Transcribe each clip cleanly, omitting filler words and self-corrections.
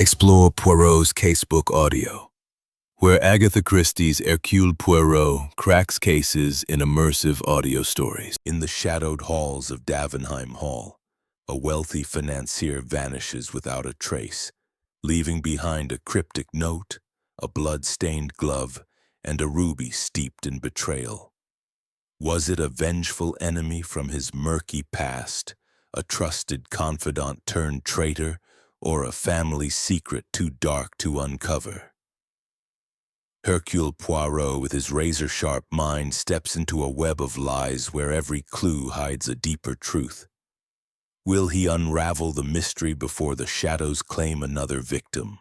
Explore Poirot's Casebook Audio, where Agatha Christie's Hercule Poirot cracks cases in immersive audio stories. In the shadowed halls of Davenheim Hall, a wealthy financier vanishes without a trace, leaving behind a cryptic note, a blood-stained glove, and a ruby steeped in betrayal. Was it a vengeful enemy from his murky past, a trusted confidant turned traitor, or a family secret too dark to uncover? Hercule Poirot, with his razor-sharp mind, steps into a web of lies where every clue hides a deeper truth. Will he unravel the mystery before the shadows claim another victim?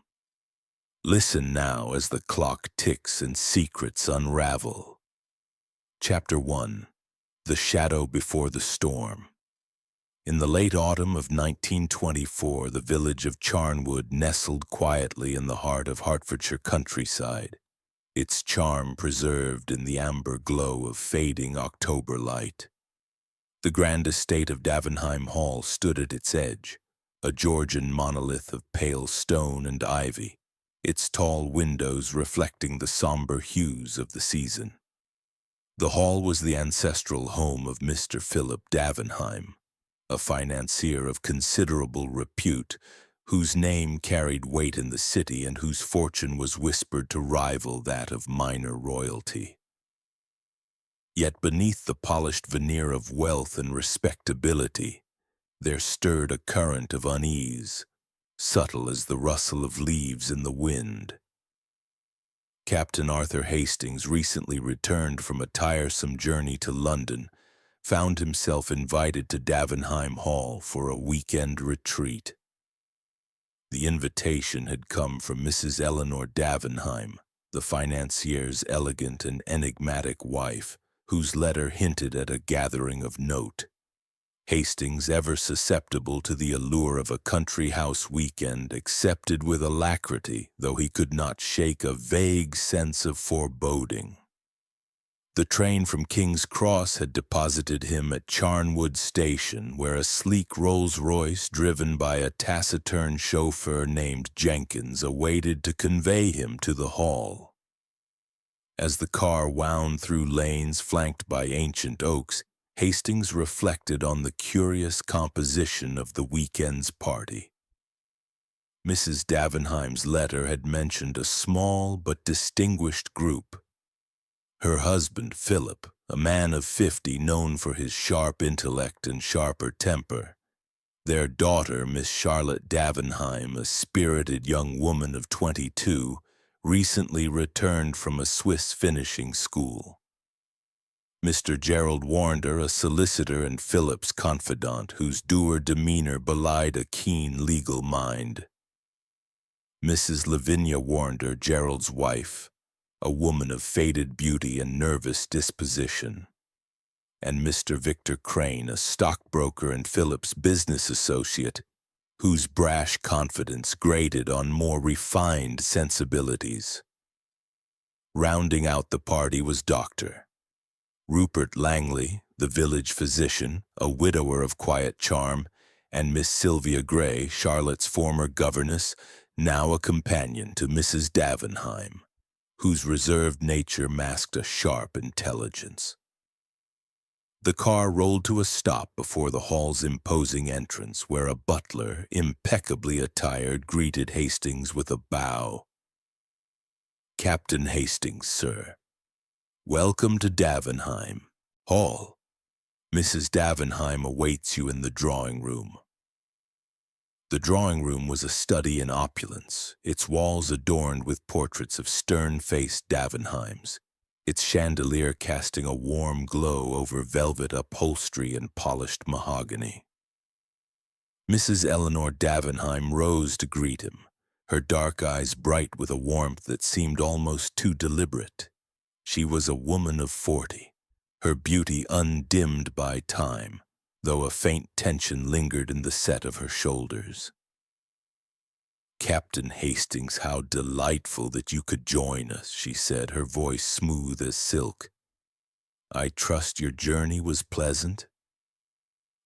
Listen now as the clock ticks and secrets unravel. Chapter 1. The Shadow Before the Storm. In the late autumn of 1924, the village of Charnwood nestled quietly in the heart of Hertfordshire countryside, its charm preserved in the amber glow of fading October light. The grand estate of Davenheim Hall stood at its edge, a Georgian monolith of pale stone and ivy, its tall windows reflecting the somber hues of the season. The hall was the ancestral home of Mr. Philip Davenheim, a financier of considerable repute, whose name carried weight in the city and whose fortune was whispered to rival that of minor royalty. Yet beneath the polished veneer of wealth and respectability, there stirred a current of unease, subtle as the rustle of leaves in the wind. Captain Arthur Hastings, recently returned from a tiresome journey to London, found himself invited to Davenheim Hall for a weekend retreat. The invitation had come from Mrs. Eleanor Davenheim, the financier's elegant and enigmatic wife, whose letter hinted at a gathering of note. Hastings, ever susceptible to the allure of a country house weekend, accepted with alacrity, though he could not shake a vague sense of foreboding. The train from King's Cross had deposited him at Charnwood Station, where a sleek Rolls-Royce driven by a taciturn chauffeur named Jenkins awaited to convey him to the hall. As the car wound through lanes flanked by ancient oaks, Hastings reflected on the curious composition of the weekend's party. Mrs. Davenheim's letter had mentioned a small but distinguished group. Her husband, Philip, a man of 50 known for his sharp intellect and sharper temper. Their daughter, Miss Charlotte Davenheim, a spirited young woman of 22, recently returned from a Swiss finishing school. Mr. Gerald Warner, a solicitor and Philip's confidant, whose dour demeanor belied a keen legal mind. Mrs. Lavinia Warner, Gerald's wife, a woman of faded beauty and nervous disposition, and Mr. Victor Crane, a stockbroker and Philip's business associate, whose brash confidence grated on more refined sensibilities. Rounding out the party was Dr. Rupert Langley, the village physician, a widower of quiet charm, and Miss Sylvia Gray, Charlotte's former governess, now a companion to Mrs. Davenheim, whose reserved nature masked a sharp intelligence. The car rolled to a stop before the hall's imposing entrance, where a butler, impeccably attired, greeted Hastings with a bow. "Captain Hastings, sir. Welcome to Davenheim Hall. Mrs. Davenheim awaits you in the drawing room." The drawing room was a study in opulence, its walls adorned with portraits of stern-faced Davenheims, its chandelier casting a warm glow over velvet upholstery and polished mahogany. Mrs. Eleanor Davenheim rose to greet him, her dark eyes bright with a warmth that seemed almost too deliberate. She was a woman of 40, her beauty undimmed by time, though a faint tension lingered in the set of her shoulders. "Captain Hastings, how delightful that you could join us," she said, her voice smooth as silk. "I trust your journey was pleasant?"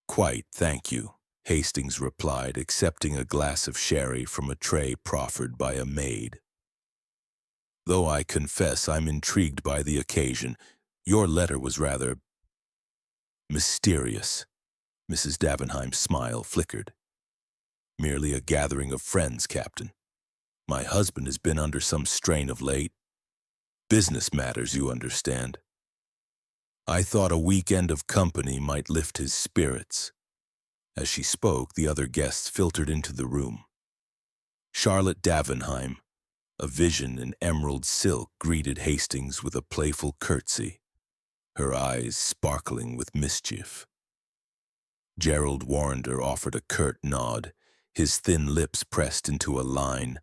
"Quite, thank you," Hastings replied, accepting a glass of sherry from a tray proffered by a maid. "Though I confess I'm intrigued by the occasion, your letter was rather mysterious." Mrs. Davenheim's smile flickered. "Merely a gathering of friends, Captain. My husband has been under some strain of late. Business matters, you understand. I thought a weekend of company might lift his spirits." As she spoke, the other guests filtered into the room. Charlotte Davenheim, a vision in emerald silk, greeted Hastings with a playful curtsy, her eyes sparkling with mischief. Gerald Warrender offered a curt nod, his thin lips pressed into a line,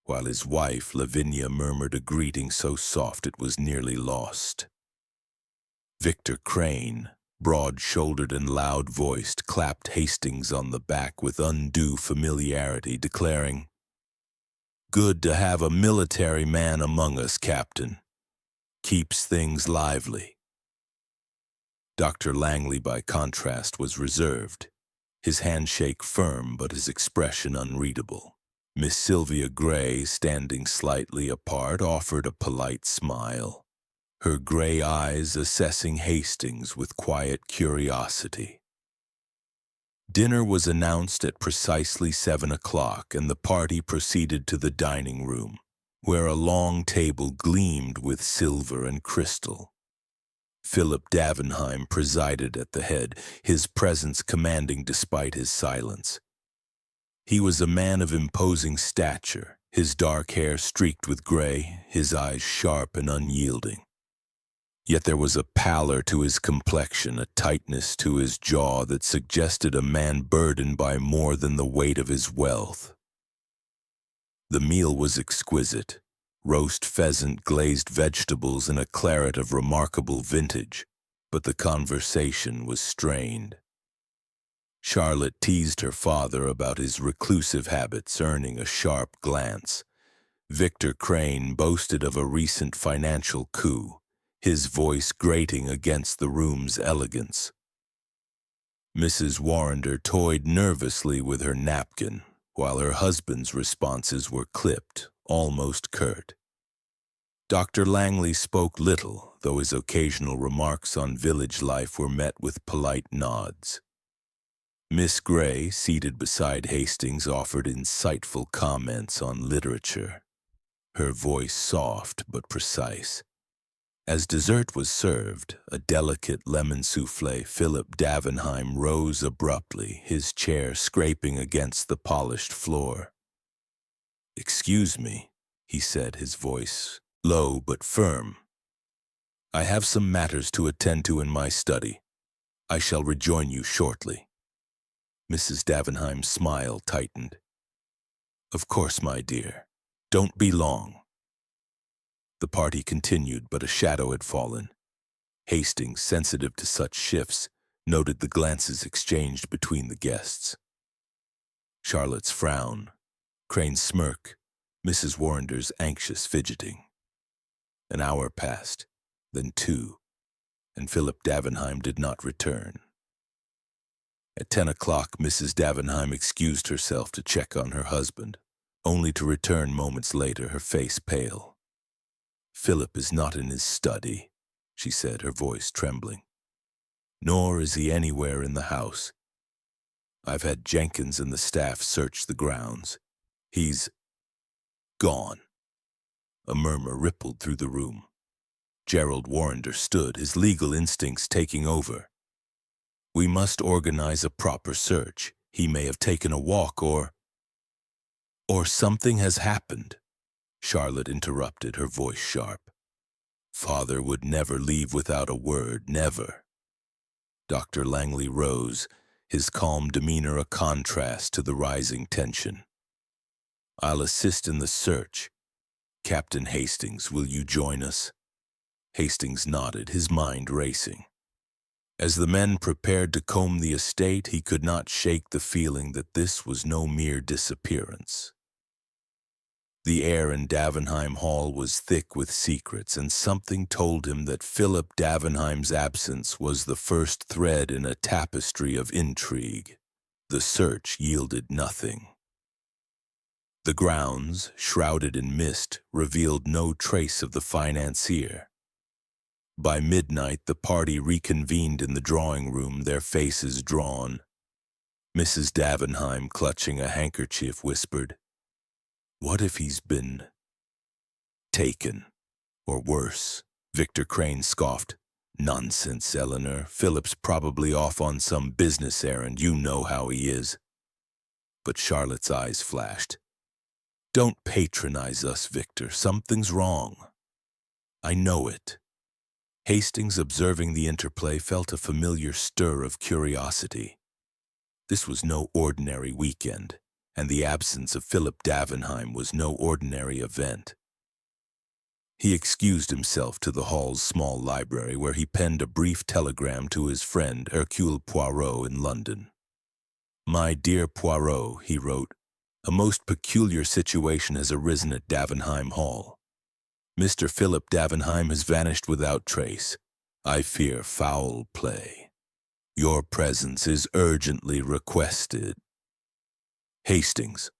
while his wife, Lavinia, murmured a greeting so soft it was nearly lost. Victor Crane, broad-shouldered and loud-voiced, clapped Hastings on the back with undue familiarity, declaring, "Good to have a military man among us, Captain. Keeps things lively." Dr. Langley, by contrast, was reserved, his handshake firm but his expression unreadable. Miss Sylvia Gray, standing slightly apart, offered a polite smile, her gray eyes assessing Hastings with quiet curiosity. Dinner was announced at precisely 7 o'clock, and the party proceeded to the dining room, where a long table gleamed with silver and crystal. Philip Davenheim presided at the head, his presence commanding despite his silence. He was a man of imposing stature, his dark hair streaked with gray, his eyes sharp and unyielding. Yet there was a pallor to his complexion, a tightness to his jaw that suggested a man burdened by more than the weight of his wealth. The meal was exquisite. Roast pheasant, glazed vegetables, and a claret of remarkable vintage, but the conversation was strained. Charlotte teased her father about his reclusive habits, earning a sharp glance. Victor Crane boasted of a recent financial coup, his voice grating against the room's elegance. Mrs. Warrender toyed nervously with her napkin, while her husband's responses were clipped, almost curt. Dr. Langley spoke little, though his occasional remarks on village life were met with polite nods. Miss Gray, seated beside Hastings, offered insightful comments on literature, her voice soft but precise. As dessert was served, a delicate lemon souffle, Philip Davenheim rose abruptly, his chair scraping against the polished floor. "Excuse me," he said, his voice low but firm. "I have some matters to attend to in my study. I shall rejoin you shortly." Mrs. Davenheim's smile tightened. "Of course, my dear. Don't be long." The party continued, but a shadow had fallen. Hastings, sensitive to such shifts, noted the glances exchanged between the guests. Charlotte's frown, Crane's smirk, Mrs. Warrender's anxious fidgeting. An hour passed, then 2, and Philip Davenheim did not return. At 10 o'clock, Mrs. Davenheim excused herself to check on her husband, only to return moments later, her face pale. "Philip is not in his study," she said, her voice trembling. "Nor is he anywhere in the house. I've had Jenkins and the staff search the grounds. He's gone." A murmur rippled through the room. Gerald Warrender stood, his legal instincts taking over. "We must organize a proper search. He may have taken a walk or something has happened," Charlotte interrupted, her voice sharp. "Father would never leave without a word, never." Dr. Langley rose, his calm demeanor a contrast to the rising tension. "I'll assist in the search. Captain Hastings, will you join us?" Hastings nodded, his mind racing. As the men prepared to comb the estate, he could not shake the feeling that this was no mere disappearance. The air in Davenheim Hall was thick with secrets, and something told him that Philip Davenheim's absence was the first thread in a tapestry of intrigue. The search yielded nothing. The grounds, shrouded in mist, revealed no trace of the financier. By midnight, the party reconvened in the drawing room, their faces drawn. Mrs. Davenheim, clutching a handkerchief, whispered, "What if he's been taken? Or worse?" Victor Crane scoffed. "Nonsense, Eleanor. Philip's probably off on some business errand. You know how he is." But Charlotte's eyes flashed. "Don't patronize us, Victor. Something's wrong." "I know it." Hastings, observing the interplay, felt a familiar stir of curiosity. This was no ordinary weekend, and the absence of Philip Davenheim was no ordinary event. He excused himself to the hall's small library, where he penned a brief telegram to his friend Hercule Poirot in London. "My dear Poirot," he wrote, "a most peculiar situation has arisen at Davenheim Hall. Mr. Philip Davenheim has vanished without trace. I fear foul play. Your presence is urgently requested. Hastings."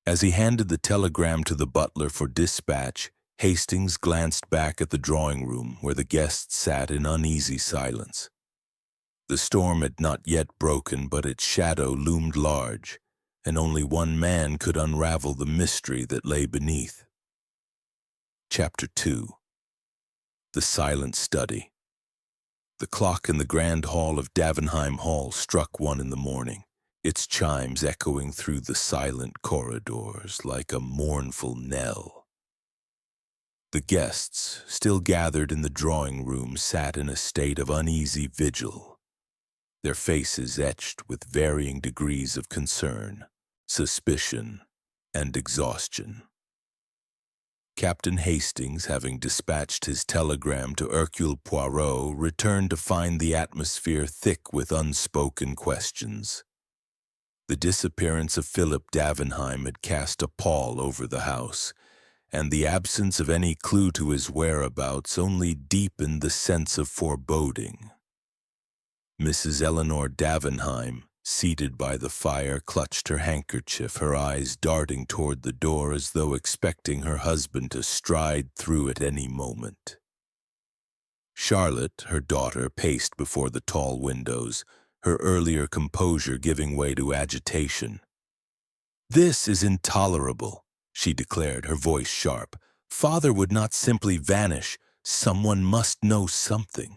As he handed the telegram to the butler for dispatch, Hastings glanced back at the drawing room where the guests sat in uneasy silence. The storm had not yet broken, but its shadow loomed large, and only one man could unravel the mystery that lay beneath. Chapter 2. The Silent Study. The clock in the grand hall of Davenheim Hall struck 1 in the morning, its chimes echoing through the silent corridors like a mournful knell. The guests, still gathered in the drawing room, sat in a state of uneasy vigil, their faces etched with varying degrees of concern, suspicion, and exhaustion. Captain Hastings, having dispatched his telegram to Hercule Poirot, returned to find the atmosphere thick with unspoken questions. The disappearance of Philip Davenheim had cast a pall over the house, and the absence of any clue to his whereabouts only deepened the sense of foreboding. Mrs. Eleanor Davenheim, seated by the fire, clutched her handkerchief, her eyes darting toward the door as though expecting her husband to stride through at any moment. Charlotte, her daughter, paced before the tall windows, her earlier composure giving way to agitation. "This is intolerable," she declared, her voice sharp. "Father would not simply vanish. Someone must know something."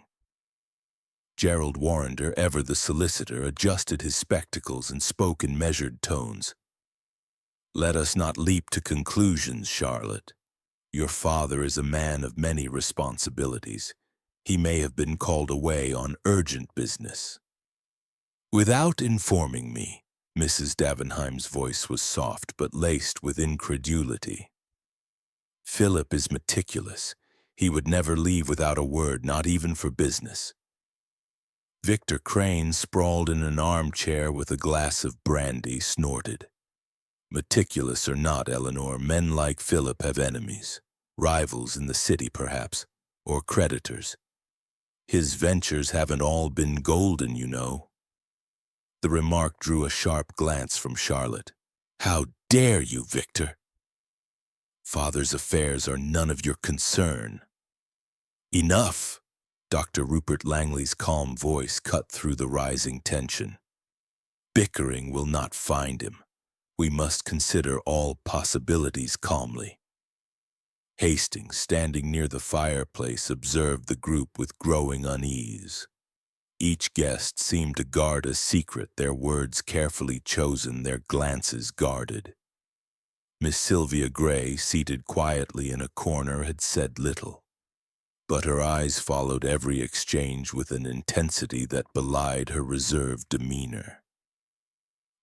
Gerald Warrender, ever the solicitor, adjusted his spectacles and spoke in measured tones. "Let us not leap to conclusions, Charlotte. Your father is a man of many responsibilities. He may have been called away on urgent business." "Without informing me," Mrs. Davenheim's voice was soft but laced with incredulity. "Philip is meticulous. He would never leave without a word, not even for business." Victor Crane, sprawled in an armchair with a glass of brandy, snorted. "Meticulous or not, Eleanor, men like Philip have enemies. Rivals in the city, perhaps, or creditors. His ventures haven't all been golden, you know." The remark drew a sharp glance from Charlotte. "How dare you, Victor? Father's affairs are none of your concern." "Enough!" Dr. Rupert Langley's calm voice cut through the rising tension. "Bickering will not find him. We must consider all possibilities calmly." Hastings, standing near the fireplace, observed the group with growing unease. Each guest seemed to guard a secret, their words carefully chosen, their glances guarded. Miss Sylvia Gray, seated quietly in a corner, had said little, but her eyes followed every exchange with an intensity that belied her reserved demeanor.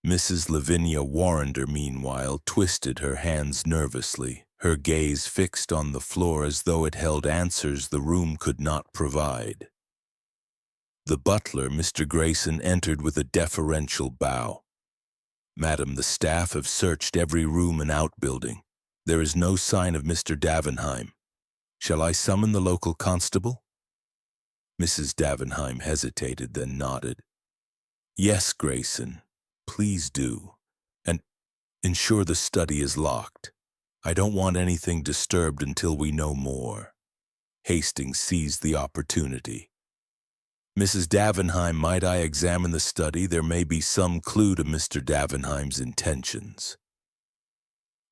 Mrs. Lavinia Warrender, meanwhile, twisted her hands nervously, her gaze fixed on the floor as though it held answers the room could not provide. The butler, Mr. Grayson, entered with a deferential bow. "Madam, the staff have searched every room and outbuilding. There is no sign of Mr. Davenheim. Shall I summon the local constable?" Mrs. Davenheim hesitated, then nodded. "Yes, Grayson, please do. And ensure the study is locked. I don't want anything disturbed until we know more." Hastings seized the opportunity. "Mrs. Davenheim, might I examine the study? There may be some clue to Mr. Davenheim's intentions."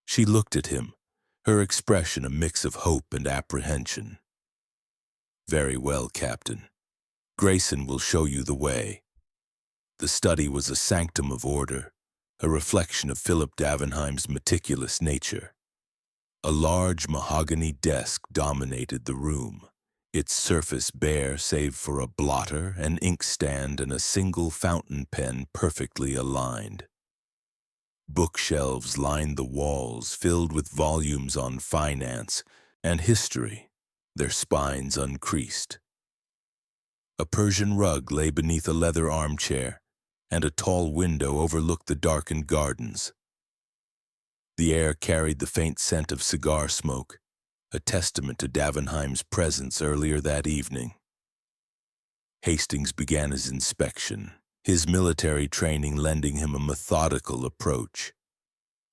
She looked at him, her expression a mix of hope and apprehension. "Very well, Captain. Grayson will show you the way." The study was a sanctum of order, a reflection of Philip Davenheim's meticulous nature. A large mahogany desk dominated the room, its surface bare save for a blotter, an inkstand, and a single fountain pen perfectly aligned. Bookshelves lined the walls, filled with volumes on finance and history, their spines uncreased. A Persian rug lay beneath a leather armchair, and a tall window overlooked the darkened gardens. The air carried the faint scent of cigar smoke, a testament to Davenheim's presence earlier that evening. Hastings began his inspection, his military training lending him a methodical approach.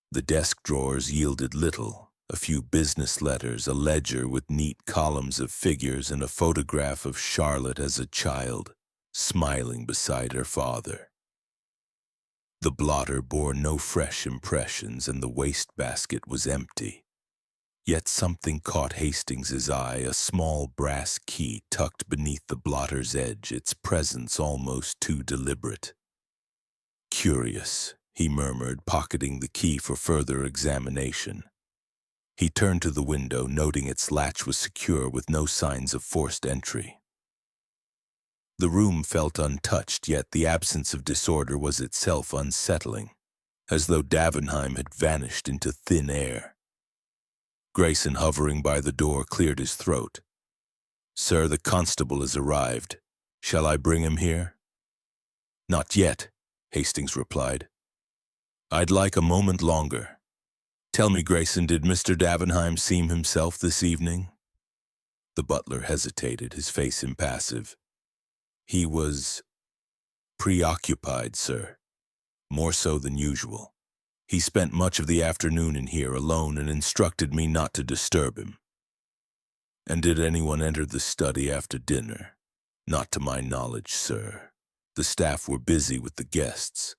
The desk drawers yielded little, a few business letters, a ledger with neat columns of figures, and a photograph of Charlotte as a child, smiling beside her father. The blotter bore no fresh impressions, and the wastebasket was empty. Yet something caught Hastings's eye, a small brass key tucked beneath the blotter's edge, its presence almost too deliberate. "Curious," he murmured, pocketing the key for further examination. He turned to the window, noting its latch was secure with no signs of forced entry. The room felt untouched, yet the absence of disorder was itself unsettling, as though Davenheim had vanished into thin air. Grayson, hovering by the door, cleared his throat. "Sir, the constable has arrived. Shall I bring him here?" "Not yet," Hastings replied. "I'd like a moment longer. Tell me, Grayson, did Mr. Davenheim seem himself this evening?" The butler hesitated, his face impassive. "He was preoccupied, sir. More so than usual. He spent much of the afternoon in here alone and instructed me not to disturb him." "And did anyone enter the study after dinner?" "Not to my knowledge, sir. The staff were busy with the guests.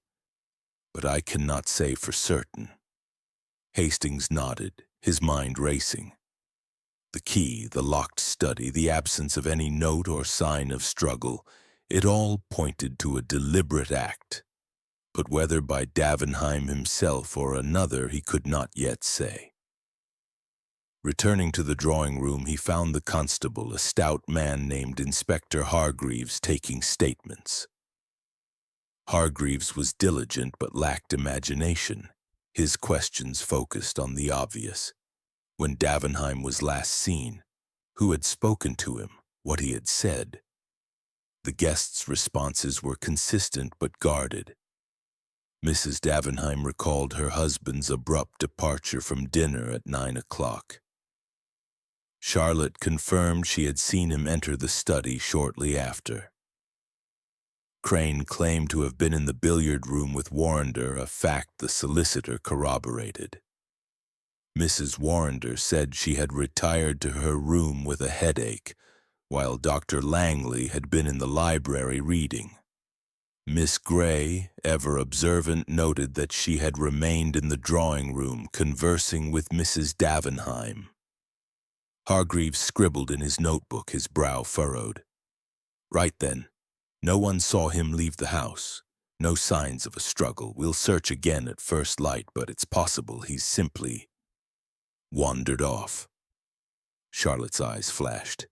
But I cannot say for certain." Hastings nodded, his mind racing. The key, the locked study, the absence of any note or sign of struggle, it all pointed to a deliberate act. But whether by Davenheim himself or another, he could not yet say. Returning to the drawing room, he found the constable, a stout man named Inspector Hargreaves, taking statements. Hargreaves was diligent but lacked imagination. His questions focused on the obvious. When Davenheim was last seen, who had spoken to him, what he had said. The guests' responses were consistent but guarded. Mrs. Davenheim recalled her husband's abrupt departure from dinner at 9 o'clock. Charlotte confirmed she had seen him enter the study shortly after. Crane claimed to have been in the billiard room with Warrender, a fact the solicitor corroborated. Mrs. Warrender said she had retired to her room with a headache, while Dr. Langley had been in the library reading. Miss Gray, ever observant, noted that she had remained in the drawing room conversing with Mrs. Davenheim. Hargreaves scribbled in his notebook, his brow furrowed. "Right then. No one saw him leave the house. No signs of a struggle. We'll search again at first light, but it's possible he's simply wandered off." Charlotte's eyes flashed.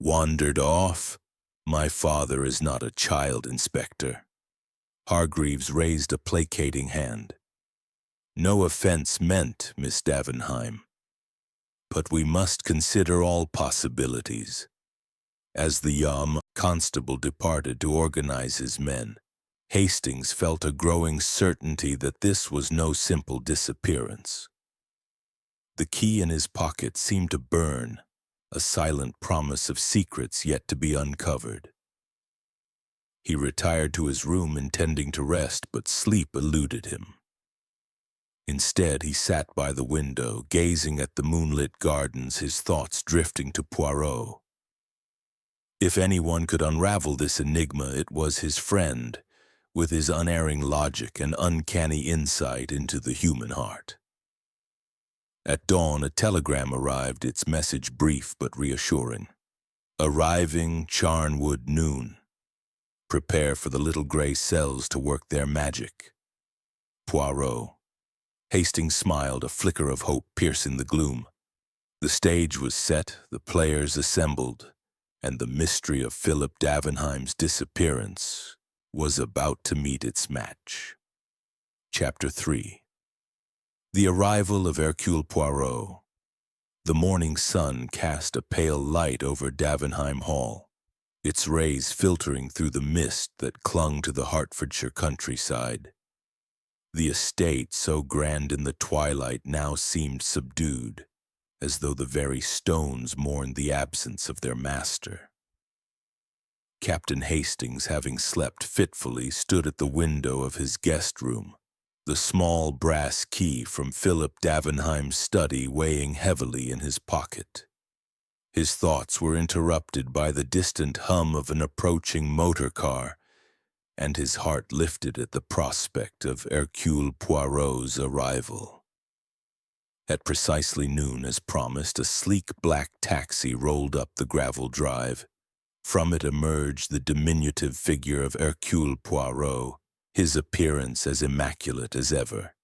"Wandered off? My father is not a child, Inspector." Hargreaves raised a placating hand. "No offense meant, Miss Davenheim. But we must consider all possibilities." As the constable departed to organize his men, Hastings felt a growing certainty that this was no simple disappearance. The key in his pocket seemed to burn, a silent promise of secrets yet to be uncovered. He retired to his room intending to rest, but sleep eluded him. Instead, he sat by the window, gazing at the moonlit gardens, his thoughts drifting to Poirot. If anyone could unravel this enigma, it was his friend, with his unerring logic and uncanny insight into the human heart. At dawn, a telegram arrived, its message brief but reassuring. Arriving Charnwood noon. Prepare for the little gray cells to work their magic. Poirot. Hastings smiled, a flicker of hope piercing the gloom. The stage was set, the players assembled, and the mystery of Philip Davenheim's disappearance was about to meet its match. Chapter 3. The arrival of Hercule Poirot. The morning sun cast a pale light over Davenheim Hall, its rays filtering through the mist that clung to the Hertfordshire countryside. The estate, so grand in the twilight, now seemed subdued, as though the very stones mourned the absence of their master. Captain Hastings, having slept fitfully, stood at the window of his guest room, the small brass key from Philip Davenheim's study weighing heavily in his pocket. His thoughts were interrupted by the distant hum of an approaching motor car, and his heart lifted at the prospect of Hercule Poirot's arrival. At precisely noon, as promised, a sleek black taxi rolled up the gravel drive. From it emerged the diminutive figure of Hercule Poirot, his appearance as immaculate as ever.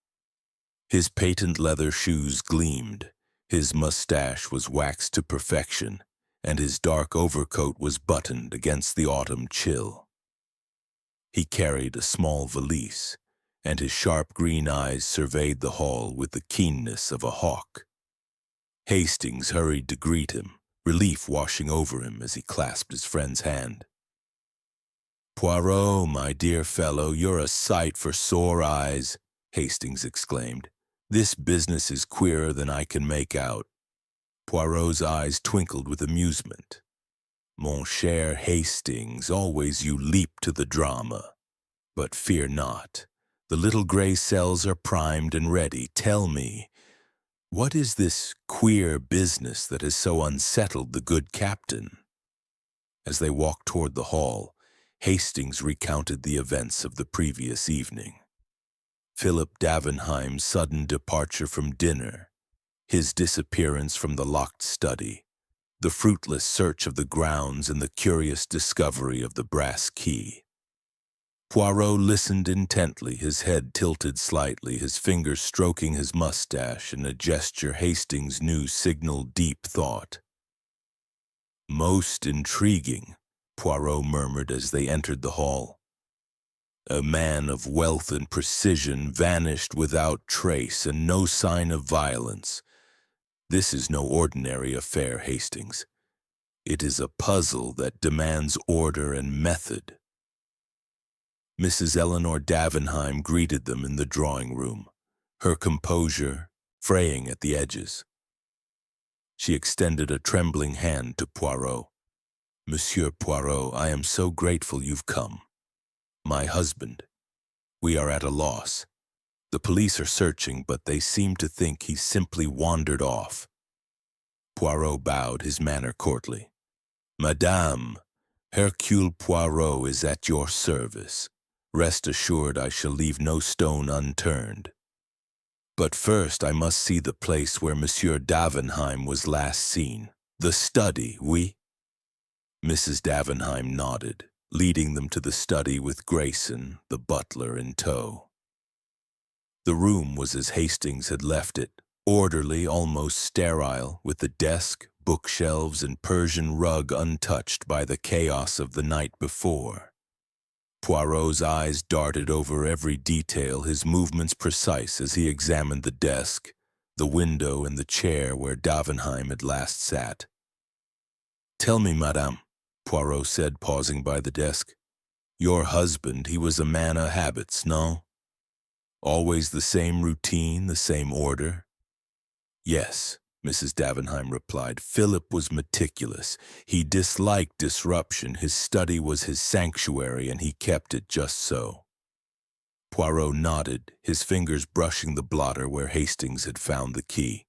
His patent leather shoes gleamed, his mustache was waxed to perfection, and his dark overcoat was buttoned against the autumn chill. He carried a small valise, and his sharp green eyes surveyed the hall with the keenness of a hawk. Hastings hurried to greet him, relief washing over him as he clasped his friend's hand. "Poirot, my dear fellow, you're a sight for sore eyes," Hastings exclaimed. "This business is queerer than I can make out." Poirot's eyes twinkled with amusement. "Mon cher Hastings, always you leap to the drama. But fear not. The little gray cells are primed and ready. Tell me, what is this queer business that has so unsettled the good captain?" As they walked toward the hall, Hastings recounted the events of the previous evening. Philip Davenheim's sudden departure from dinner, his disappearance from the locked study, the fruitless search of the grounds, and the curious discovery of the brass key. Poirot listened intently, his head tilted slightly, his fingers stroking his mustache in a gesture Hastings knew signaled deep thought. "Most intriguing," Poirot murmured as they entered the hall. "A man of wealth and precision vanished without trace, and no sign of violence. This is no ordinary affair, Hastings. It is a puzzle that demands order and method." Mrs. Eleanor Davenheim greeted them in the drawing-room, her composure fraying at the edges. She extended a trembling hand to Poirot. "Monsieur Poirot, I am so grateful you've come. My husband. We are at a loss. The police are searching, but they seem to think he simply wandered off." Poirot bowed, his manner courtly. "Madame, Hercule Poirot is at your service. Rest assured I shall leave no stone unturned. But first I must see the place where Monsieur Davenheim was last seen. The study, oui?" Mrs. Davenheim nodded, leading them to the study with Grayson, the butler, in tow. The room was as Hastings had left it, orderly, almost sterile, with the desk, bookshelves, and Persian rug untouched by the chaos of the night before. Poirot's eyes darted over every detail, his movements precise as he examined the desk, the window, and the chair where Davenheim had last sat. "Tell me, madame," Poirot said, pausing by the desk. "Your husband, he was a man of habits, no? Always the same routine, the same order?" "Yes," Mrs. Davenheim replied. Philip was meticulous. He disliked disruption. His study was his sanctuary, and he kept it just so. Poirot nodded, his fingers brushing the blotter where Hastings had found the key.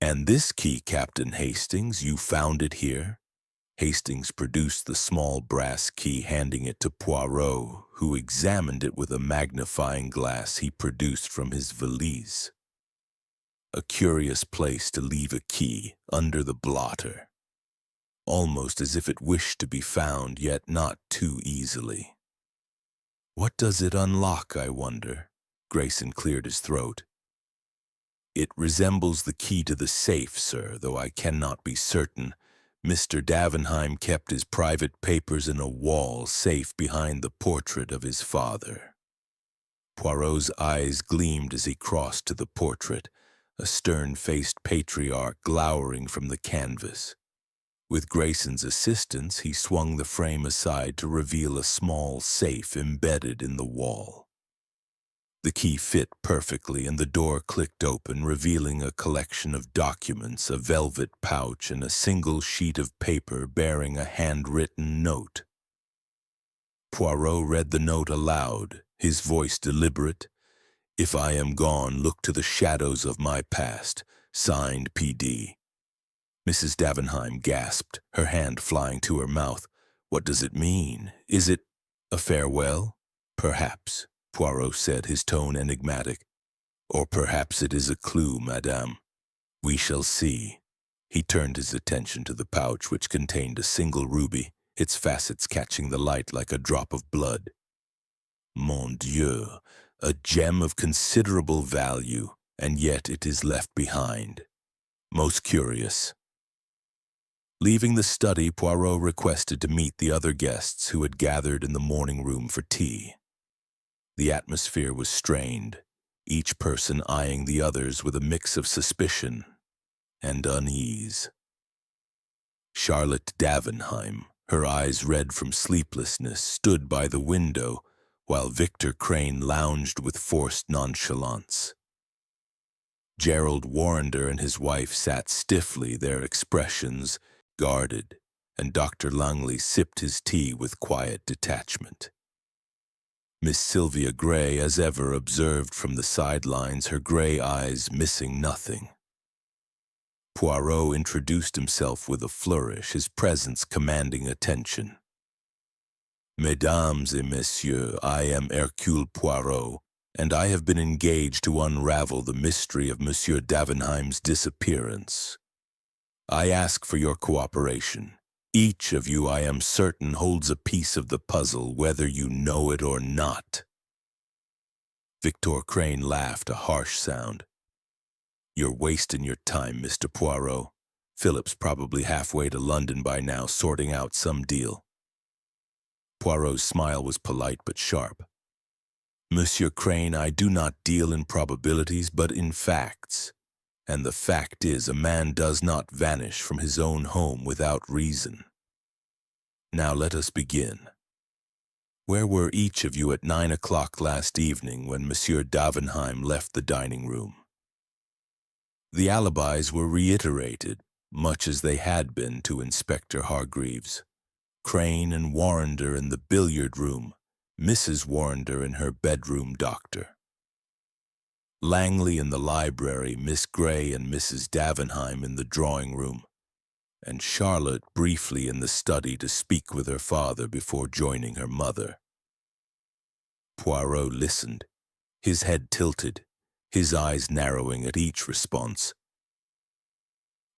And this key, Captain Hastings, you found it here? Hastings produced the small brass key, handing it to Poirot, who examined it with a magnifying glass he produced from his valise. A curious place to leave a key, under the blotter, almost as if it wished to be found, yet not too easily. What does it unlock, I wonder? Grayson cleared his throat. It resembles the key to the safe, sir, though I cannot be certain. Mr. Davenheim kept his private papers in a wall safe behind the portrait of his father. Poirot's eyes gleamed as he crossed to the portrait, a stern-faced patriarch glowering from the canvas. With Grayson's assistance, he swung the frame aside to reveal a small safe embedded in the wall. The key fit perfectly, and the door clicked open, revealing a collection of documents, a velvet pouch, and a single sheet of paper bearing a handwritten note. Poirot read the note aloud, his voice deliberate. If I am gone, look to the shadows of my past. Signed, P.D. Mrs. Davenheim gasped, her hand flying to her mouth. What does it mean? Is it a farewell? Perhaps, Poirot said, his tone enigmatic. Or perhaps it is a clue, madame. We shall see. He turned his attention to the pouch, which contained a single ruby, its facets catching the light like a drop of blood. Mon Dieu, a gem of considerable value, and yet it is left behind. Most curious. Leaving the study, Poirot requested to meet the other guests who had gathered in the morning room for tea. The atmosphere was strained, each person eyeing the others with a mix of suspicion and unease. Charlotte Davenheim, her eyes red from sleeplessness, stood by the window, while Victor Crane lounged with forced nonchalance. Gerald Warrender and his wife sat stiffly, their expressions guarded, and Dr. Langley sipped his tea with quiet detachment. Miss Sylvia Gray, as ever, observed from the sidelines, her gray eyes missing nothing. Poirot introduced himself with a flourish, his presence commanding attention. Mesdames et messieurs, I am Hercule Poirot, and I have been engaged to unravel the mystery of Monsieur Davenheim's disappearance. I ask for your cooperation. Each of you, I am certain, holds a piece of the puzzle, whether you know it or not. Victor Crane laughed, a harsh sound. You're wasting your time, Mr. Poirot. Philip's probably halfway to London by now, sorting out some deal. Poirot's smile was polite but sharp. Monsieur Crane, I do not deal in probabilities, but in facts. And the fact is, a man does not vanish from his own home without reason. Now let us begin. Where were each of you at 9 o'clock last evening when Monsieur Davenheim left the dining room? The alibis were reiterated, much as they had been to Inspector Hargreaves. Crane and Warrender in the billiard room, Mrs. Warrender in her bedroom, doctor. Langley in the library, Miss Gray and Mrs. Davenheim in the drawing room, and Charlotte briefly in the study to speak with her father before joining her mother. Poirot listened, his head tilted, his eyes narrowing at each response.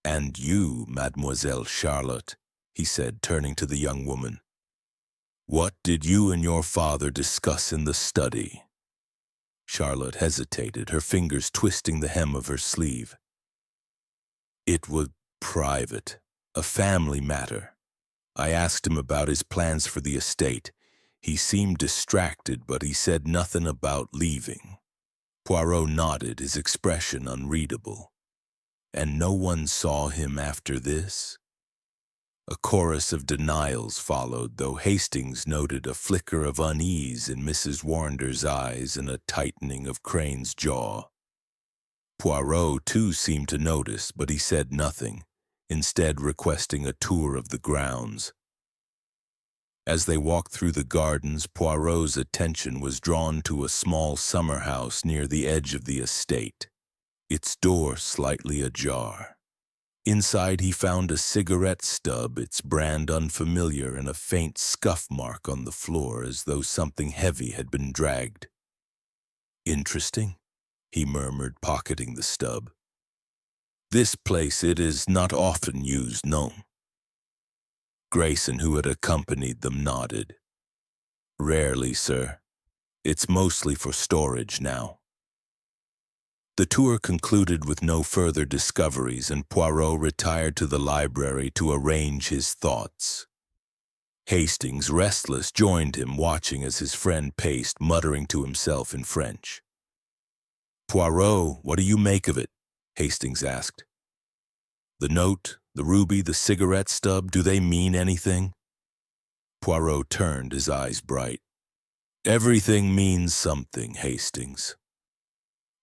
And you, Mademoiselle Charlotte, he said, turning to the young woman. What did you and your father discuss in the study? Charlotte hesitated, her fingers twisting the hem of her sleeve. It was private, a family matter. I asked him about his plans for the estate. He seemed distracted, but he said nothing about leaving. Poirot nodded, his expression unreadable. And no one saw him after this? A chorus of denials followed, though Hastings noted a flicker of unease in Mrs. Warrender's eyes and a tightening of Crane's jaw. Poirot, too, seemed to notice, but he said nothing, instead requesting a tour of the grounds. As they walked through the gardens, Poirot's attention was drawn to a small summer house near the edge of the estate, its door slightly ajar. Inside he found a cigarette stub, its brand unfamiliar, and a faint scuff mark on the floor as though something heavy had been dragged. "Interesting," he murmured, pocketing the stub. "This place, it is not often used, no." Grayson, who had accompanied them, nodded. "Rarely, sir. It's mostly for storage now." The tour concluded with no further discoveries, and Poirot retired to the library to arrange his thoughts. Hastings, restless, joined him, watching as his friend paced, muttering to himself in French. "Poirot, what do you make of it?" Hastings asked. "The note, the ruby, the cigarette stub, do they mean anything?" Poirot turned, his eyes bright. "Everything means something, Hastings.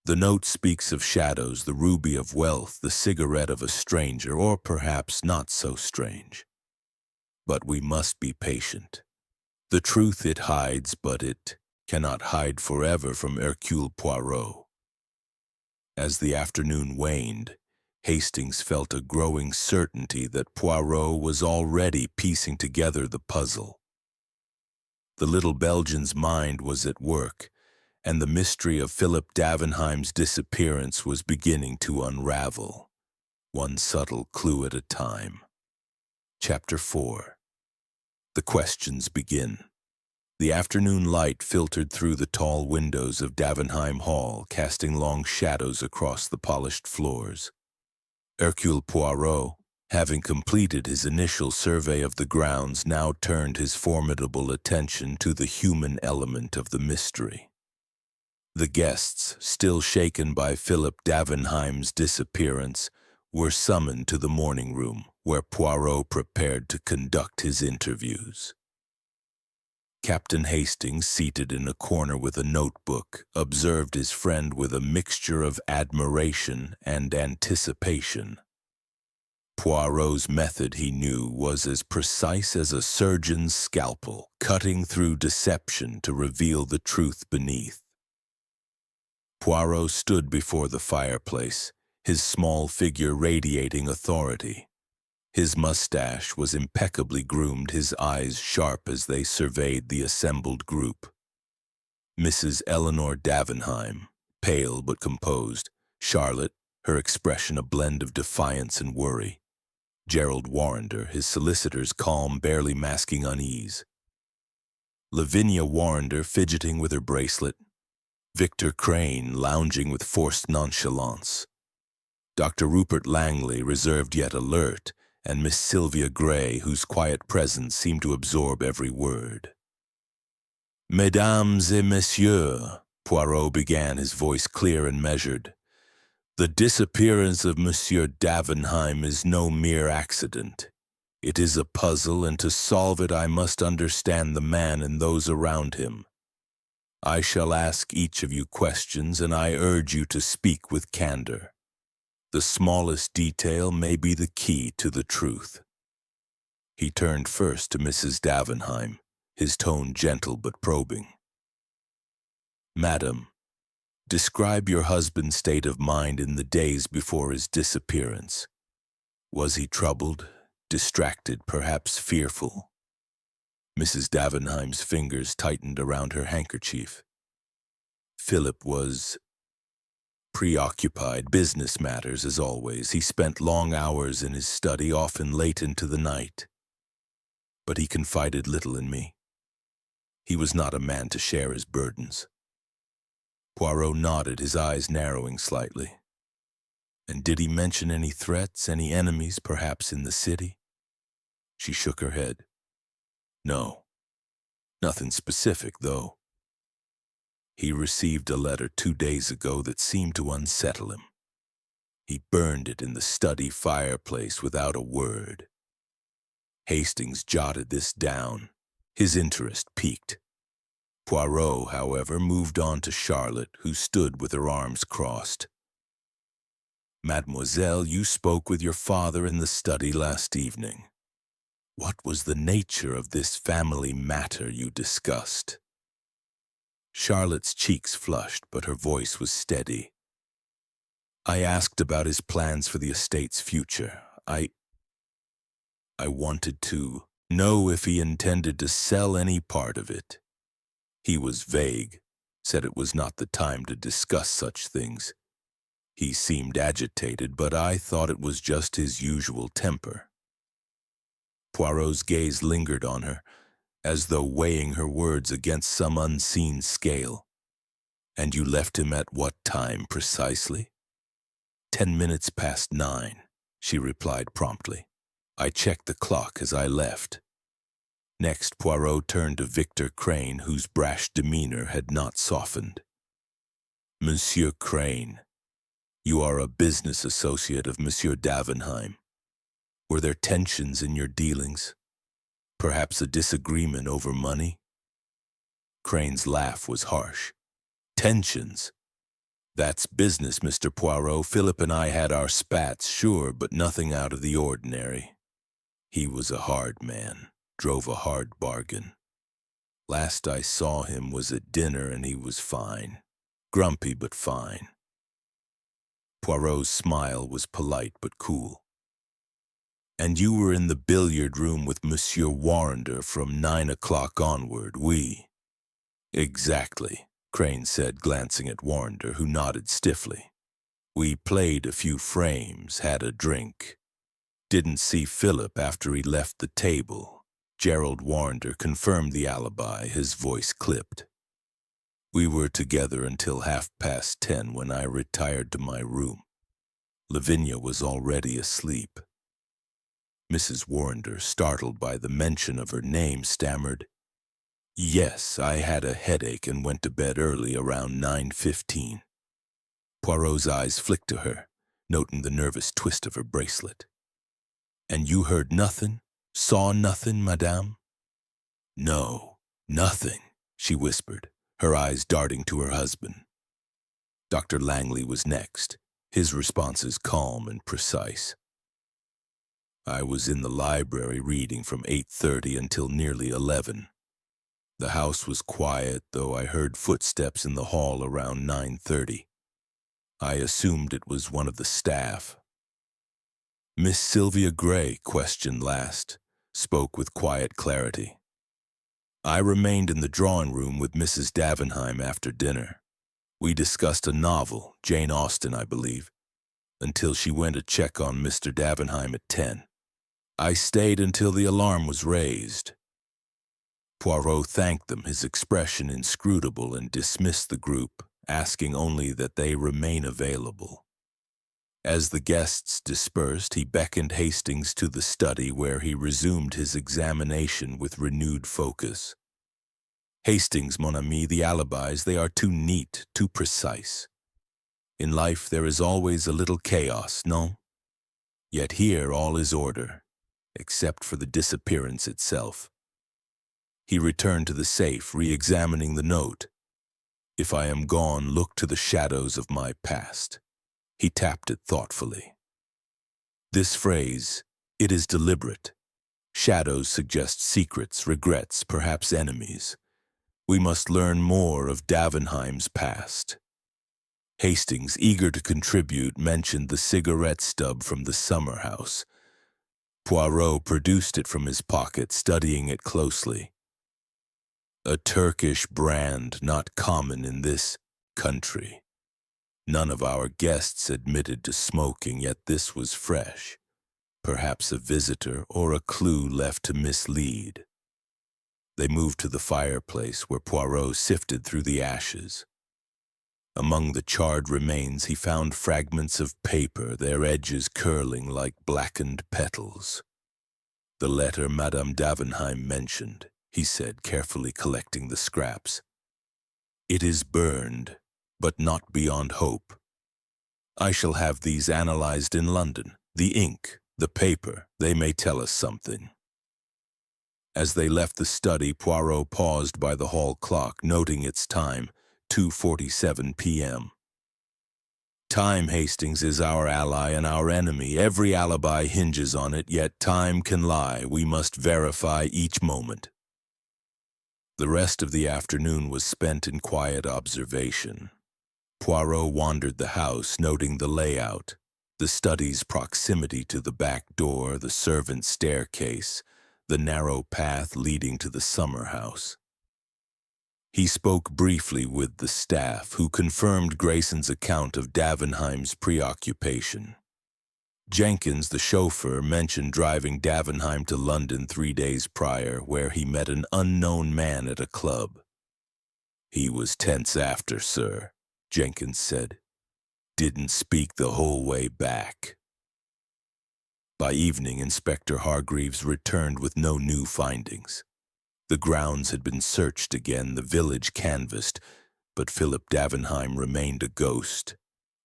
The note speaks of shadows, the ruby of wealth, the cigarette of a stranger, or perhaps not so strange. But we must be patient. The truth it hides, but it cannot hide forever from Hercule Poirot." As the afternoon waned, Hastings felt a growing certainty that Poirot was already piecing together the puzzle. The little Belgian's mind was at work, and the mystery of Philip Davenheim's disappearance was beginning to unravel, one subtle clue at a time. Chapter 4. The questions begin. The afternoon light filtered through the tall windows of Davenheim Hall, casting long shadows across the polished floors. Hercule Poirot, having completed his initial survey of the grounds, now turned his formidable attention to the human element of the mystery. The guests, still shaken by Philip Davenheim's disappearance, were summoned to the morning room, where Poirot prepared to conduct his interviews. Captain Hastings, seated in a corner with a notebook, observed his friend with a mixture of admiration and anticipation. Poirot's method, he knew, was as precise as a surgeon's scalpel, cutting through deception to reveal the truth beneath. Poirot stood before the fireplace, his small figure radiating authority. His mustache was impeccably groomed, his eyes sharp as they surveyed the assembled group. Mrs. Eleanor Davenheim, pale but composed, Charlotte, her expression a blend of defiance and worry, Gerald Warrender, his solicitor's calm barely masking unease, Lavinia Warrender fidgeting with her bracelet, Victor Crane lounging with forced nonchalance, Dr. Rupert Langley reserved yet alert, and Miss Sylvia Gray, whose quiet presence seemed to absorb every word. "Mesdames et messieurs," Poirot began, his voice clear and measured, "the disappearance of Monsieur Davenheim is no mere accident. It is a puzzle, and to solve it I must understand the man and those around him. I shall ask each of you questions, and I urge you to speak with candor. The smallest detail may be the key to the truth." He turned first to Mrs. Davenheim, his tone gentle but probing. "Madam, describe your husband's state of mind in the days before his disappearance. Was he troubled, distracted, perhaps fearful?" Mrs. Davenheim's fingers tightened around her handkerchief. "Philip was preoccupied, business matters as always. He spent long hours in his study, often late into the night. But he confided little in me. He was not a man to share his burdens." Poirot nodded, his eyes narrowing slightly. "And did he mention any threats, any enemies, perhaps in the city?" She shook her head. "No. Nothing specific, though. He received a letter 2 days ago that seemed to unsettle him. He burned it in the study fireplace without a word." Hastings jotted this down, his interest piqued. Poirot, however, moved on to Charlotte, who stood with her arms crossed. Mademoiselle, you spoke with your father in the study last evening. What was the nature of this family matter you discussed? Charlotte's cheeks flushed, but her voice was steady. I asked about his plans for the estate's future. I wanted to know if he intended to sell any part of it. He was vague, said it was not the time to discuss such things. He seemed agitated, but I thought it was just his usual temper. Poirot's gaze lingered on her, as though weighing her words against some unseen scale. And you left him at what time precisely? 10 minutes past 9, she replied promptly. I checked the clock as I left. Next, Poirot turned to Victor Crane, whose brash demeanor had not softened. Monsieur Crane, you are a business associate of Monsieur Davenheim. Were there tensions in your dealings? Perhaps a disagreement over money? Crane's laugh was harsh. Tensions? That's business, Mr. Poirot. Philip and I had our spats, sure, but nothing out of the ordinary. He was a hard man, drove a hard bargain. Last I saw him was at dinner and he was fine. Grumpy but fine. Poirot's smile was polite but cool. And you were in the billiard room with Monsieur Warrender from 9 o'clock onward, oui? Exactly, Crane said, glancing at Warrender, who nodded stiffly. We played a few frames, had a drink. Didn't see Philip after he left the table. Gerald Warrender confirmed the alibi, his voice clipped. We were together until 10:30 when I retired to my room. Lavinia was already asleep. Mrs. Warrender, startled by the mention of her name, stammered, Yes, I had a headache and went to bed early around 9:15. Poirot's eyes flicked to her, noting the nervous twist of her bracelet. And you heard nothing? Saw nothing, madame? No, nothing, she whispered, her eyes darting to her husband. Dr. Langley was next, his responses calm and precise. I was in the library reading from 8:30 until nearly 11. The house was quiet, though I heard footsteps in the hall around 9:30. I assumed it was one of the staff. Miss Sylvia Gray, questioned last, spoke with quiet clarity. I remained in the drawing room with Mrs. Davenheim after dinner. We discussed a novel, Jane Austen, I believe, until she went to check on Mr. Davenheim at 10. I stayed until the alarm was raised. Poirot thanked them, his expression inscrutable, and dismissed the group, asking only that they remain available. As the guests dispersed, he beckoned Hastings to the study where he resumed his examination with renewed focus. Hastings, mon ami, the alibis, they are too neat, too precise. In life there is always a little chaos, no? Yet here all is order, except for the disappearance itself. He returned to the safe, re-examining the note. If I am gone, look to the shadows of my past. He tapped it thoughtfully. This phrase, it is deliberate. Shadows suggest secrets, regrets, perhaps enemies. We must learn more of Davenheim's past. Hastings, eager to contribute, mentioned the cigarette stub from the summer house. Poirot produced it from his pocket, studying it closely. A Turkish brand not common in this country. None of our guests admitted to smoking, yet this was fresh. Perhaps a visitor or a clue left to mislead. They moved to the fireplace where Poirot sifted through the ashes. Among the charred remains he found fragments of paper, their edges curling like blackened petals. The letter Madame Davenheim mentioned, he said, carefully collecting the scraps. It is burned, but not beyond hope. I shall have these analyzed in London. The ink, the paper, they may tell us something. As they left the study, Poirot paused by the hall clock, noting its time, 2:47 p.m. Time, Hastings, is our ally and our enemy. Every alibi hinges on it, yet time can lie. We must verify each moment. The rest of the afternoon was spent in quiet observation. Poirot wandered the house, noting the layout, the study's proximity to the back door, the servant's staircase, the narrow path leading to the summer house. He spoke briefly with the staff, who confirmed Grayson's account of Davenheim's preoccupation. Jenkins, the chauffeur, mentioned driving Davenheim to London 3 days prior, where he met an unknown man at a club. "He was tense after, sir," Jenkins said. "Didn't speak the whole way back." By evening, Inspector Hargreaves returned with no new findings. The grounds had been searched again, the village canvassed, but Philip Davenheim remained a ghost.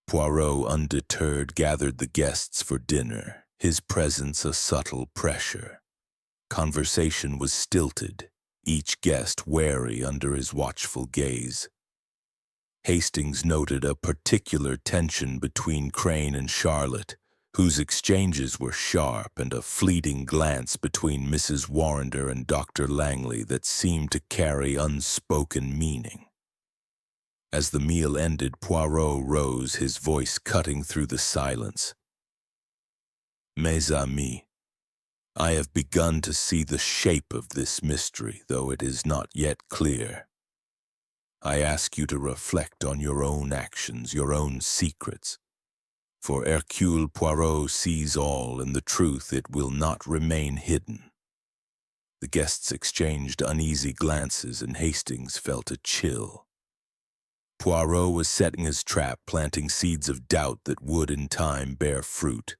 Poirot, undeterred, gathered the guests for dinner, his presence a subtle pressure. Conversation was stilted, each guest wary under his watchful gaze. Hastings noted a particular tension between Crane and Charlotte, whose exchanges were sharp, and a fleeting glance between Mrs. Warrender and Dr. Langley that seemed to carry unspoken meaning. As the meal ended, Poirot rose, his voice cutting through the silence. "Mes amis, I have begun to see the shape of this mystery, though it is not yet clear. I ask you to reflect on your own actions, your own secrets. For Hercule Poirot sees all, and the truth, it will not remain hidden." The guests exchanged uneasy glances, and Hastings felt a chill. Poirot was setting his trap, planting seeds of doubt that would in time bear fruit.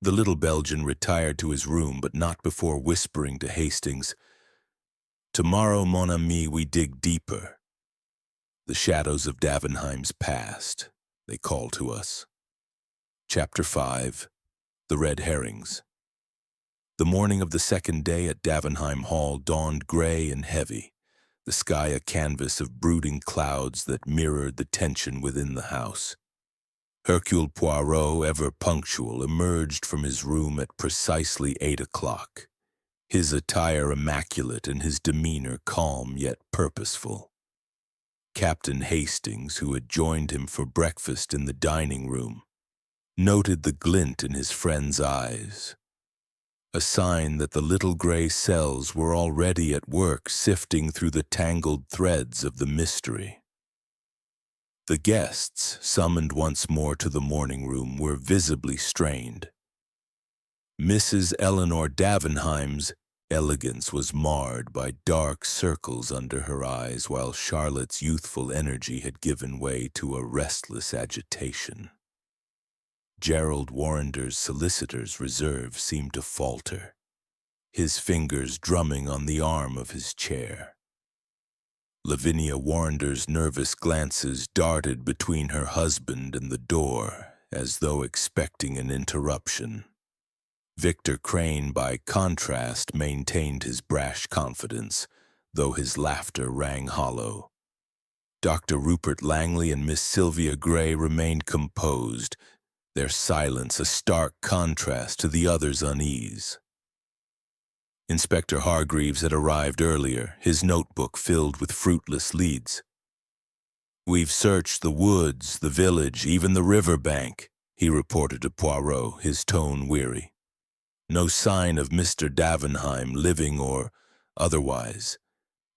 The little Belgian retired to his room, but not before whispering to Hastings, "Tomorrow, mon ami, we dig deeper. The shadows of Davenheim's past, they call to us." Chapter 5. The Red Herrings. The morning of the second day at Davenheim Hall dawned gray and heavy, the sky a canvas of brooding clouds that mirrored the tension within the house. Hercule Poirot, ever punctual, emerged from his room at precisely 8 o'clock, his attire immaculate and his demeanor calm yet purposeful. Captain Hastings, who had joined him for breakfast in the dining room, noted the glint in his friend's eyes, a sign that the little gray cells were already at work sifting through the tangled threads of the mystery. The guests, summoned once more to the morning room, were visibly strained. Mrs. Eleanor Davenheim's elegance was marred by dark circles under her eyes, while Charlotte's youthful energy had given way to a restless agitation. Gerald Warrender's solicitor's reserve seemed to falter, his fingers drumming on the arm of his chair. Lavinia Warrender's nervous glances darted between her husband and the door, as though expecting an interruption. Victor Crane, by contrast, maintained his brash confidence, though his laughter rang hollow. Dr. Rupert Langley and Miss Sylvia Gray remained composed, their silence a stark contrast to the others' unease. Inspector Hargreaves had arrived earlier, his notebook filled with fruitless leads. "We've searched the woods, the village, even the river bank," he reported to Poirot, his tone weary. "No sign of Mr. Davenheim, living or otherwise.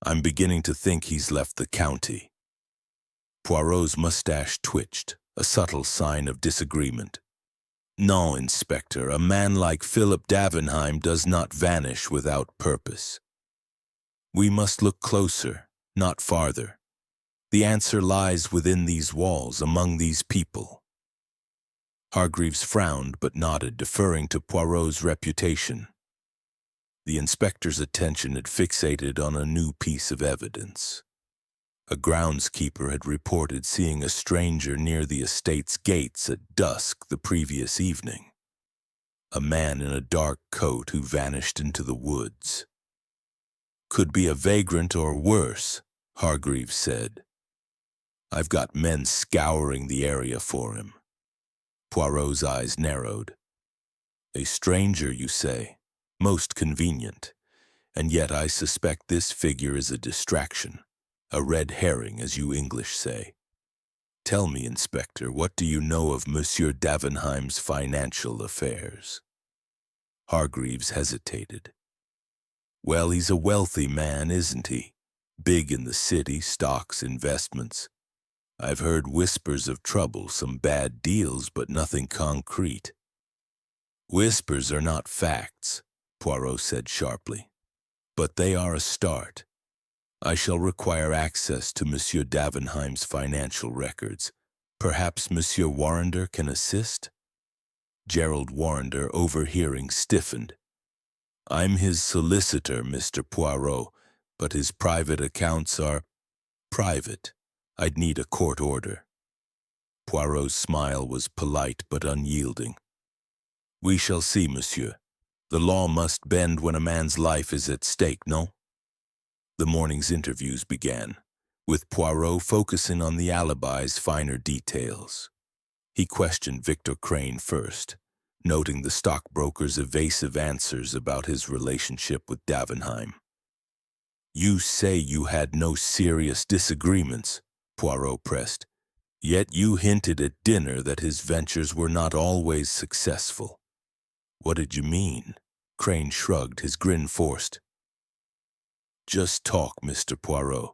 I'm beginning to think he's left the county." Poirot's mustache twitched, a subtle sign of disagreement. "No, Inspector, a man like Philip Davenheim does not vanish without purpose. We must look closer, not farther. The answer lies within these walls, among these people." Hargreaves frowned but nodded, deferring to Poirot's reputation. The inspector's attention had fixated on a new piece of evidence. A groundskeeper had reported seeing a stranger near the estate's gates at dusk the previous evening. A man in a dark coat who vanished into the woods. "Could be a vagrant or worse," Hargreaves said. I've got men scouring the area for him. Poirot's eyes narrowed. A stranger, you say? Most convenient. And yet I suspect this figure is a distraction, a red herring, as you English say. Tell me, Inspector, what do you know of Monsieur Davenheim's financial affairs? Hargreaves hesitated. Well, he's a wealthy man, isn't he? Big in the city, stocks, investments. I've heard whispers of trouble, some bad deals, but nothing concrete. Whispers are not facts, Poirot said sharply. But they are a start. I shall require access to Monsieur Davenheim's financial records. Perhaps Monsieur Warrender can assist? Gerald Warrender, overhearing, stiffened. I'm his solicitor, Mr. Poirot, but his private accounts are private. I'd need a court order. Poirot's smile was polite but unyielding. We shall see, monsieur. The law must bend when a man's life is at stake, no? The morning's interviews began, with Poirot focusing on the alibi's finer details. He questioned Victor Crane first, noting the stockbroker's evasive answers about his relationship with Davenheim. You say you had no serious disagreements, Poirot pressed, yet you hinted at dinner that his ventures were not always successful. What did you mean? Crane shrugged, his grin forced. Just talk, Mr. Poirot.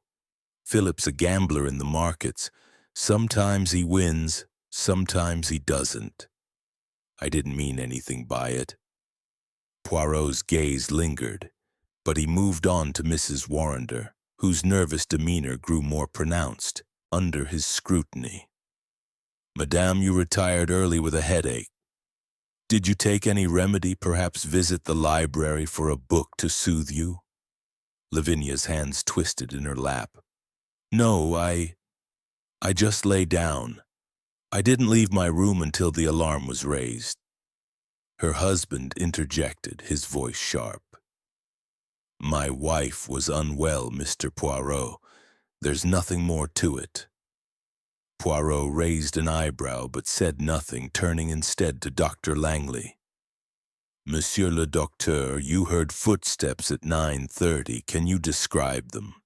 Philip's a gambler in the markets. Sometimes he wins, sometimes he doesn't. I didn't mean anything by it. Poirot's gaze lingered, but he moved on to Mrs. Warrender, whose nervous demeanor grew more pronounced under his scrutiny. Madame, you retired early with a headache. Did you take any remedy, perhaps visit the library for a book to soothe you? Lavinia's hands twisted in her lap. No, I just lay down. I didn't leave my room until the alarm was raised. Her husband interjected, his voice sharp. My wife was unwell, Mr. Poirot. There's nothing more to it. Poirot raised an eyebrow but said nothing, turning instead to Dr. Langley. Monsieur le Docteur, you heard footsteps at 9:30. Can you describe them?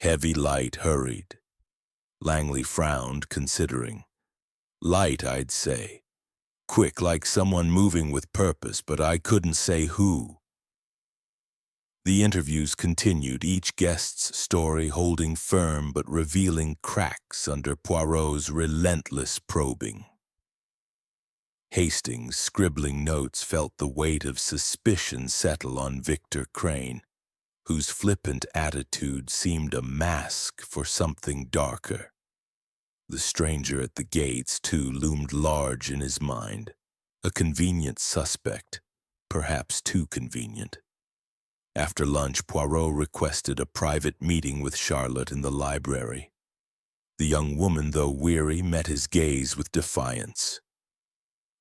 Heavy, light, hurried. Langley frowned, considering. Light, I'd say. Quick, like someone moving with purpose, but I couldn't say who. The interviews continued, each guest's story holding firm but revealing cracks under Poirot's relentless probing. Hastings, scribbling notes, felt the weight of suspicion settle on Victor Crane, whose flippant attitude seemed a mask for something darker. The stranger at the gates, too, loomed large in his mind, a convenient suspect, perhaps too convenient. After lunch, Poirot requested a private meeting with Charlotte in the library. The young woman, though weary, met his gaze with defiance.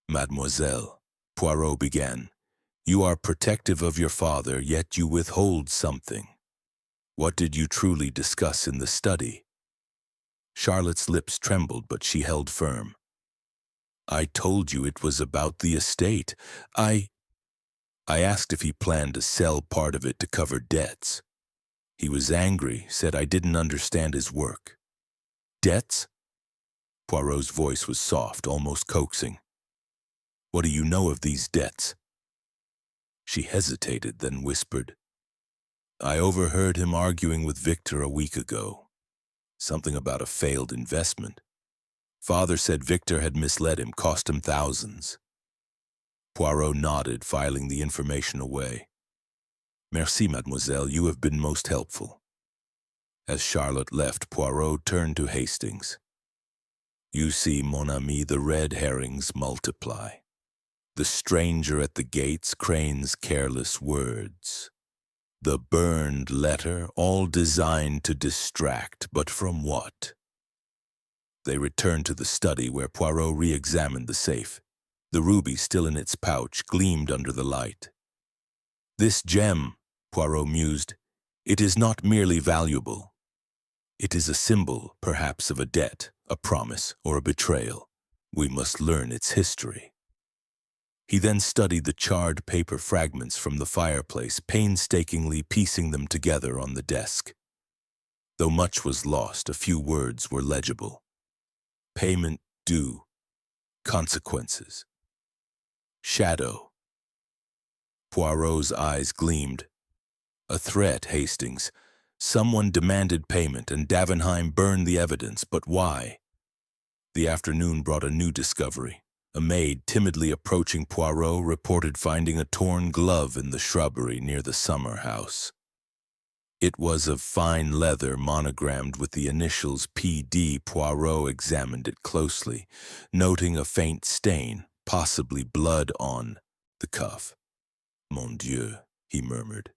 Mademoiselle, Poirot began, you are protective of your father, yet you withhold something. What did you truly discuss in the study? Charlotte's lips trembled, but she held firm. I told you it was about the estate. I asked if he planned to sell part of it to cover debts. He was angry, said I didn't understand his work. Debts? Poirot's voice was soft, almost coaxing. What do you know of these debts? She hesitated, then whispered. I overheard him arguing with Victor a week ago. Something about a failed investment. Father said Victor had misled him, cost him thousands. Poirot nodded, filing the information away. Merci, mademoiselle, you have been most helpful. As Charlotte left, Poirot turned to Hastings. You see, mon ami, the red herrings multiply. The stranger at the gates, Crane's careless words. The burned letter, all designed to distract, but from what? They returned to the study where Poirot re-examined the safe. The ruby, still in its pouch, gleamed under the light. This gem, Poirot mused, it is not merely valuable. It is a symbol, perhaps, of a debt, a promise, or a betrayal. We must learn its history. He then studied the charred paper fragments from the fireplace, painstakingly piecing them together on the desk. Though much was lost, a few words were legible. Payment due. Consequences. Shadow. Poirot's eyes gleamed. A threat, Hastings. Someone demanded payment, and Davenheim burned the evidence, but why? The afternoon brought a new discovery. A maid, timidly approaching Poirot, reported finding a torn glove in the shrubbery near the summer house. It was of fine leather monogrammed with the initials P.D. Poirot examined it closely, noting a faint stain, possibly blood on the cuff. Mon Dieu, he murmured.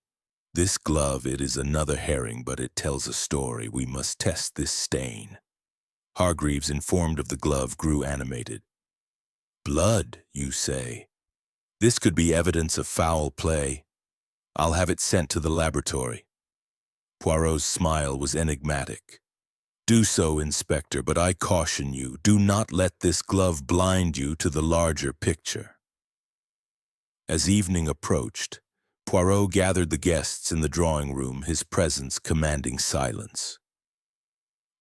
This glove, it is another herring, but it tells a story. We must test this stain. Hargreaves, informed of the glove, grew animated. Blood, you say? This could be evidence of foul play. I'll have it sent to the laboratory. Poirot's smile was enigmatic. Do so, Inspector, but I caution you, do not let this glove blind you to the larger picture. As evening approached, Poirot gathered the guests in the drawing-room, his presence commanding silence.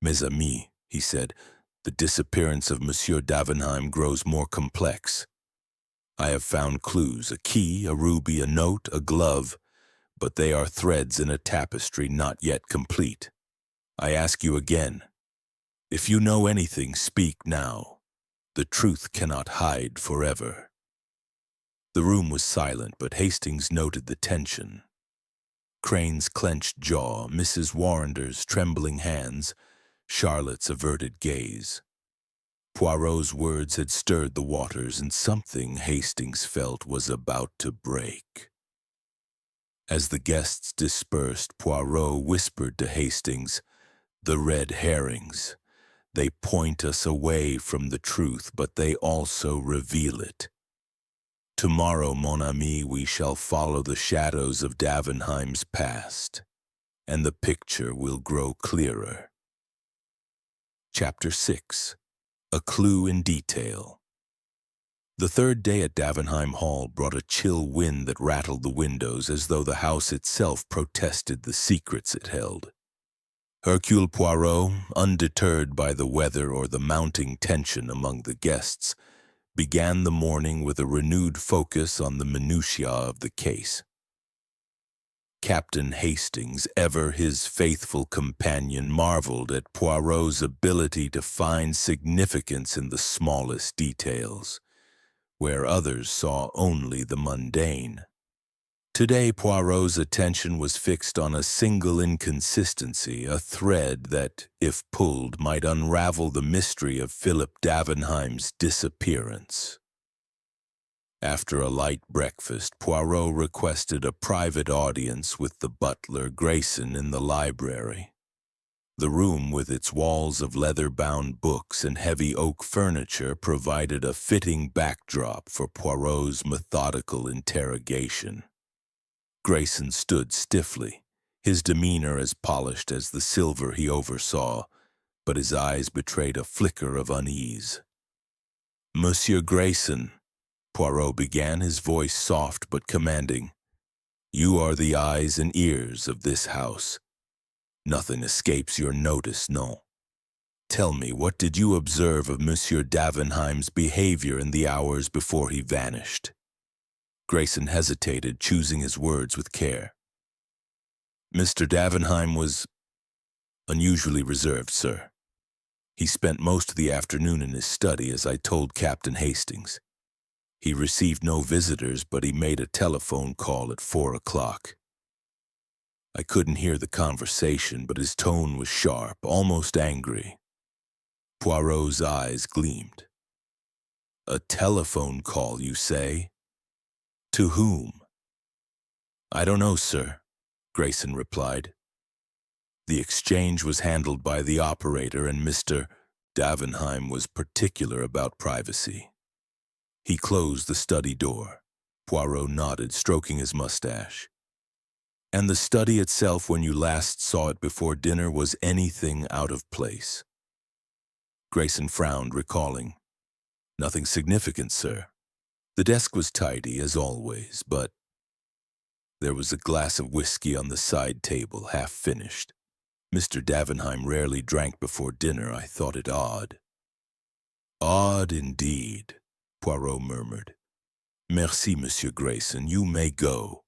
Mes amis, he said, the disappearance of Monsieur Davenheim grows more complex. I have found clues, a key, a ruby, a note, a glove, but they are threads in a tapestry not yet complete. I ask you again, if you know anything, speak now. The truth cannot hide forever. The room was silent, but Hastings noted the tension. Crane's clenched jaw, Mrs. Warrender's trembling hands, Charlotte's averted gaze. Poirot's words had stirred the waters, and something Hastings felt was about to break. As the guests dispersed, Poirot whispered to Hastings, "The red herrings. They point us away from the truth, but they also reveal it. Tomorrow, mon ami, we shall follow the shadows of Davenheim's past, and the picture will grow clearer." Chapter 6. A Clue in Detail. The third day at Davenheim Hall brought a chill wind that rattled the windows as though the house itself protested the secrets it held. Hercule Poirot, undeterred by the weather or the mounting tension among the guests, began the morning with a renewed focus on the minutiae of the case. Captain Hastings, ever his faithful companion, marveled at Poirot's ability to find significance in the smallest details, where others saw only the mundane. Today, Poirot's attention was fixed on a single inconsistency, a thread that, if pulled, might unravel the mystery of Philip Davenheim's disappearance. After a light breakfast, Poirot requested a private audience with the butler, Grayson, in the library. The room, with its walls of leather-bound books and heavy oak furniture, provided a fitting backdrop for Poirot's methodical interrogation. Grayson stood stiffly, his demeanor as polished as the silver he oversaw, but his eyes betrayed a flicker of unease. "Monsieur Grayson," Poirot began, his voice soft but commanding, "you are the eyes and ears of this house. Nothing escapes your notice, no? Tell me, what did you observe of Monsieur Davenheim's behavior in the hours before he vanished?" Grayson hesitated, choosing his words with care. "Mr. Davenheim was unusually reserved, sir. He spent most of the afternoon in his study, as I told Captain Hastings. He received no visitors, but he made a telephone call at 4 o'clock. I couldn't hear the conversation, but his tone was sharp, almost angry." Poirot's eyes gleamed. "A telephone call, you say? To whom?" "I don't know, sir," Grayson replied. "The exchange was handled by the operator, and Mr. Davenheim was particular about privacy. He closed the study door." Poirot nodded, stroking his mustache. "And the study itself, when you last saw it before dinner, was anything out of place?" Grayson frowned, recalling. Nothing significant, sir. The desk was tidy, as always, but there was a glass of whiskey on the side table, half finished. Mr. Davenheim rarely drank before dinner. I thought it odd. Odd indeed, Poirot murmured. Merci, Monsieur Grayson. You may go.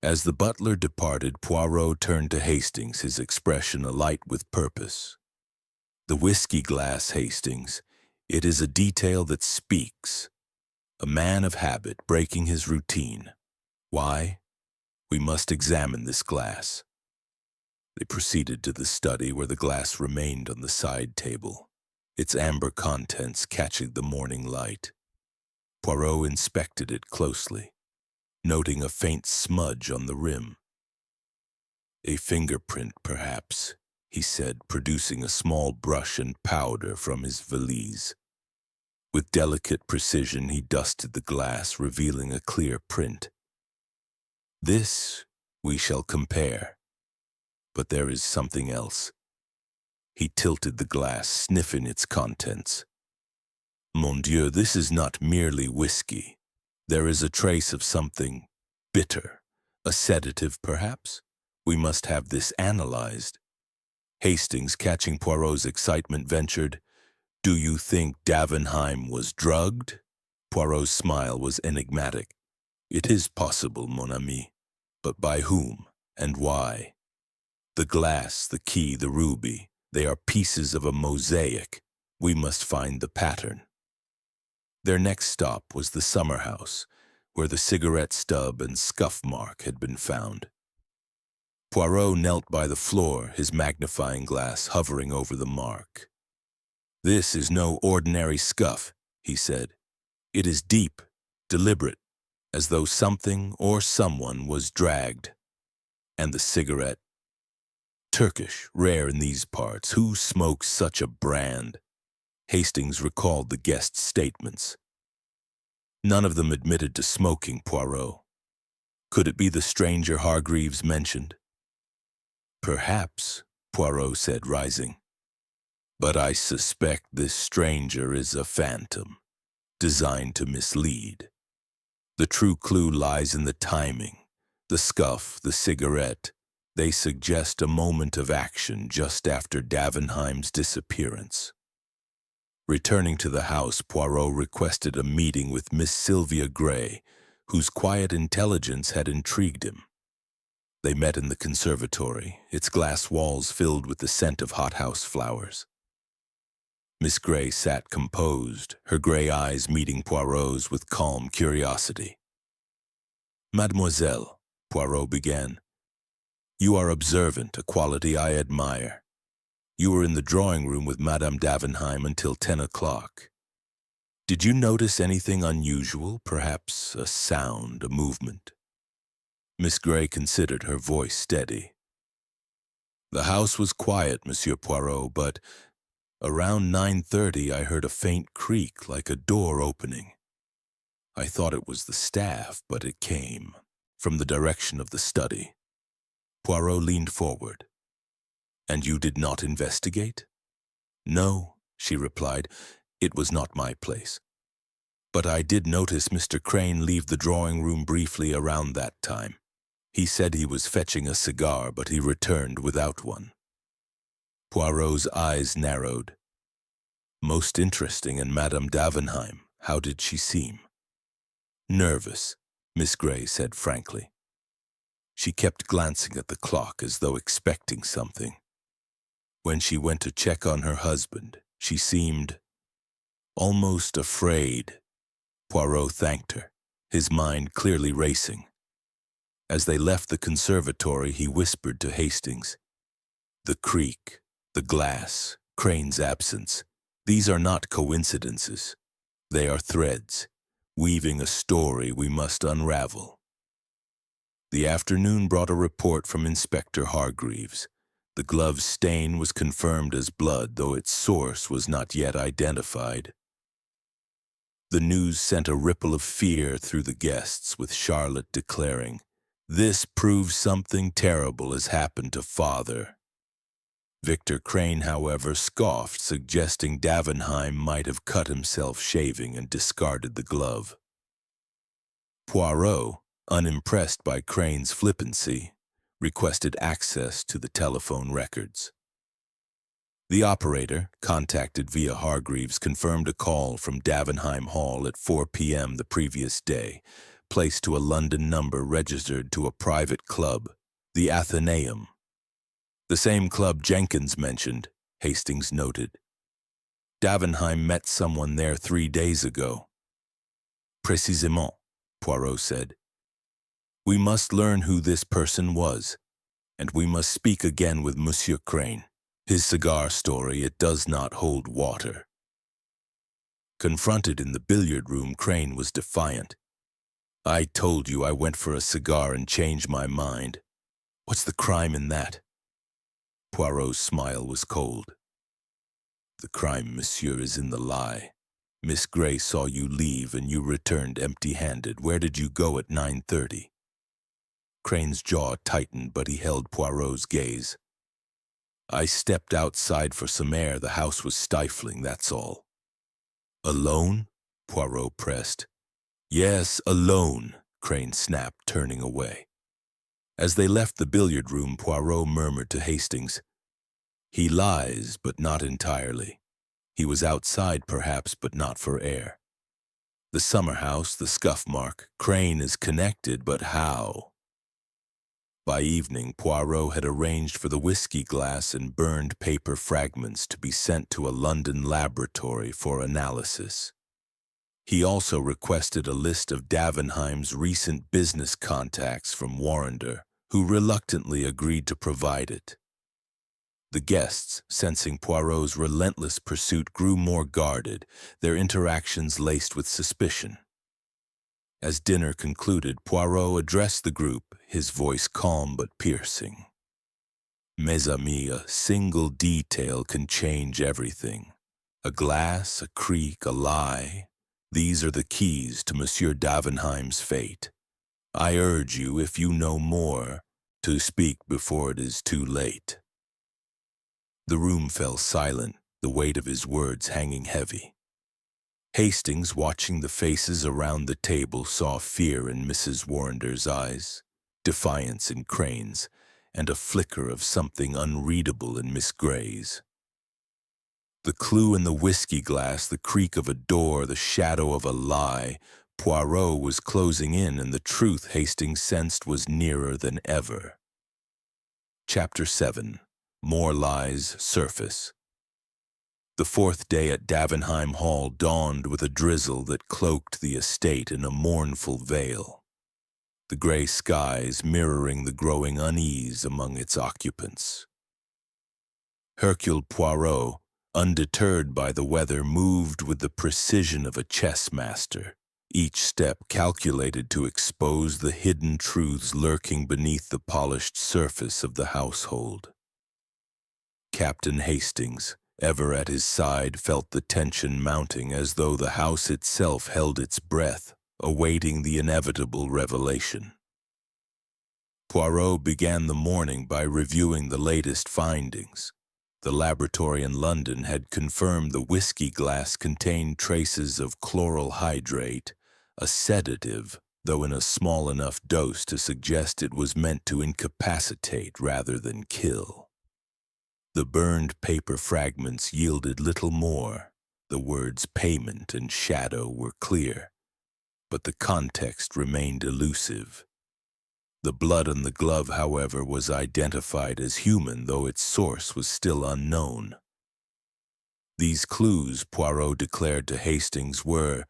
As the butler departed, Poirot turned to Hastings, his expression alight with purpose. The whiskey glass, Hastings. It is a detail that speaks. A man of habit breaking his routine. Why? We must examine this glass. They proceeded to the study where the glass remained on the side table, its amber contents catching the morning light. Poirot inspected it closely, noting a faint smudge on the rim. A fingerprint, perhaps, he said, producing a small brush and powder from his valise. With delicate precision, he dusted the glass, revealing a clear print. This we shall compare. But there is something else. He tilted the glass, sniffing its contents. Mon Dieu, this is not merely whiskey. There is a trace of something bitter. A sedative, perhaps? We must have this analyzed. Hastings, catching Poirot's excitement, ventured, Do you think Davenheim was drugged? Poirot's smile was enigmatic. It is possible, mon ami. But by whom and why? The glass, the key, the ruby, they are pieces of a mosaic. We must find the pattern. Their next stop was the summer house, where the cigarette stub and scuff mark had been found. Poirot knelt by the floor, his magnifying glass hovering over the mark. This is no ordinary scuff, he said. It is deep, deliberate, as though something or someone was dragged. And the cigarette? Turkish, rare in these parts. Who smokes such a brand? Hastings recalled the guests' statements. None of them admitted to smoking, Poirot. Could it be the stranger Hargreaves mentioned? Perhaps, Poirot said, rising. But I suspect this stranger is a phantom, designed to mislead. The true clue lies in the timing. The scuff, the cigarette, they suggest a moment of action just after Davenheim's disappearance. Returning to the house, Poirot requested a meeting with Miss Sylvia Gray, whose quiet intelligence had intrigued him. They met in the conservatory, its glass walls filled with the scent of hothouse flowers. Miss Gray sat composed, her gray eyes meeting Poirot's with calm curiosity. Mademoiselle, Poirot began, you are observant, a quality I admire. You were in the drawing-room with Madame Davenheim until 10 o'clock. Did you notice anything unusual, perhaps a sound, a movement? Miss Gray considered, her voice steady. The house was quiet, Monsieur Poirot, but around 9:30 I heard a faint creak like a door opening. I thought it was the staff, but it came from the direction of the study. Poirot leaned forward. And you did not investigate? No, she replied. It was not my place. But I did notice Mr. Crane leave the drawing-room briefly around that time. He said he was fetching a cigar, but he returned without one. Poirot's eyes narrowed. Most interesting, and Madame Davenheim, how did she seem? Nervous, Miss Gray said frankly. She kept glancing at the clock as though expecting something. When she went to check on her husband, she seemed almost afraid. Poirot thanked her, his mind clearly racing. As they left the conservatory, he whispered to Hastings, The creak, the glass, Crane's absence, these are not coincidences. They are threads, weaving a story we must unravel. The afternoon brought a report from Inspector Hargreaves. The glove's stain was confirmed as blood, though its source was not yet identified. The news sent a ripple of fear through the guests, with Charlotte declaring, This proves something terrible has happened to Father. Victor Crane, however, scoffed, suggesting Davenheim might have cut himself shaving and discarded the glove. Poirot, unimpressed by Crane's flippancy, requested access to the telephone records. The operator, contacted via Hargreaves, confirmed a call from Davenheim Hall at 4 p.m. the previous day, placed to a London number registered to a private club, the Athenaeum. The same club Jenkins mentioned, Hastings noted. Davenheim met someone there 3 days ago. Précisément, Poirot said. We must learn who this person was, and we must speak again with Monsieur Crane. His cigar story, it does not hold water. Confronted in the billiard room, Crane was defiant. I told you I went for a cigar and changed my mind. What's the crime in that? Poirot's smile was cold. The crime, monsieur, is in the lie. Miss Gray saw you leave and you returned empty-handed. Where did you go at 9:30? Crane's jaw tightened, but he held Poirot's gaze. I stepped outside for some air. The house was stifling, that's all. Alone? Poirot pressed. Yes, alone, Crane snapped, turning away. As they left the billiard room, Poirot murmured to Hastings, He lies, but not entirely. He was outside, perhaps, but not for air. The summer house, the scuff mark, Crane is connected, but how? By evening, Poirot had arranged for the whiskey glass and burned paper fragments to be sent to a London laboratory for analysis. He also requested a list of Davenheim's recent business contacts from Warrender, who reluctantly agreed to provide it. The guests, sensing Poirot's relentless pursuit, grew more guarded, their interactions laced with suspicion. As dinner concluded, Poirot addressed the group, his voice calm but piercing. Mes amis, a single detail can change everything. A glass, a creak, a lie. These are the keys to Monsieur Davenheim's fate. I urge you, if you know more, to speak before it is too late. The room fell silent, the weight of his words hanging heavy. Hastings, watching the faces around the table, saw fear in Mrs. Warrender's eyes, defiance in Crane's, and a flicker of something unreadable in Miss Gray's. The clue in the whiskey glass, the creak of a door, the shadow of a lie. Poirot was closing in, and the truth Hastings sensed was nearer than ever. Chapter 7. More Lies Surface. The fourth day at Davenheim Hall dawned with a drizzle that cloaked the estate in a mournful veil, the gray skies mirroring the growing unease among its occupants. Hercule Poirot, undeterred by the weather, moved with the precision of a chess master, each step calculated to expose the hidden truths lurking beneath the polished surface of the household. Captain Hastings, ever at his side, felt the tension mounting as though the house itself held its breath, awaiting the inevitable revelation. Poirot began the morning by reviewing the latest findings. The laboratory in London had confirmed the whiskey glass contained traces of chloral hydrate, a sedative, though in a small enough dose to suggest it was meant to incapacitate rather than kill. The burned paper fragments yielded little more. The words payment and shadow were clear, but the context remained elusive. The blood on the glove, however, was identified as human, though its source was still unknown. These clues, Poirot declared to Hastings, were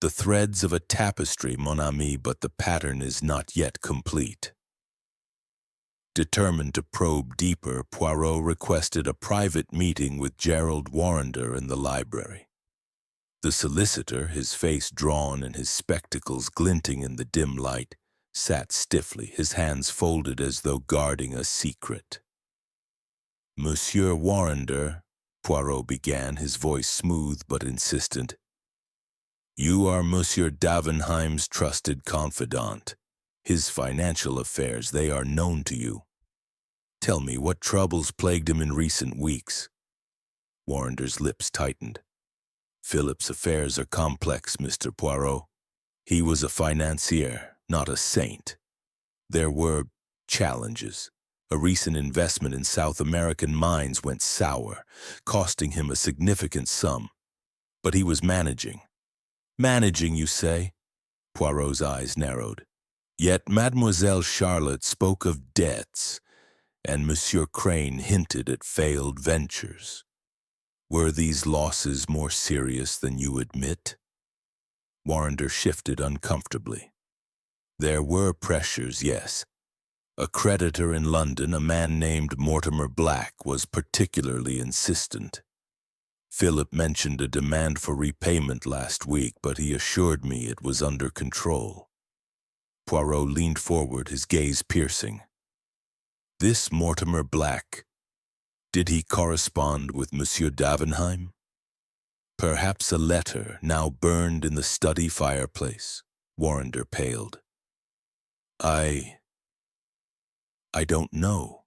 the threads of a tapestry, mon ami, but the pattern is not yet complete. Determined to probe deeper, Poirot requested a private meeting with Gerald Warrender in the library. The solicitor, his face drawn and his spectacles glinting in the dim light, sat stiffly, his hands folded as though guarding a secret. Monsieur Warrender, Poirot began, his voice smooth but insistent. You are Monsieur Davenheim's trusted confidant. His financial affairs, they are known to you. Tell me, what troubles plagued him in recent weeks? Warrender's lips tightened. Philip's affairs are complex, Mr. Poirot. He was a financier, not a saint. There were challenges. A recent investment in South American mines went sour, costing him a significant sum. But he was managing. Managing, you say? Poirot's eyes narrowed. Yet Mademoiselle Charlotte spoke of debts, and Monsieur Crane hinted at failed ventures. Were these losses more serious than you admit? Warrender shifted uncomfortably. There were pressures, yes. A creditor in London, a man named Mortimer Black, was particularly insistent. Philip mentioned a demand for repayment last week, but he assured me it was under control. Poirot leaned forward, his gaze piercing. This Mortimer Black, did he correspond with Monsieur Davenheim? Perhaps a letter now burned in the study fireplace. Warrender paled. I don't know.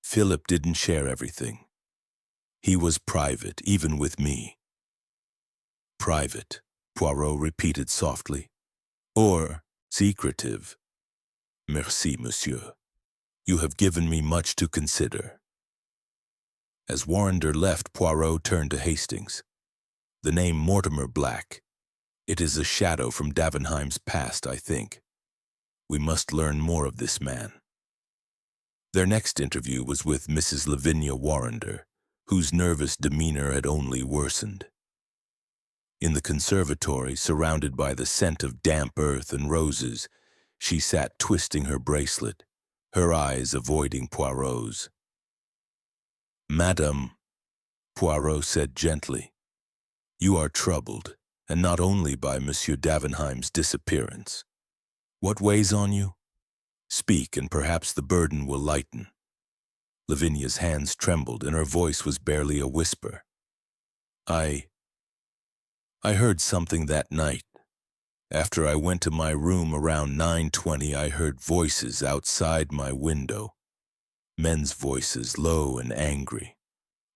Philip didn't share everything. He was private, even with me. Private, Poirot repeated softly. Or secretive. Merci, monsieur. You have given me much to consider. As Warrender left, Poirot turned to Hastings. The name Mortimer Black. It is a shadow from Davenheim's past, I think. We must learn more of this man. Their next interview was with Mrs. Lavinia Warrender, whose nervous demeanor had only worsened. In the conservatory, surrounded by the scent of damp earth and roses, she sat twisting her bracelet, her eyes avoiding Poirot's. Madame, Poirot said gently, you are troubled, and not only by Monsieur Davenheim's disappearance. What weighs on you? Speak, and perhaps the burden will lighten. Lavinia's hands trembled, and her voice was barely a whisper. I heard something that night. After I went to my room around 9:20, I heard voices outside my window. Men's voices, low and angry.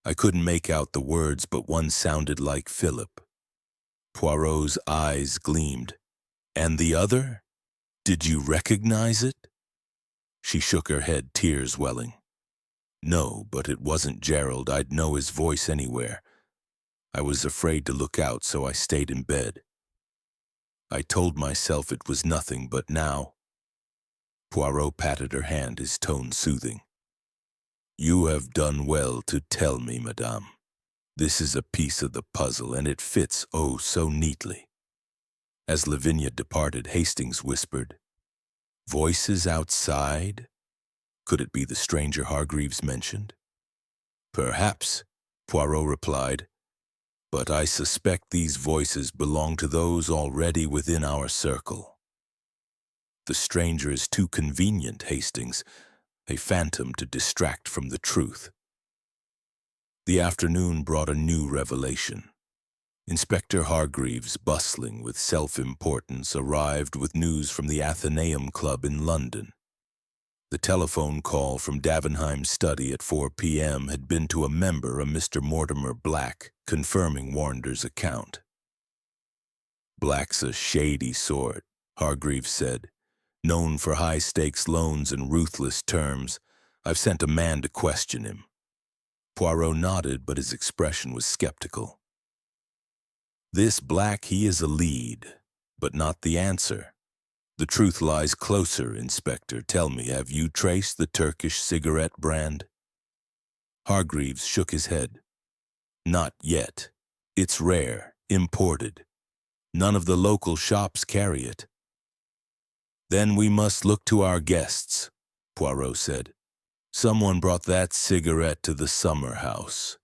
I couldn't make out the words, but one sounded like Philip. Poirot's eyes gleamed. And the other? Did you recognize it? She shook her head, tears welling. No, but it wasn't Gerald. I'd know his voice anywhere. I was afraid to look out, so I stayed in bed. I told myself it was nothing, but now... Poirot patted her hand, his tone soothing. You have done well to tell me, madame. This is a piece of the puzzle, and it fits oh so neatly. As Lavinia departed, Hastings whispered, Voices outside? Could it be the stranger Hargreaves mentioned? Perhaps, Poirot replied, but I suspect these voices belong to those already within our circle. The stranger is too convenient, Hastings, a phantom to distract from the truth. The afternoon brought a new revelation. Inspector Hargreaves, bustling with self-importance, arrived with news from the Athenaeum Club in London. The telephone call from Davenheim's study at 4 p.m. had been to a member, a Mr. Mortimer Black, confirming Warrender's account. Black's a shady sort, Hargreaves said, known for high-stakes loans and ruthless terms. I've sent a man to question him. Poirot nodded, but his expression was skeptical. This Black, he is a lead, but not the answer. The truth lies closer, Inspector. Tell me, have you traced the Turkish cigarette brand? Hargreaves shook his head. Not yet. It's rare, imported. None of the local shops carry it. Then we must look to our guests, Poirot said. Someone brought that cigarette to the summer house.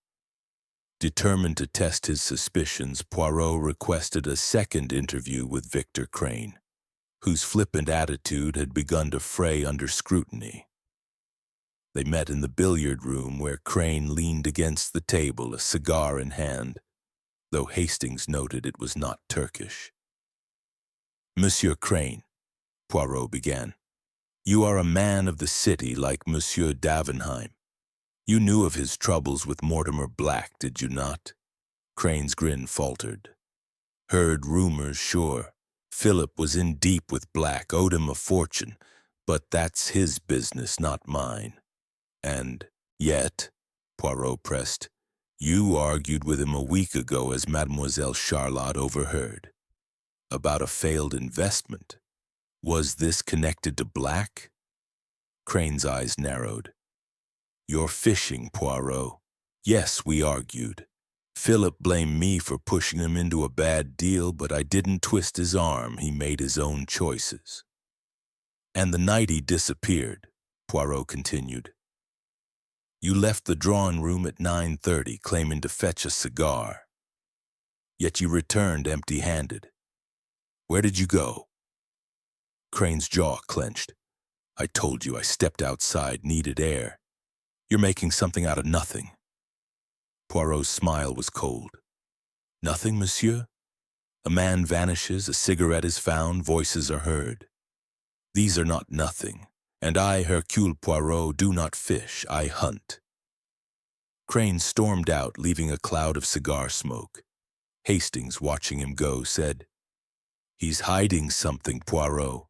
Determined to test his suspicions, Poirot requested a second interview with Victor Crane, whose flippant attitude had begun to fray under scrutiny. They met in the billiard room, where Crane leaned against the table, a cigar in hand, though Hastings noted it was not Turkish. Monsieur Crane, Poirot began. You are a man of the city like Monsieur Davenheim. You knew of his troubles with Mortimer Black, did you not? Crane's grin faltered. Heard rumors, sure. Philip was in deep with Black, owed him a fortune, but that's his business, not mine. And yet, Poirot pressed, you argued with him a week ago as Mademoiselle Charlotte overheard. About a failed investment. Was this connected to Black? Crane's eyes narrowed. You're fishing, Poirot. Yes, we argued. Philip blamed me for pushing him into a bad deal, but I didn't twist his arm. He made his own choices. And the night he disappeared, Poirot continued. You left the drawing room at 9:30, claiming to fetch a cigar. Yet you returned empty-handed. Where did you go? Crane's jaw clenched. I told you I stepped outside, needed air. You're making something out of nothing. Poirot's smile was cold. Nothing, monsieur? A man vanishes, a cigarette is found, voices are heard. These are not nothing, and I, Hercule Poirot, do not fish, I hunt. Crane stormed out, leaving a cloud of cigar smoke. Hastings, watching him go, said, He's hiding something, Poirot.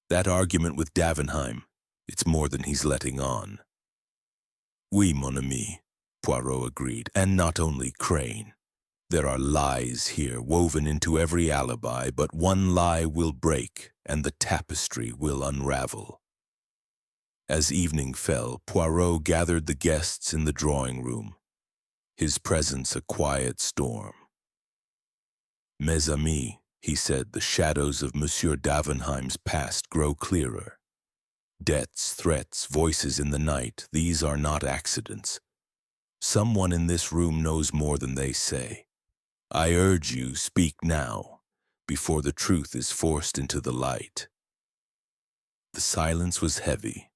That argument with Davenheim, it's more than he's letting on. Oui, mon ami, Poirot agreed, and not only Crane. There are lies here woven into every alibi, but one lie will break, and the tapestry will unravel. As evening fell, Poirot gathered the guests in the drawing room, his presence a quiet storm. Mes amis, he said, the shadows of Monsieur Davenheim's past grow clearer. Debts, threats, voices in the night, these are not accidents. Someone in this room knows more than they say. I urge you, speak now, before the truth is forced into the light. The silence was heavy,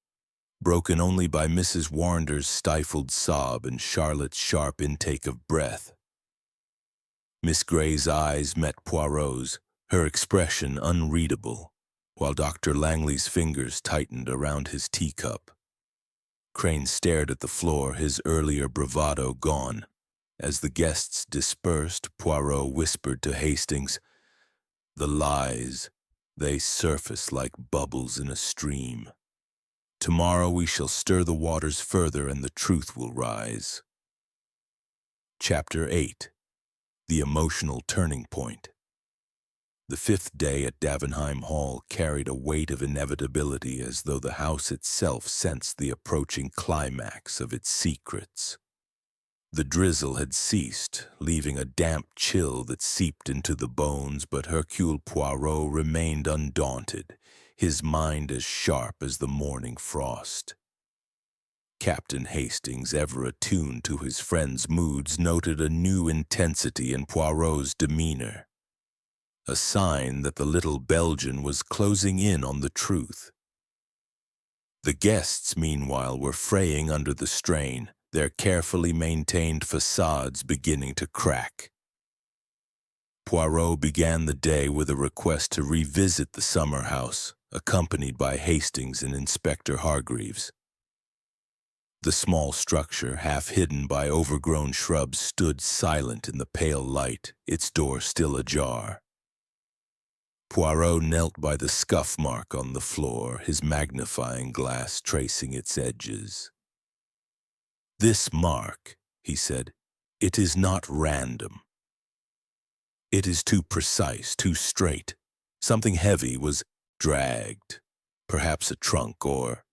broken only by Mrs. Warrender's stifled sob and Charlotte's sharp intake of breath. Miss Grey's eyes met Poirot's, her expression unreadable, while Dr. Langley's fingers tightened around his teacup. Crane stared at the floor, his earlier bravado gone. As the guests dispersed, Poirot whispered to Hastings, The lies, they surface like bubbles in a stream. Tomorrow we shall stir the waters further and the truth will rise. Chapter 8. The Emotional Turning Point. The fifth day at Davenheim Hall carried a weight of inevitability as though the house itself sensed the approaching climax of its secrets. The drizzle had ceased, leaving a damp chill that seeped into the bones, but Hercule Poirot remained undaunted, his mind as sharp as the morning frost. Captain Hastings, ever attuned to his friend's moods, noted a new intensity in Poirot's demeanor, a sign that the little Belgian was closing in on the truth. The guests, meanwhile, were fraying under the strain, their carefully maintained facades beginning to crack. Poirot began the day with a request to revisit the summer house, accompanied by Hastings and Inspector Hargreaves. The small structure, half hidden by overgrown shrubs, stood silent in the pale light, its door still ajar. Poirot knelt by the scuff mark on the floor, his magnifying glass tracing its edges. This mark, he said, it is not random. It is too precise, too straight. Something heavy was dragged, perhaps a trunk or...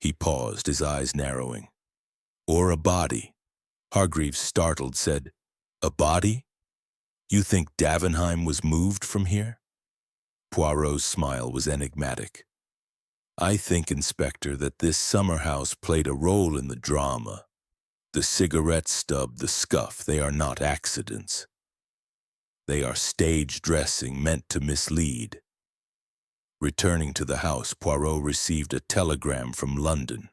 He paused, his eyes narrowing. Or a body. Hargreaves, startled, said, A body? You think Davenheim was moved from here? Poirot's smile was enigmatic. I think, Inspector, that this summer house played a role in the drama. The cigarette stub, the scuff, they are not accidents. They are stage dressing meant to mislead. Returning to the house, Poirot received a telegram from London.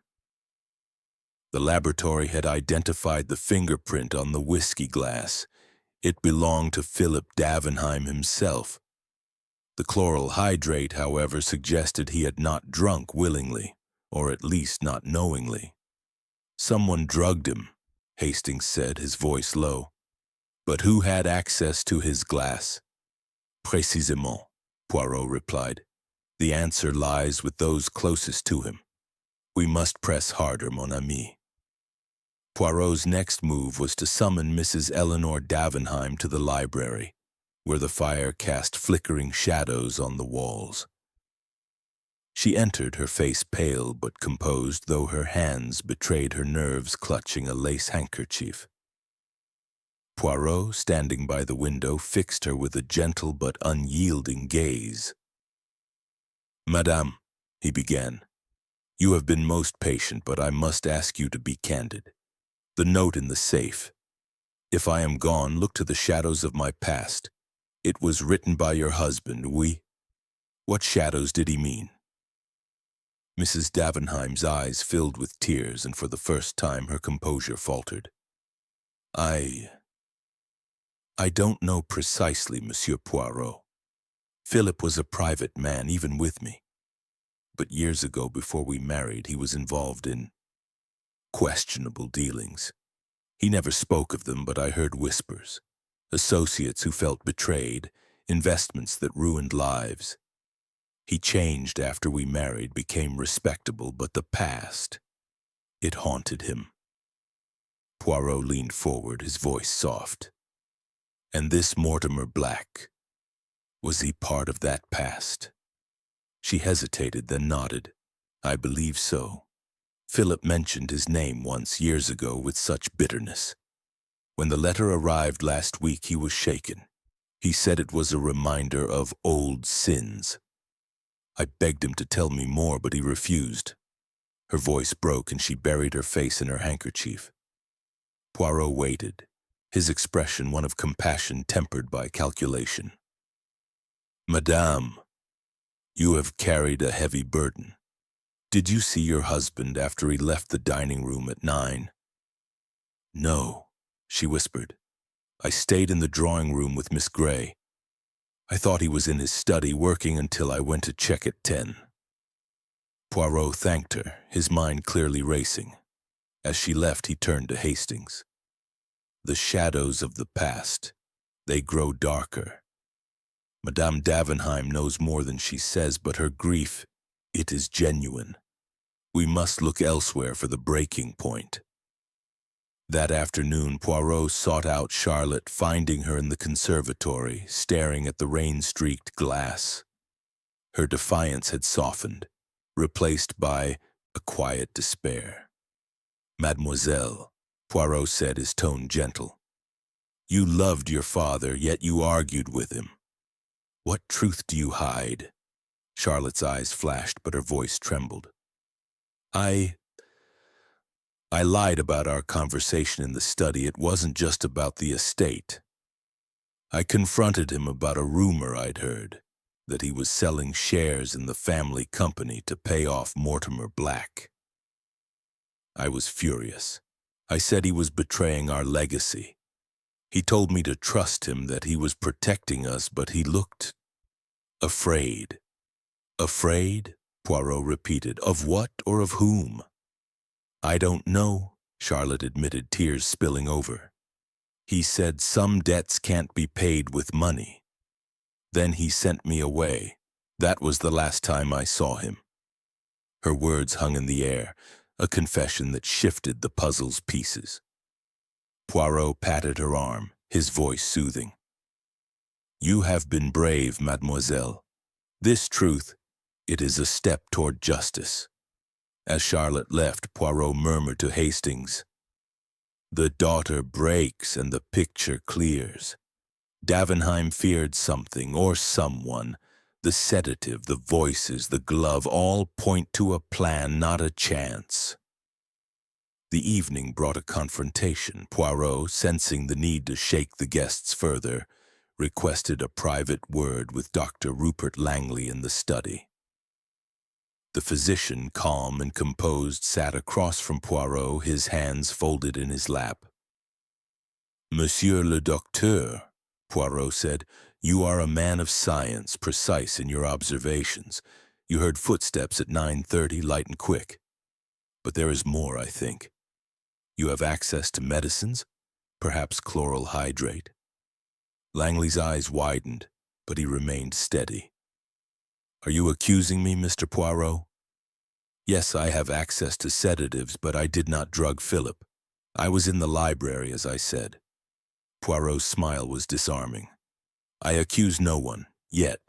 The laboratory had identified the fingerprint on the whiskey glass. It belonged to Philip Davenheim himself. The chloral hydrate, however, suggested he had not drunk willingly, or at least not knowingly. Someone drugged him, Hastings said, his voice low. But who had access to his glass? Précisément, Poirot replied. The answer lies with those closest to him. We must press harder, mon ami. Poirot's next move was to summon Mrs. Eleanor Davenheim to the library, where the fire cast flickering shadows on the walls. She entered, her face pale but composed, though her hands betrayed her nerves clutching a lace handkerchief. Poirot, standing by the window, fixed her with a gentle but unyielding gaze. "Madame," he began, "you have been most patient, but I must ask you to be candid. The note in the safe. If I am gone, look to the shadows of my past. It was written by your husband, oui? What shadows did he mean?" Mrs. Davenheim's eyes filled with tears, and for the first time her composure faltered. I don't know precisely, Monsieur Poirot. Philip was a private man, even with me. But years ago, before we married, he was involved in questionable dealings. He never spoke of them, but I heard whispers. Associates who felt betrayed, investments that ruined lives. He changed after we married, became respectable, but the past, it haunted him. Poirot leaned forward, his voice soft. And this Mortimer Black, was he part of that past? She hesitated, then nodded. I believe so. Philip mentioned his name once, years ago, with such bitterness. When the letter arrived last week, he was shaken. He said it was a reminder of old sins. I begged him to tell me more, but he refused. Her voice broke and she buried her face in her handkerchief. Poirot waited, his expression one of compassion tempered by calculation. Madame, you have carried a heavy burden. Did you see your husband after he left the dining room at 9? No, she whispered. I stayed in the drawing room with Miss Gray. I thought he was in his study working until I went to check at 10. Poirot thanked her, his mind clearly racing. As she left, he turned to Hastings. The shadows of the past, they grow darker. Madame Davenheim knows more than she says, but her grief, it is genuine. We must look elsewhere for the breaking point. That afternoon, Poirot sought out Charlotte, finding her in the conservatory, staring at the rain-streaked glass. Her defiance had softened, replaced by a quiet despair. Mademoiselle, Poirot said, his tone gentle. You loved your father, yet you argued with him. What truth do you hide? Charlotte's eyes flashed, but her voice trembled. I lied about our conversation in the study. It wasn't just about the estate. I confronted him about a rumor I'd heard, that he was selling shares in the family company to pay off Mortimer Black. I was furious. I said he was betraying our legacy. He told me to trust him, that he was protecting us, but he looked afraid. Afraid? Poirot repeated. Of what or of whom? I don't know, Charlotte admitted, tears spilling over. He said some debts can't be paid with money. Then he sent me away. That was the last time I saw him. Her words hung in the air, a confession that shifted the puzzle's pieces. Poirot patted her arm, his voice soothing. You have been brave, mademoiselle. This truth, it is a step toward justice. As Charlotte left, Poirot murmured to Hastings, The daughter breaks and the picture clears. Davenheim feared something or someone. The sedative, the voices, the glove, all point to a plan, not a chance. The evening brought a confrontation. Poirot, sensing the need to shake the guests further, requested a private word with Dr. Rupert Langley in the study. The physician, calm and composed, sat across from Poirot, his hands folded in his lap. Monsieur le Docteur, Poirot said, You are a man of science, precise in your observations. You heard footsteps at 9:30, light and quick. But there is more, I think. You have access to medicines, perhaps chloral hydrate. Langley's eyes widened, but he remained steady. Are you accusing me, Mr. Poirot? Yes, I have access to sedatives, but I did not drug Philip. I was in the library, as I said. Poirot's smile was disarming. I accuse no one, yet.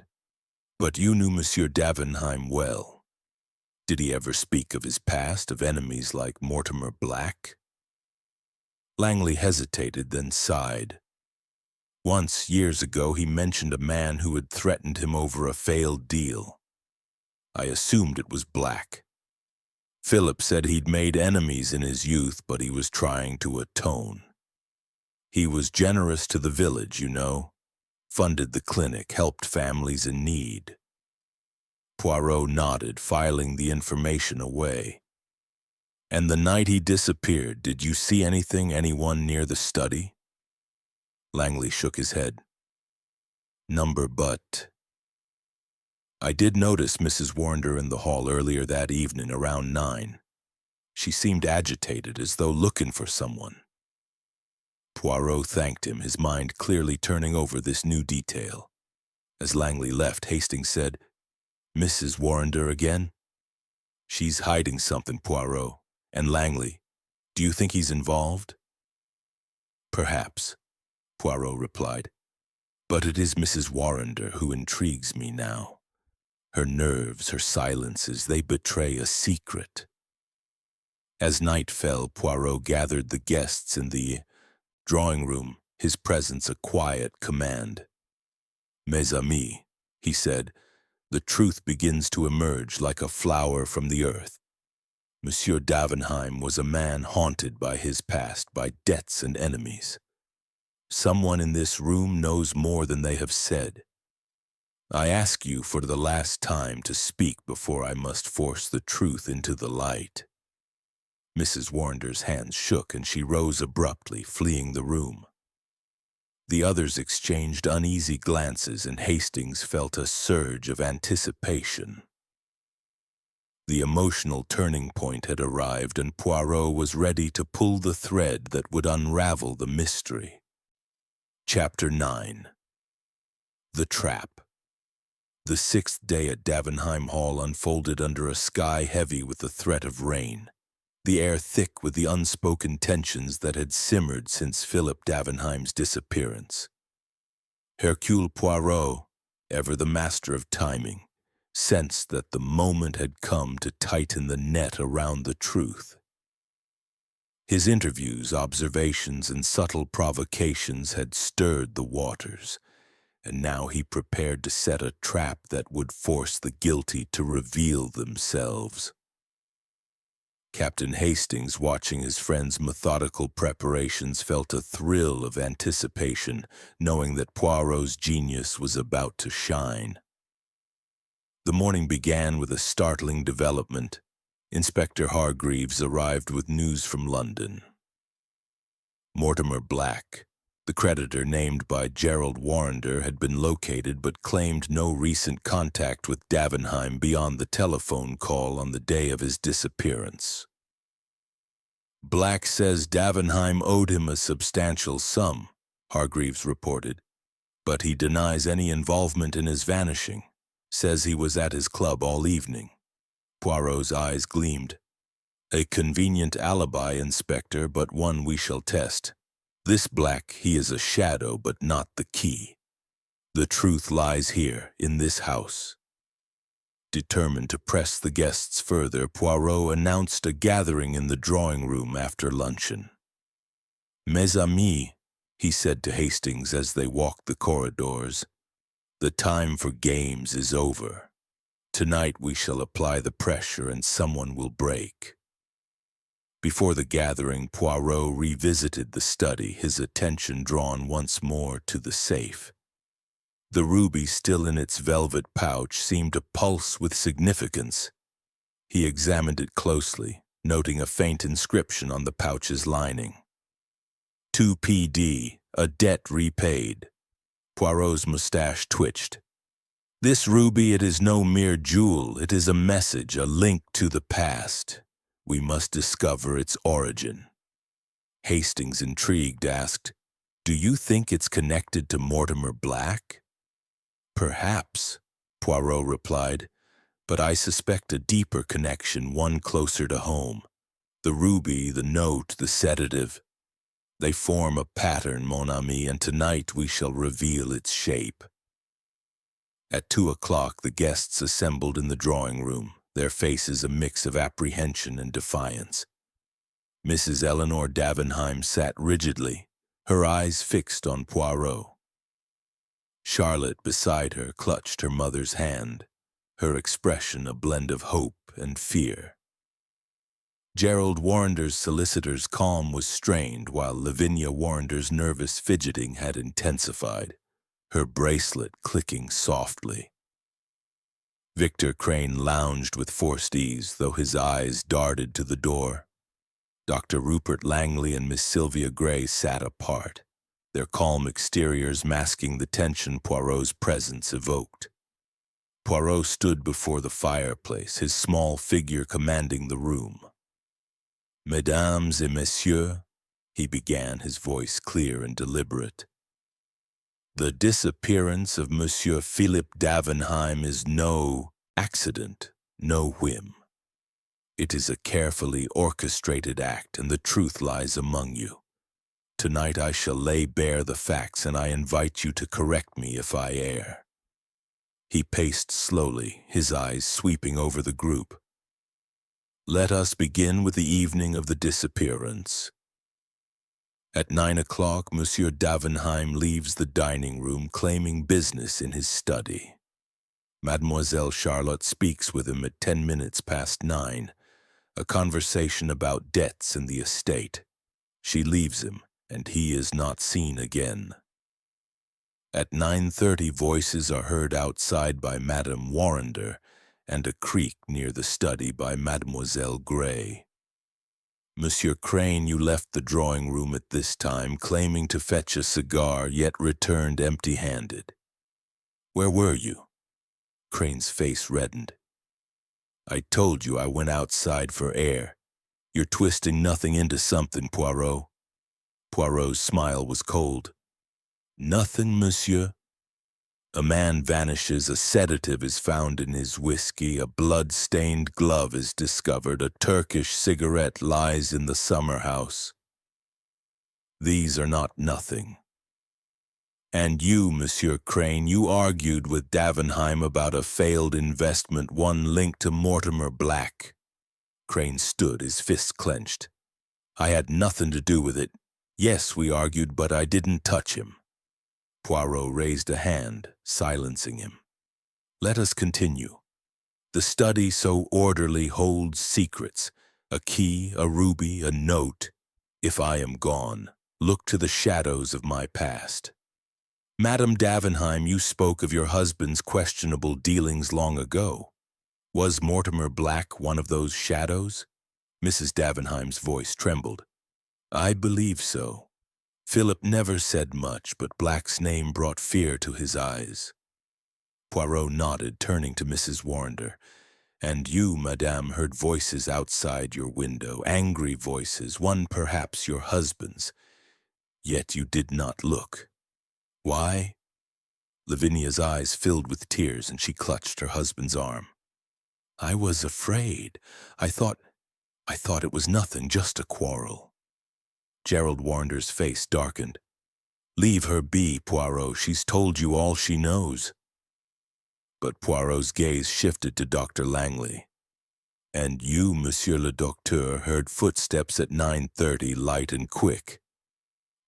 But you knew Monsieur Davenheim well. Did he ever speak of his past, of enemies like Mortimer Black? Langley hesitated, then sighed. Once, years ago, he mentioned a man who had threatened him over a failed deal. I assumed it was Black. Philip said he'd made enemies in his youth, but he was trying to atone. He was generous to the village, you know. Funded the clinic, helped families in need. Poirot nodded, filing the information away. And the night he disappeared, did you see anyone near the study? Langley shook his head. But I did notice Mrs. Warrender in the hall earlier that evening around 9. She seemed agitated, as though looking for someone. Poirot thanked him, his mind clearly turning over this new detail. As Langley left, Hastings said, Mrs. Warrender again? She's hiding something, Poirot. And Langley, do you think he's involved? Perhaps, Poirot replied. But it is Mrs. Warrender who intrigues me now. Her nerves, her silences, they betray a secret. As night fell, Poirot gathered the guests in the drawing room, his presence a quiet command. Mes amis, he said, the truth begins to emerge like a flower from the earth. Monsieur Davenheim was a man haunted by his past, by debts and enemies. Someone in this room knows more than they have said. I ask you for the last time to speak before I must force the truth into the light. Mrs. Warrender's hands shook and she rose abruptly, fleeing the room. The others exchanged uneasy glances and Hastings felt a surge of anticipation. The emotional turning point had arrived and Poirot was ready to pull the thread that would unravel the mystery. Chapter 9. The Trap. The 6th day at Davenheim Hall unfolded under a sky heavy with the threat of rain, the air thick with the unspoken tensions that had simmered since Philip Davenheim's disappearance. Hercule Poirot, ever the master of timing, sensed that the moment had come to tighten the net around the truth. His interviews, observations, and subtle provocations had stirred the waters, and now he prepared to set a trap that would force the guilty to reveal themselves. Captain Hastings, watching his friend's methodical preparations, felt a thrill of anticipation, knowing that Poirot's genius was about to shine. The morning began with a startling development. Inspector Hargreaves arrived with news from London. Mortimer Black, the creditor named by Gerald Warrender, had been located but claimed no recent contact with Davenheim beyond the telephone call on the day of his disappearance. Black says Davenheim owed him a substantial sum, Hargreaves reported, but he denies any involvement in his vanishing, says he was at his club all evening. Poirot's eyes gleamed. A convenient alibi, Inspector, but one we shall test. This Black, he is a shadow, but not the key. The truth lies here, in this house. Determined to press the guests further, Poirot announced a gathering in the drawing room after luncheon. Mes amis, he said to Hastings as they walked the corridors, the time for games is over. Tonight we shall apply the pressure and someone will break. Before the gathering, Poirot revisited the study, his attention drawn once more to the safe. The ruby still in its velvet pouch seemed to pulse with significance. He examined it closely, noting a faint inscription on the pouch's lining. 2 PD, a debt repaid. Poirot's mustache twitched. "This ruby, it is no mere jewel. It is a message, a link to the past. We must discover its origin." Hastings, intrigued, asked, "Do you think it's connected to Mortimer Black?" "Perhaps," Poirot replied, "but I suspect a deeper connection, one closer to home. The ruby, the note, the sedative. They form a pattern, mon ami, and tonight we shall reveal its shape." At 2 o'clock, the guests assembled in the drawing room, their faces a mix of apprehension and defiance. Mrs. Eleanor Davenheim sat rigidly, her eyes fixed on Poirot. Charlotte, beside her, clutched her mother's hand, her expression a blend of hope and fear. Gerald Warrender's solicitor's calm was strained, while Lavinia Warrender's nervous fidgeting had intensified, her bracelet clicking softly. Victor Crane lounged with forced ease, though his eyes darted to the door. Dr. Rupert Langley and Miss Sylvia Gray sat apart, their calm exteriors masking the tension Poirot's presence evoked. Poirot stood before the fireplace, his small figure commanding the room. "Mesdames et messieurs," he began, his voice clear and deliberate, "the disappearance of Monsieur Philip Davenheim is no accident, no whim. It is a carefully orchestrated act, and the truth lies among you. Tonight I shall lay bare the facts, and I invite you to correct me if I err." He paced slowly, his eyes sweeping over the group. "Let us begin with the evening of the disappearance. At 9 o'clock, Monsieur Davenheim leaves the dining room, claiming business in his study. Mademoiselle Charlotte speaks with him at 10 minutes past 9, a conversation about debts and the estate. She leaves him, and he is not seen again. At 9:30, voices are heard outside by Madame Warrender, and a creak near the study by Mademoiselle Gray. "Monsieur Crane, you left the drawing room at this time, claiming to fetch a cigar, yet returned empty-handed. Where were you?" Crane's face reddened. "I told you I went outside for air. You're twisting nothing into something, Poirot." Poirot's smile was cold. "Nothing, monsieur. A man vanishes, a sedative is found in his whiskey, a blood-stained glove is discovered, a Turkish cigarette lies in the summer house. These are not nothing. And you, Monsieur Crane, you argued with Davenheim about a failed investment, one linked to Mortimer Black." Crane stood, his fists clenched. "I had nothing to do with it. Yes, we argued, but I didn't touch him." Poirot raised a hand, silencing him. "Let us continue. The study so orderly holds secrets, a key, a ruby, a note. If I am gone, look to the shadows of my past. Madame Davenheim, you spoke of your husband's questionable dealings long ago. Was Mortimer Black one of those shadows?" Mrs. Davenheim's voice trembled. "I believe so. Philip never said much, but Black's name brought fear to his eyes." Poirot nodded, turning to Mrs. Warrender. "And you, madame, heard voices outside your window, angry voices, one perhaps your husband's. Yet you did not look. Why?" Lavinia's eyes filled with tears, and she clutched her husband's arm. "I was afraid. I thought it was nothing, just a quarrel." Gerald Warrender's face darkened. "Leave her be, Poirot. She's told you all she knows." But Poirot's gaze shifted to Dr. Langley. "And you, Monsieur le Docteur, heard footsteps at 9:30, light and quick.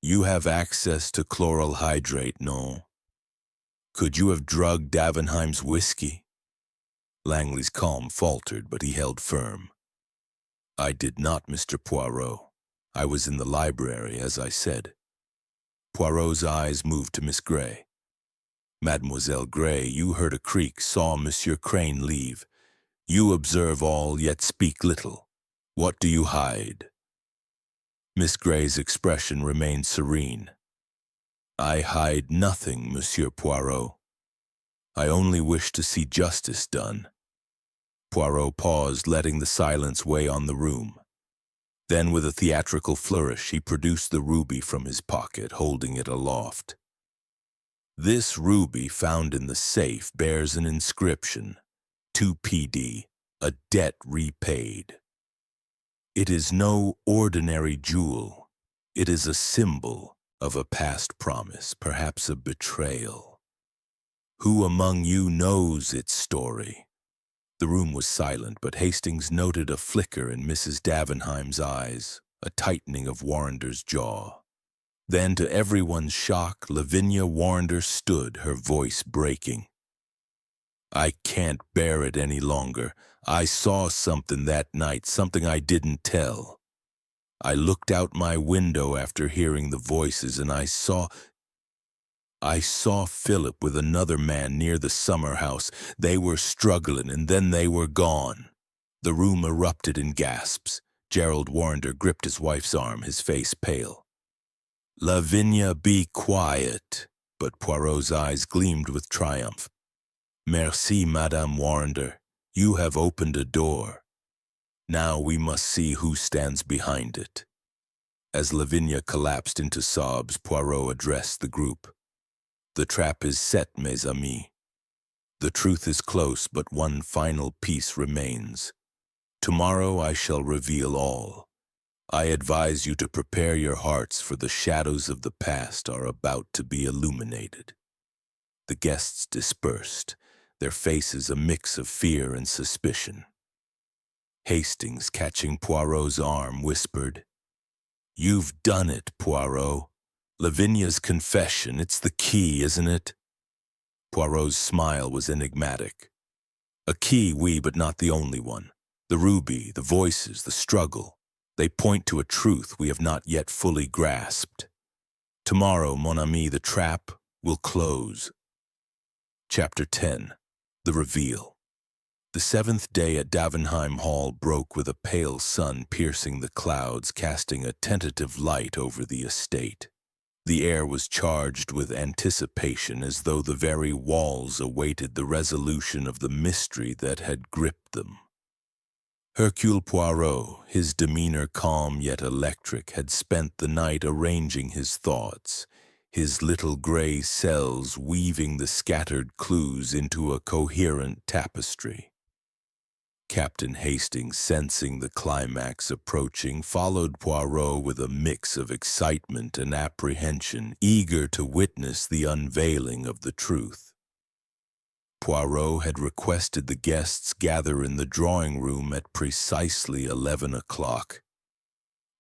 You have access to chloral hydrate, no? Could you have drugged Davenheim's whiskey?" Langley's calm faltered, but he held firm. "I did not, Mr. Poirot. I was in the library, as I said." Poirot's eyes moved to Miss Gray. "Mademoiselle Gray, you heard a creak, saw Monsieur Crane leave. You observe all, yet speak little. What do you hide?" Miss Gray's expression remained serene. I hide nothing, Monsieur Poirot. I only wish to see justice done. Poirot paused, letting the silence weigh on the room. Then, with a theatrical flourish, he produced the ruby from his pocket, holding it aloft. This ruby, found in the safe, bears an inscription, 2PD, a debt repaid. It is no ordinary jewel. It is a symbol of a past promise, perhaps a betrayal. Who among you knows its story? The room was silent, but Hastings noted a flicker in Mrs. Davenheim's eyes, a tightening of Warrender's jaw. Then, to everyone's shock, Lavinia Warrender stood, her voice breaking. I can't bear it any longer. I saw something that night, something I didn't tell. I looked out my window after hearing the voices, and I saw Philip with another man near the summer house. They were struggling, and then they were gone. The room erupted in gasps. Gerald Warrender gripped his wife's arm, his face pale. Lavinia, be quiet. But Poirot's eyes gleamed with triumph. Merci, Madame Warrender. You have opened a door. Now we must see who stands behind it. As Lavinia collapsed into sobs, Poirot addressed the group. The trap is set, mes amis. The truth is close, but one final piece remains. Tomorrow I shall reveal all. I advise you to prepare your hearts, for the shadows of the past are about to be illuminated. The guests dispersed, their faces a mix of fear and suspicion. Hastings, catching Poirot's arm, whispered, You've done it, Poirot. Lavinia's confession, it's the key, isn't it? Poirot's smile was enigmatic. A key, oui, but not the only one. The ruby, the voices, the struggle. They point to a truth we have not yet fully grasped. Tomorrow, mon ami, the trap will close. Chapter 10. The Reveal. The seventh day at Davenheim Hall broke with a pale sun piercing the clouds, casting a tentative light over the estate. The air was charged with anticipation, as though the very walls awaited the resolution of the mystery that had gripped them. Hercule Poirot, his demeanor calm yet electric, had spent the night arranging his thoughts, his little gray cells weaving the scattered clues into a coherent tapestry. Captain Hastings, sensing the climax approaching, followed Poirot with a mix of excitement and apprehension, eager to witness the unveiling of the truth. Poirot had requested the guests gather in the drawing room at precisely 11 o'clock,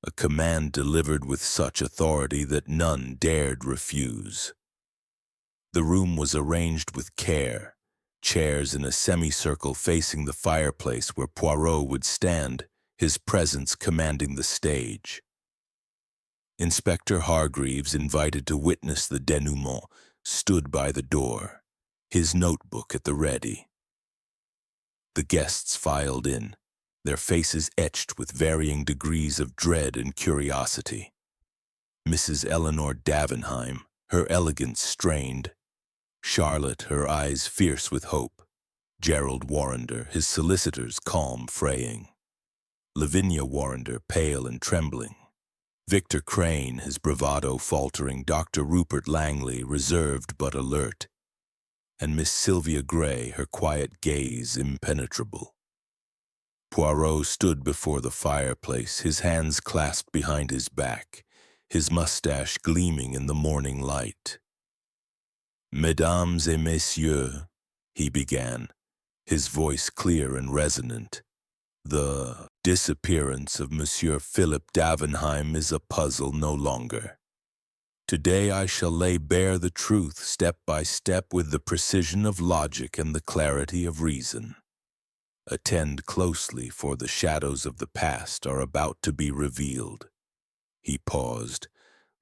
a command delivered with such authority that none dared refuse. The room was arranged with care, chairs in a semicircle facing the fireplace where Poirot would stand, his presence commanding the stage. Inspector Hargreaves, invited to witness the denouement, stood by the door, his notebook at the ready. The guests filed in, their faces etched with varying degrees of dread and curiosity. Mrs. Eleanor Davenheim, her elegance strained. Charlotte, her eyes fierce with hope. Gerald Warrender, his solicitors calm, fraying. Lavinia Warrender, pale and trembling. Victor Crane, his bravado faltering. Dr. Rupert Langley, reserved but alert. And Miss Sylvia Grey, her quiet gaze impenetrable. Poirot stood before the fireplace, his hands clasped behind his back, his mustache gleaming in the morning light. Mesdames et messieurs, he began, his voice clear and resonant. The disappearance of Monsieur Philip Davenheim is a puzzle no longer. Today I shall lay bare the truth step by step with the precision of logic and the clarity of reason. Attend closely, for the shadows of the past are about to be revealed. He paused,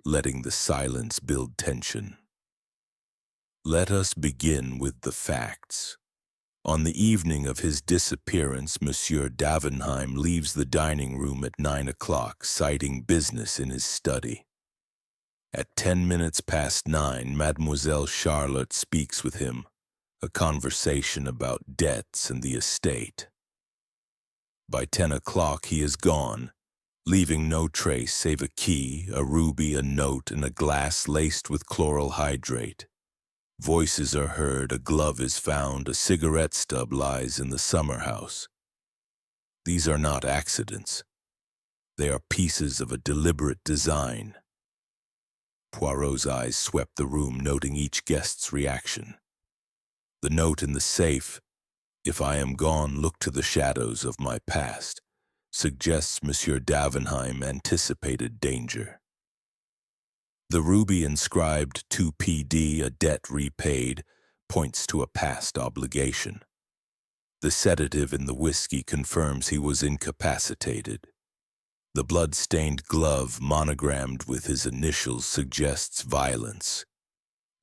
letting the silence build tension. Let us begin with the facts. On the evening of his disappearance, Monsieur Davenheim leaves the dining room at 9 o'clock, citing business in his study. At 10 minutes past 9, Mademoiselle Charlotte speaks with him, a conversation about debts and the estate. By 10 o'clock he is gone, leaving no trace save a key, a ruby, a note, and a glass laced with chloral hydrate. Voices are heard, a glove is found, a cigarette stub lies in the summer house. These are not accidents. They are pieces of a deliberate design. Poirot's eyes swept the room, noting each guest's reaction. The note in the safe, "If I am gone, look to the shadows of my past," suggests Monsieur Davenheim anticipated danger. The ruby inscribed 2 PD, a debt repaid, points to a past obligation. The sedative in the whiskey confirms he was incapacitated. The blood-stained glove monogrammed with his initials suggests violence.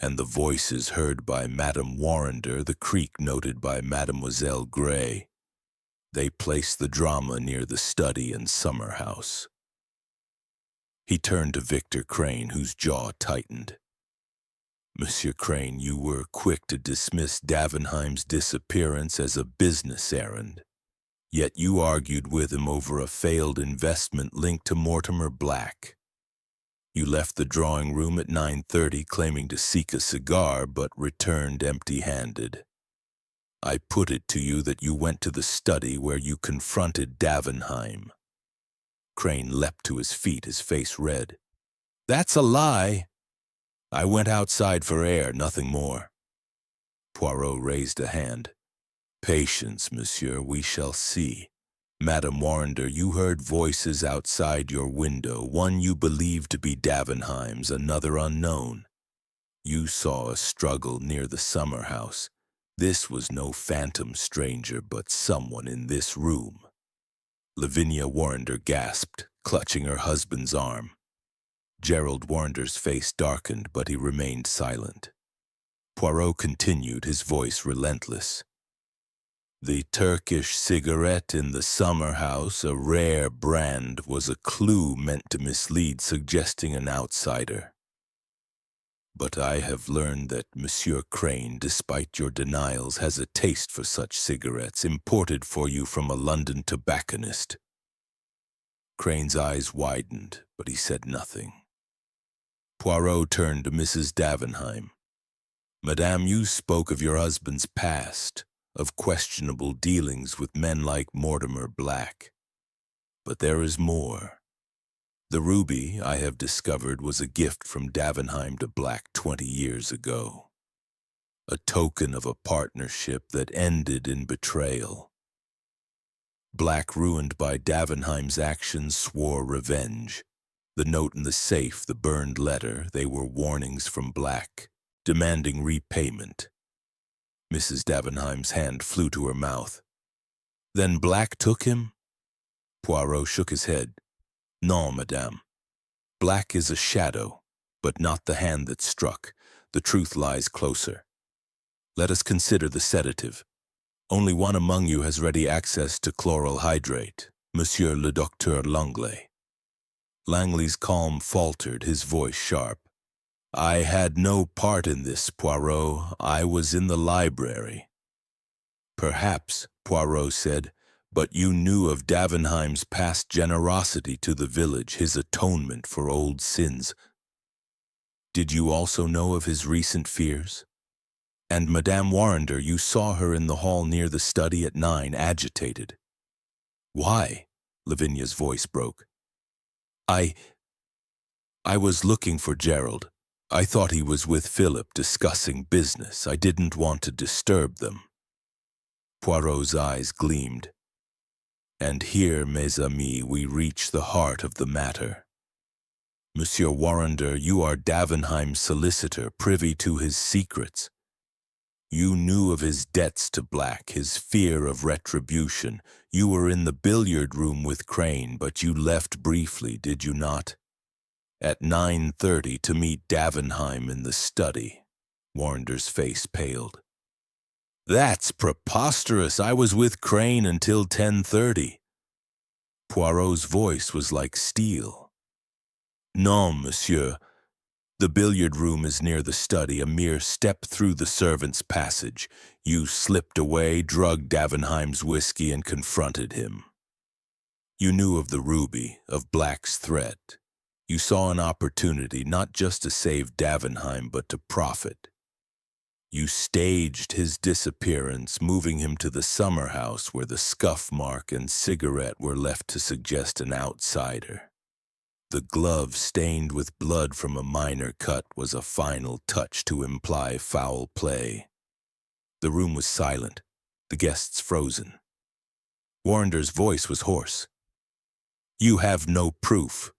And the voices heard by Madame Warrender, the creak noted by Mademoiselle Gray. They place the drama near the study and summer house. He turned to Victor Crane, whose jaw tightened. "Monsieur Crane, you were quick to dismiss Davenheim's disappearance as a business errand. Yet you argued with him over a failed investment linked to Mortimer Black. You left the drawing room at 9:30 claiming to seek a cigar, but returned empty-handed. I put it to you that you went to the study where you confronted Davenheim." Crane leapt to his feet, his face red. "That's a lie. I went outside for air, nothing more." Poirot raised a hand. "Patience, monsieur, we shall see. Madame Warrender, you heard voices outside your window, one you believed to be Davenheim's, another unknown. You saw a struggle near the summer house. This was no phantom stranger, but someone in this room." Lavinia Warrender gasped, clutching her husband's arm. Gerald Warrender's face darkened, but he remained silent. Poirot continued, his voice relentless. "The Turkish cigarette in the summer house, a rare brand, was a clue meant to mislead, suggesting an outsider. But I have learned that Monsieur Crane, despite your denials, has a taste for such cigarettes, imported for you from a London tobacconist." Crane's eyes widened, but he said nothing. Poirot turned to Mrs. Davenheim. "Madame, you spoke of your husband's past, of questionable dealings with men like Mortimer Black. But there is more. The ruby, I have discovered, was a gift from Davenheim to Black 20 years ago. A token of a partnership that ended in betrayal. Black, ruined by Davenheim's actions, swore revenge. The note in the safe, the burned letter, they were warnings from Black, demanding repayment." Mrs. Davenheim's hand flew to her mouth. "Then Black took him?" Poirot shook his head. "Non, madame. Black is a shadow, but not the hand that struck. The truth lies closer. Let us consider the sedative. Only one among you has ready access to chloral hydrate, Monsieur le Docteur Langley." Langley's calm faltered, his voice sharp. "I had no part in this, Poirot. I was in the library." "Perhaps," Poirot said, "but you knew of Davenheim's past generosity to the village, his atonement for old sins. Did you also know of his recent fears? And Madame Warrender, you saw her in the hall near the study at 9, agitated." "Why?" Lavinia's voice broke. I was looking for Gerald. I thought he was with Philip discussing business. I didn't want to disturb them." Poirot's eyes gleamed. "And here, mes amis, we reach the heart of the matter. Monsieur Warrender, you are Davenheim's solicitor, privy to his secrets. You knew of his debts to Black, his fear of retribution. You were in the billiard room with Crane, but you left briefly, did you not? At 9:30 to meet Davenheim in the study." Warrender's face paled. "That's preposterous. I was with Crane until 10:30. Poirot's voice was like steel. "Non, monsieur. The billiard room is near the study, a mere step through the servants' passage. You slipped away, drugged Davenheim's whiskey, and confronted him. You knew of the ruby, of Black's threat. You saw an opportunity not just to save Davenheim, but to profit. You staged his disappearance, moving him to the summer house where the scuff mark and cigarette were left to suggest an outsider. The glove stained with blood from a minor cut was a final touch to imply foul play. The room was silent, the guests frozen. Warrender's voice was hoarse. "You have no proof."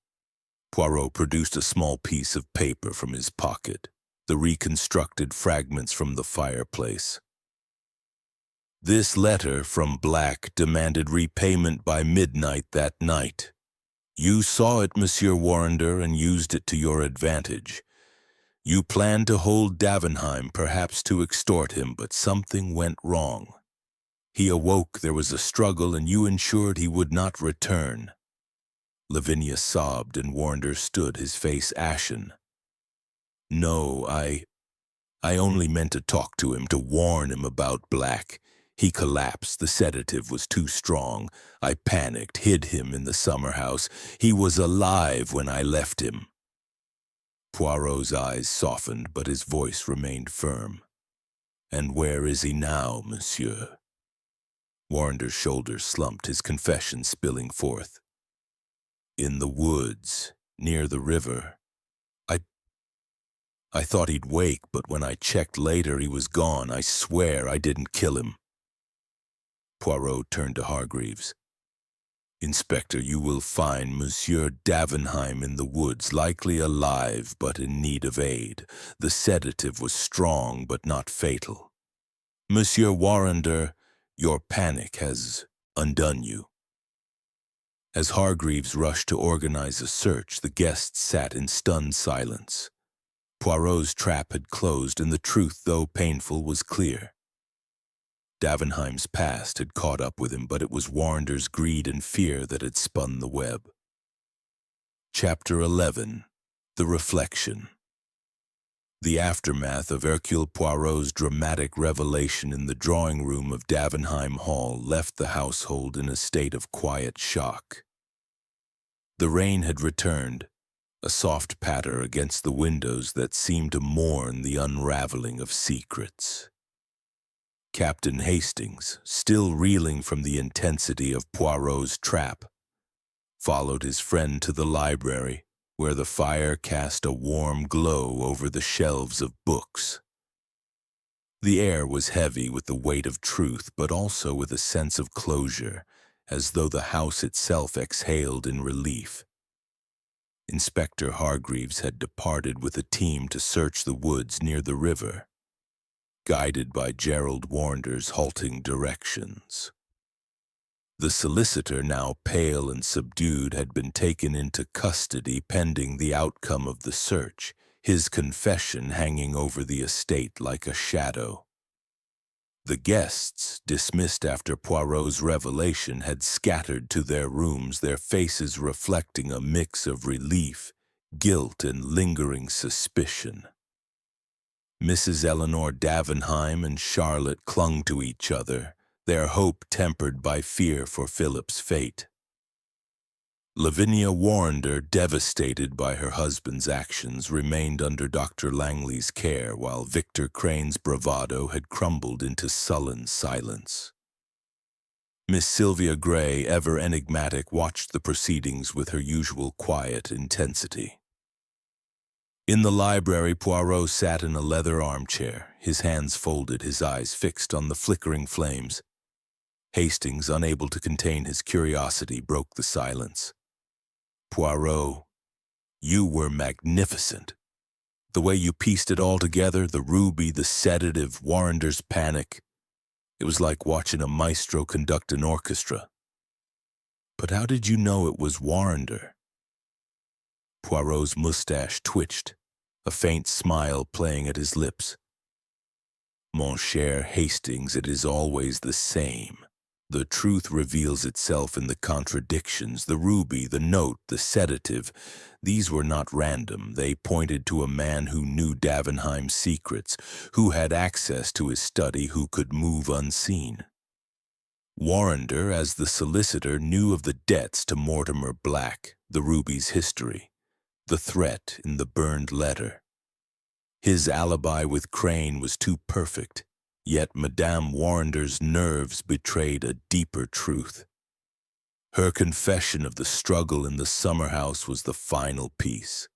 Poirot produced a small piece of paper from his pocket, the reconstructed fragments from the fireplace. "This letter from Black demanded repayment by midnight that night. You saw it, Monsieur Warrender, and used it to your advantage. You planned to hold Davenheim, perhaps to extort him, but something went wrong. He awoke, there was a struggle, and you ensured he would not return." Lavinia sobbed, and Warrender stood, his face ashen. "No, I only meant to talk to him, to warn him about Black. He collapsed. The sedative was too strong. I panicked, hid him in the summer house. He was alive when I left him." Poirot's eyes softened, but his voice remained firm. "And where is he now, monsieur?" Warrender's shoulders slumped, his confession spilling forth. "In the woods, near the river. I thought he'd wake, but when I checked later, he was gone. I swear I didn't kill him." Poirot turned to Hargreaves. "Inspector, you will find Monsieur Davenheim in the woods, likely alive but in need of aid. The sedative was strong but not fatal. Monsieur Warrender, your panic has undone you." As Hargreaves rushed to organize a search, the guests sat in stunned silence. Poirot's trap had closed, and the truth, though painful, was clear. Davenheim's past had caught up with him, but it was Warrender's greed and fear that had spun the web. Chapter 11. The Reflection. The aftermath of Hercule Poirot's dramatic revelation in the drawing room of Davenheim Hall left the household in a state of quiet shock. The rain had returned, a soft patter against the windows that seemed to mourn the unraveling of secrets. Captain Hastings, still reeling from the intensity of Poirot's trap, followed his friend to the library, where the fire cast a warm glow over the shelves of books. The air was heavy with the weight of truth, but also with a sense of closure, as though the house itself exhaled in relief. Inspector Hargreaves had departed with a team to search the woods near the river, guided by Gerald Warrender's halting directions. The solicitor, now pale and subdued, had been taken into custody pending the outcome of the search, his confession hanging over the estate like a shadow. The guests, dismissed after Poirot's revelation, had scattered to their rooms, their faces reflecting a mix of relief, guilt, and lingering suspicion. Mrs. Eleanor Davenheim and Charlotte clung to each other, their hope tempered by fear for Philip's fate. Lavinia Warrender, devastated by her husband's actions, remained under Dr. Langley's care, while Victor Crane's bravado had crumbled into sullen silence. Miss Sylvia Gray, ever enigmatic, watched the proceedings with her usual quiet intensity. In the library, Poirot sat in a leather armchair, his hands folded, his eyes fixed on the flickering flames. Hastings, unable to contain his curiosity, broke the silence. "Poirot, you were magnificent. The way you pieced it all together, the ruby, the sedative, Warrender's panic. It was like watching a maestro conduct an orchestra. But how did you know it was Warrender?" Poirot's mustache twitched, a faint smile playing at his lips. "Mon cher Hastings, it is always the same. The truth reveals itself in the contradictions, the ruby, the note, the sedative. These were not random. They pointed to a man who knew Davenheim's secrets, who had access to his study, who could move unseen. Warrender, as the solicitor, knew of the debts to Mortimer Black, the ruby's history, the threat in the burned letter. His alibi with Crane was too perfect, yet Madame Warrender's nerves betrayed a deeper truth. Her confession of the struggle in the summer house was the final piece.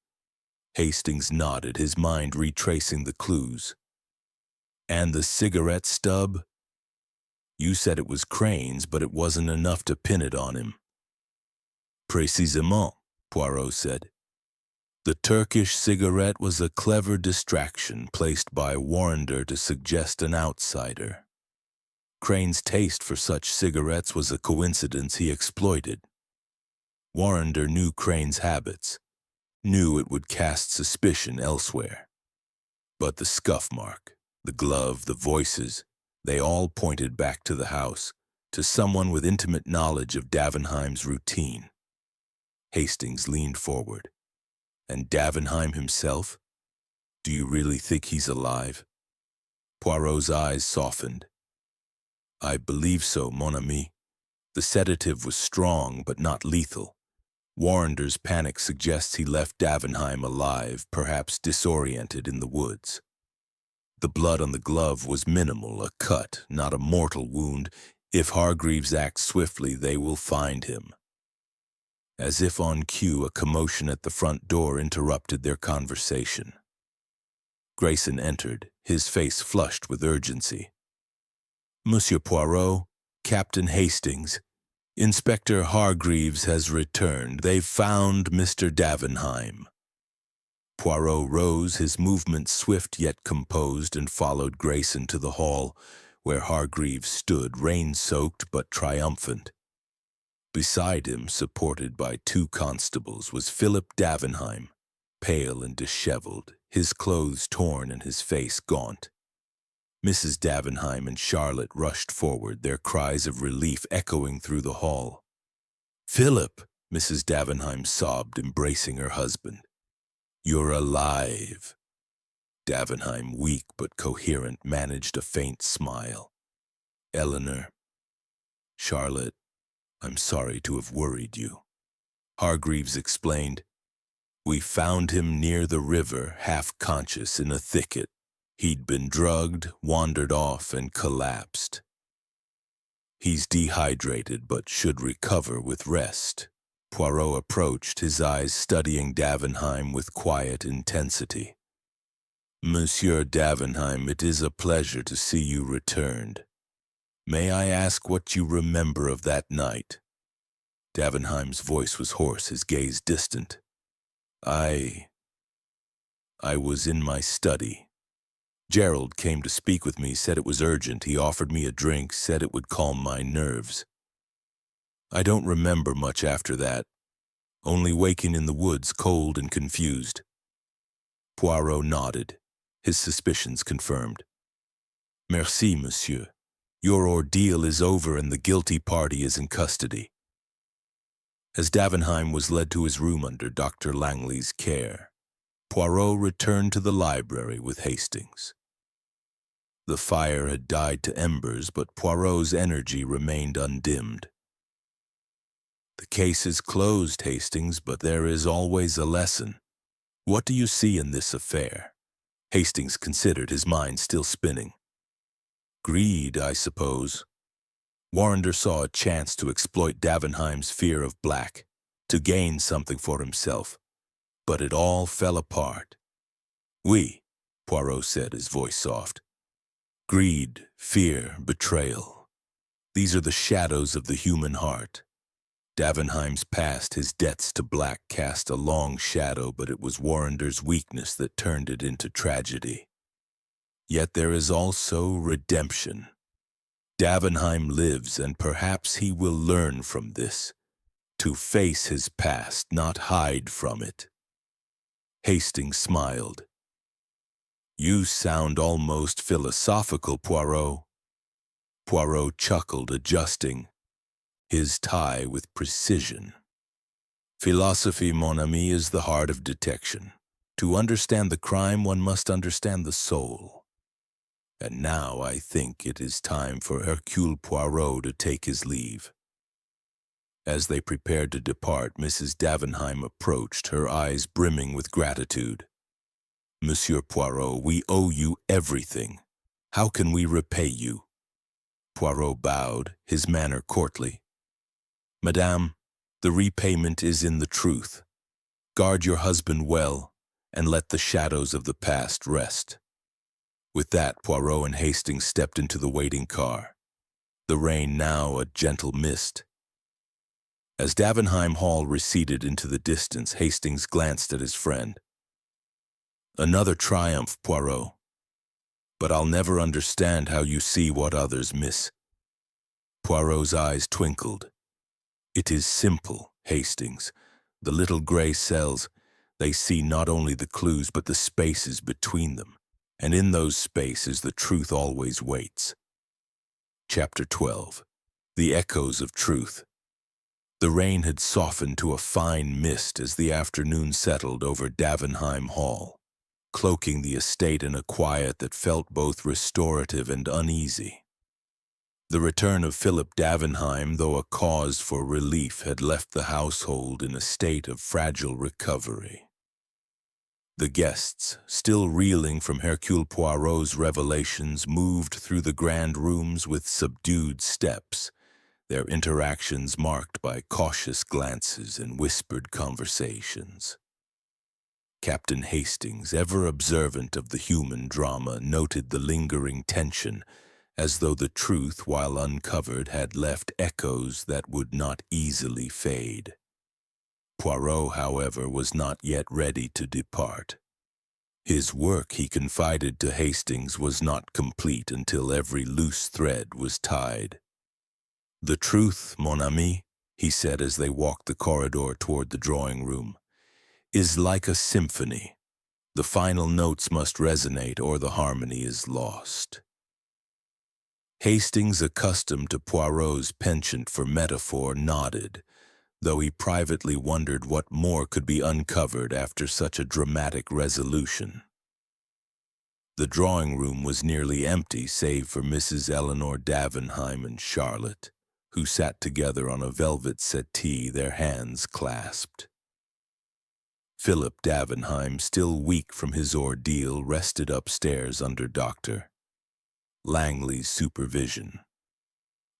Hastings nodded, his mind retracing the clues. And the cigarette stub? You said it was Crane's, but it wasn't enough to pin it on him. Précisément, Poirot said. The Turkish cigarette was a clever distraction placed by Warrender to suggest an outsider. Crane's taste for such cigarettes was a coincidence he exploited. Warrender knew Crane's habits, knew it would cast suspicion elsewhere. But the scuff mark, the glove, the voices, they all pointed back to the house, to someone with intimate knowledge of Davenheim's routine. Hastings leaned forward. And Davenheim himself? Do you really think he's alive? Poirot's eyes softened. I believe so, mon ami. The sedative was strong, but not lethal. Warrender's panic suggests he left Davenheim alive, perhaps disoriented in the woods. The blood on the glove was minimal, a cut, not a mortal wound. If Hargreaves acts swiftly, they will find him. As if on cue, a commotion at the front door interrupted their conversation. Grayson entered, his face flushed with urgency. Monsieur Poirot, Captain Hastings, Inspector Hargreaves has returned. They've found Mr. Davenheim. Poirot rose, his movements swift yet composed, and followed Grayson to the hall, where Hargreaves stood, rain-soaked but triumphant. Beside him, supported by 2 constables, was Philip Davenheim, pale and disheveled, his clothes torn and his face gaunt. Mrs. Davenheim and Charlotte rushed forward, their cries of relief echoing through the hall. "Philip!" Mrs. Davenheim sobbed, embracing her husband. "You're alive." Davenheim, weak but coherent, managed a faint smile. "Eleanor, Charlotte, I'm sorry to have worried you." Hargreaves explained. "We found him near the river, half conscious in a thicket. He'd been drugged, wandered off, and collapsed. He's dehydrated but should recover with rest." Poirot approached, his eyes studying Davenheim with quiet intensity. "Monsieur Davenheim, it is a pleasure to see you returned. May I ask what you remember of that night?" Davenheim's voice was hoarse, his gaze distant. I was in my study. Gerald came to speak with me, said it was urgent. He offered me a drink, said it would calm my nerves. I don't remember much after that, only waking in the woods, cold and confused." Poirot nodded, his suspicions confirmed. "Merci, monsieur. Your ordeal is over and the guilty party is in custody." As Davenheim was led to his room under Dr. Langley's care, Poirot returned to the library with Hastings. The fire had died to embers, but Poirot's energy remained undimmed. "The case is closed, Hastings, but there is always a lesson. What do you see in this affair?" Hastings considered, his mind still spinning. "Greed, I suppose." Warrender saw a chance to exploit Davenheim's fear of Black, to gain something for himself. But it all fell apart. "Oui," Poirot said, his voice soft. "Greed, fear, betrayal. These are the shadows of the human heart. Davenheim's past, his debts to Black, cast a long shadow, but it was Warrender's weakness that turned it into tragedy. Yet there is also redemption. Davenheim lives, and perhaps he will learn from this, to face his past, not hide from it." Hastings smiled. "You sound almost philosophical, Poirot." Poirot chuckled, adjusting his tie with precision. Philosophy, mon ami, is the heart of detection. To understand the crime, one must understand the soul. And now I think it is time for Hercule Poirot to take his leave. As they prepared to depart, Mrs. Davenheim approached, her eyes brimming with gratitude. Monsieur Poirot, we owe you everything. How can we repay you? Poirot bowed, his manner courtly. Madame, the repayment is in the truth. Guard your husband well, and let the shadows of the past rest. With that, Poirot and Hastings stepped into the waiting car, the rain now a gentle mist. As Davenheim Hall receded into the distance, Hastings glanced at his friend. Another triumph, Poirot. But I'll never understand how you see what others miss. Poirot's eyes twinkled. It is simple, Hastings. The little gray cells, they see not only the clues but the spaces between them. And in those spaces the truth always waits. Chapter 12. The Echoes of Truth. The rain had softened to a fine mist as the afternoon settled over Davenheim Hall, cloaking the estate in a quiet that felt both restorative and uneasy. The return of Philip Davenheim, though a cause for relief, had left the household in a state of fragile recovery. The guests, still reeling from Hercule Poirot's revelations, moved through the grand rooms with subdued steps, their interactions marked by cautious glances and whispered conversations. Captain Hastings, ever observant of the human drama, noted the lingering tension, as though the truth, while uncovered, had left echoes that would not easily fade. Poirot, however, was not yet ready to depart. His work, he confided to Hastings, was not complete until every loose thread was tied. The truth, mon ami, he said as they walked the corridor toward the drawing room, is like a symphony. The final notes must resonate or the harmony is lost. Hastings, accustomed to Poirot's penchant for metaphor, nodded, though he privately wondered what more could be uncovered after such a dramatic resolution. The drawing-room was nearly empty save for Mrs. Eleanor Davenheim and Charlotte, who sat together on a velvet settee, their hands clasped. Philip Davenheim, still weak from his ordeal, rested upstairs under Dr. Langley's supervision.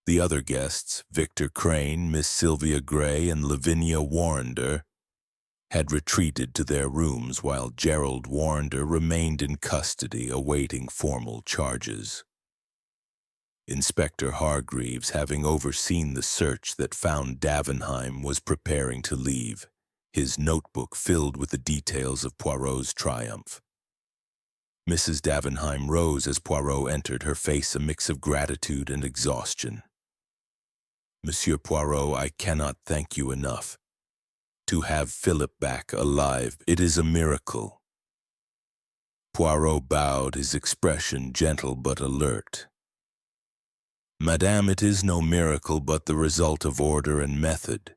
The other guests, Victor Crane, Miss Sylvia Gray, and Lavinia Warrender, had retreated to their rooms while Gerald Warrender remained in custody awaiting formal charges. Inspector Hargreaves, having overseen the search that found Davenheim, was preparing to leave, his notebook filled with the details of Poirot's triumph. Mrs. Davenheim rose as Poirot entered, her face a mix of gratitude and exhaustion. Monsieur Poirot, I cannot thank you enough. To have Philip back alive, it is a miracle. Poirot bowed, his expression gentle but alert. Madame, it is no miracle but the result of order and method.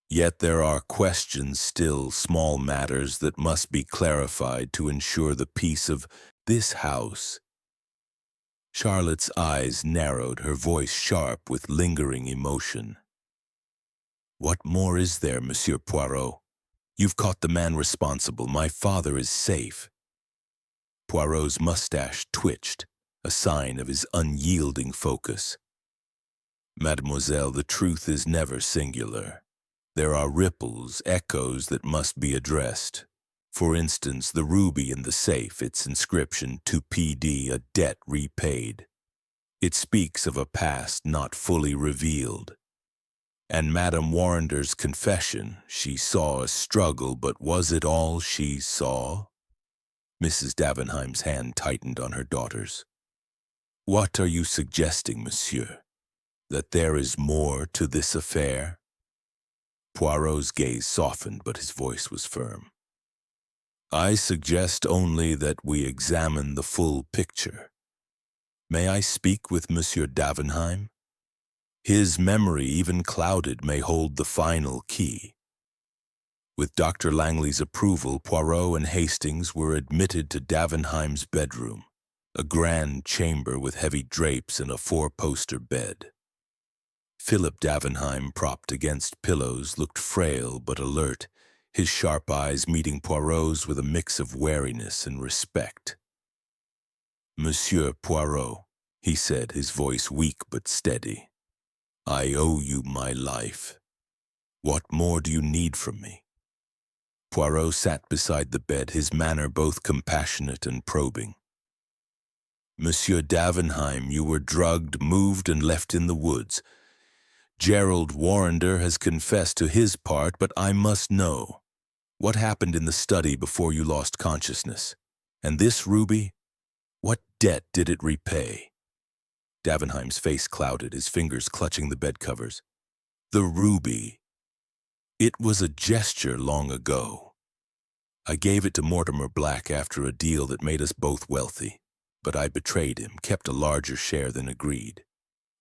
Yet there are questions still, small matters that must be clarified to ensure the peace of this house. Charlotte's eyes narrowed, her voice sharp with lingering emotion. What more is there, Monsieur Poirot? You've caught the man responsible. My father is safe. Poirot's mustache twitched, a sign of his unyielding focus. Mademoiselle, the truth is never singular. There are ripples, echoes that must be addressed. For instance, the ruby in the safe, its inscription, to PD, a debt repaid. It speaks of a past not fully revealed. And Madame Warrender's confession, she saw a struggle, but was it all she saw? Mrs. Davenheim's hand tightened on her daughter's. What are you suggesting, monsieur? That there is more to this affair? Poirot's gaze softened, but his voice was firm. I suggest only that we examine the full picture. May I speak with Monsieur Davenheim? His memory, even clouded, may hold the final key. With Dr. Langley's approval, Poirot and Hastings were admitted to Davenheim's bedroom, a grand chamber with heavy drapes and a four-poster bed. Philip Davenheim, propped against pillows, looked frail but alert, his sharp eyes meeting Poirot's with a mix of wariness and respect. "Monsieur Poirot," he said, his voice weak but steady, "I owe you my life. What more do you need from me?" Poirot sat beside the bed, his manner both compassionate and probing. "Monsieur Davenheim, you were drugged, moved, and left in the woods. Gerald Warrender has confessed to his part, but I must know. What happened in the study before you lost consciousness? And this ruby? What debt did it repay?" Davenheim's face clouded, his fingers clutching the bed covers. "The ruby. It was a gesture long ago. I gave it to Mortimer Black after a deal that made us both wealthy, but I betrayed him, kept a larger share than agreed.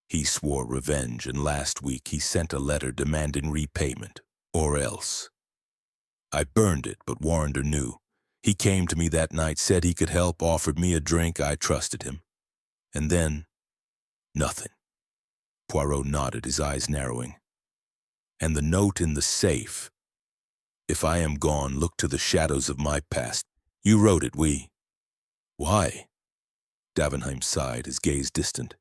He swore revenge, and last week he sent a letter demanding repayment, or else. I burned it, but Warrender knew. He came to me that night, said he could help, offered me a drink. I trusted him. And then, nothing." Poirot nodded, his eyes narrowing. "And the note in the safe. If I am gone, look to the shadows of my past. You wrote it, oui." "Why?" Davenheim sighed, his gaze distant.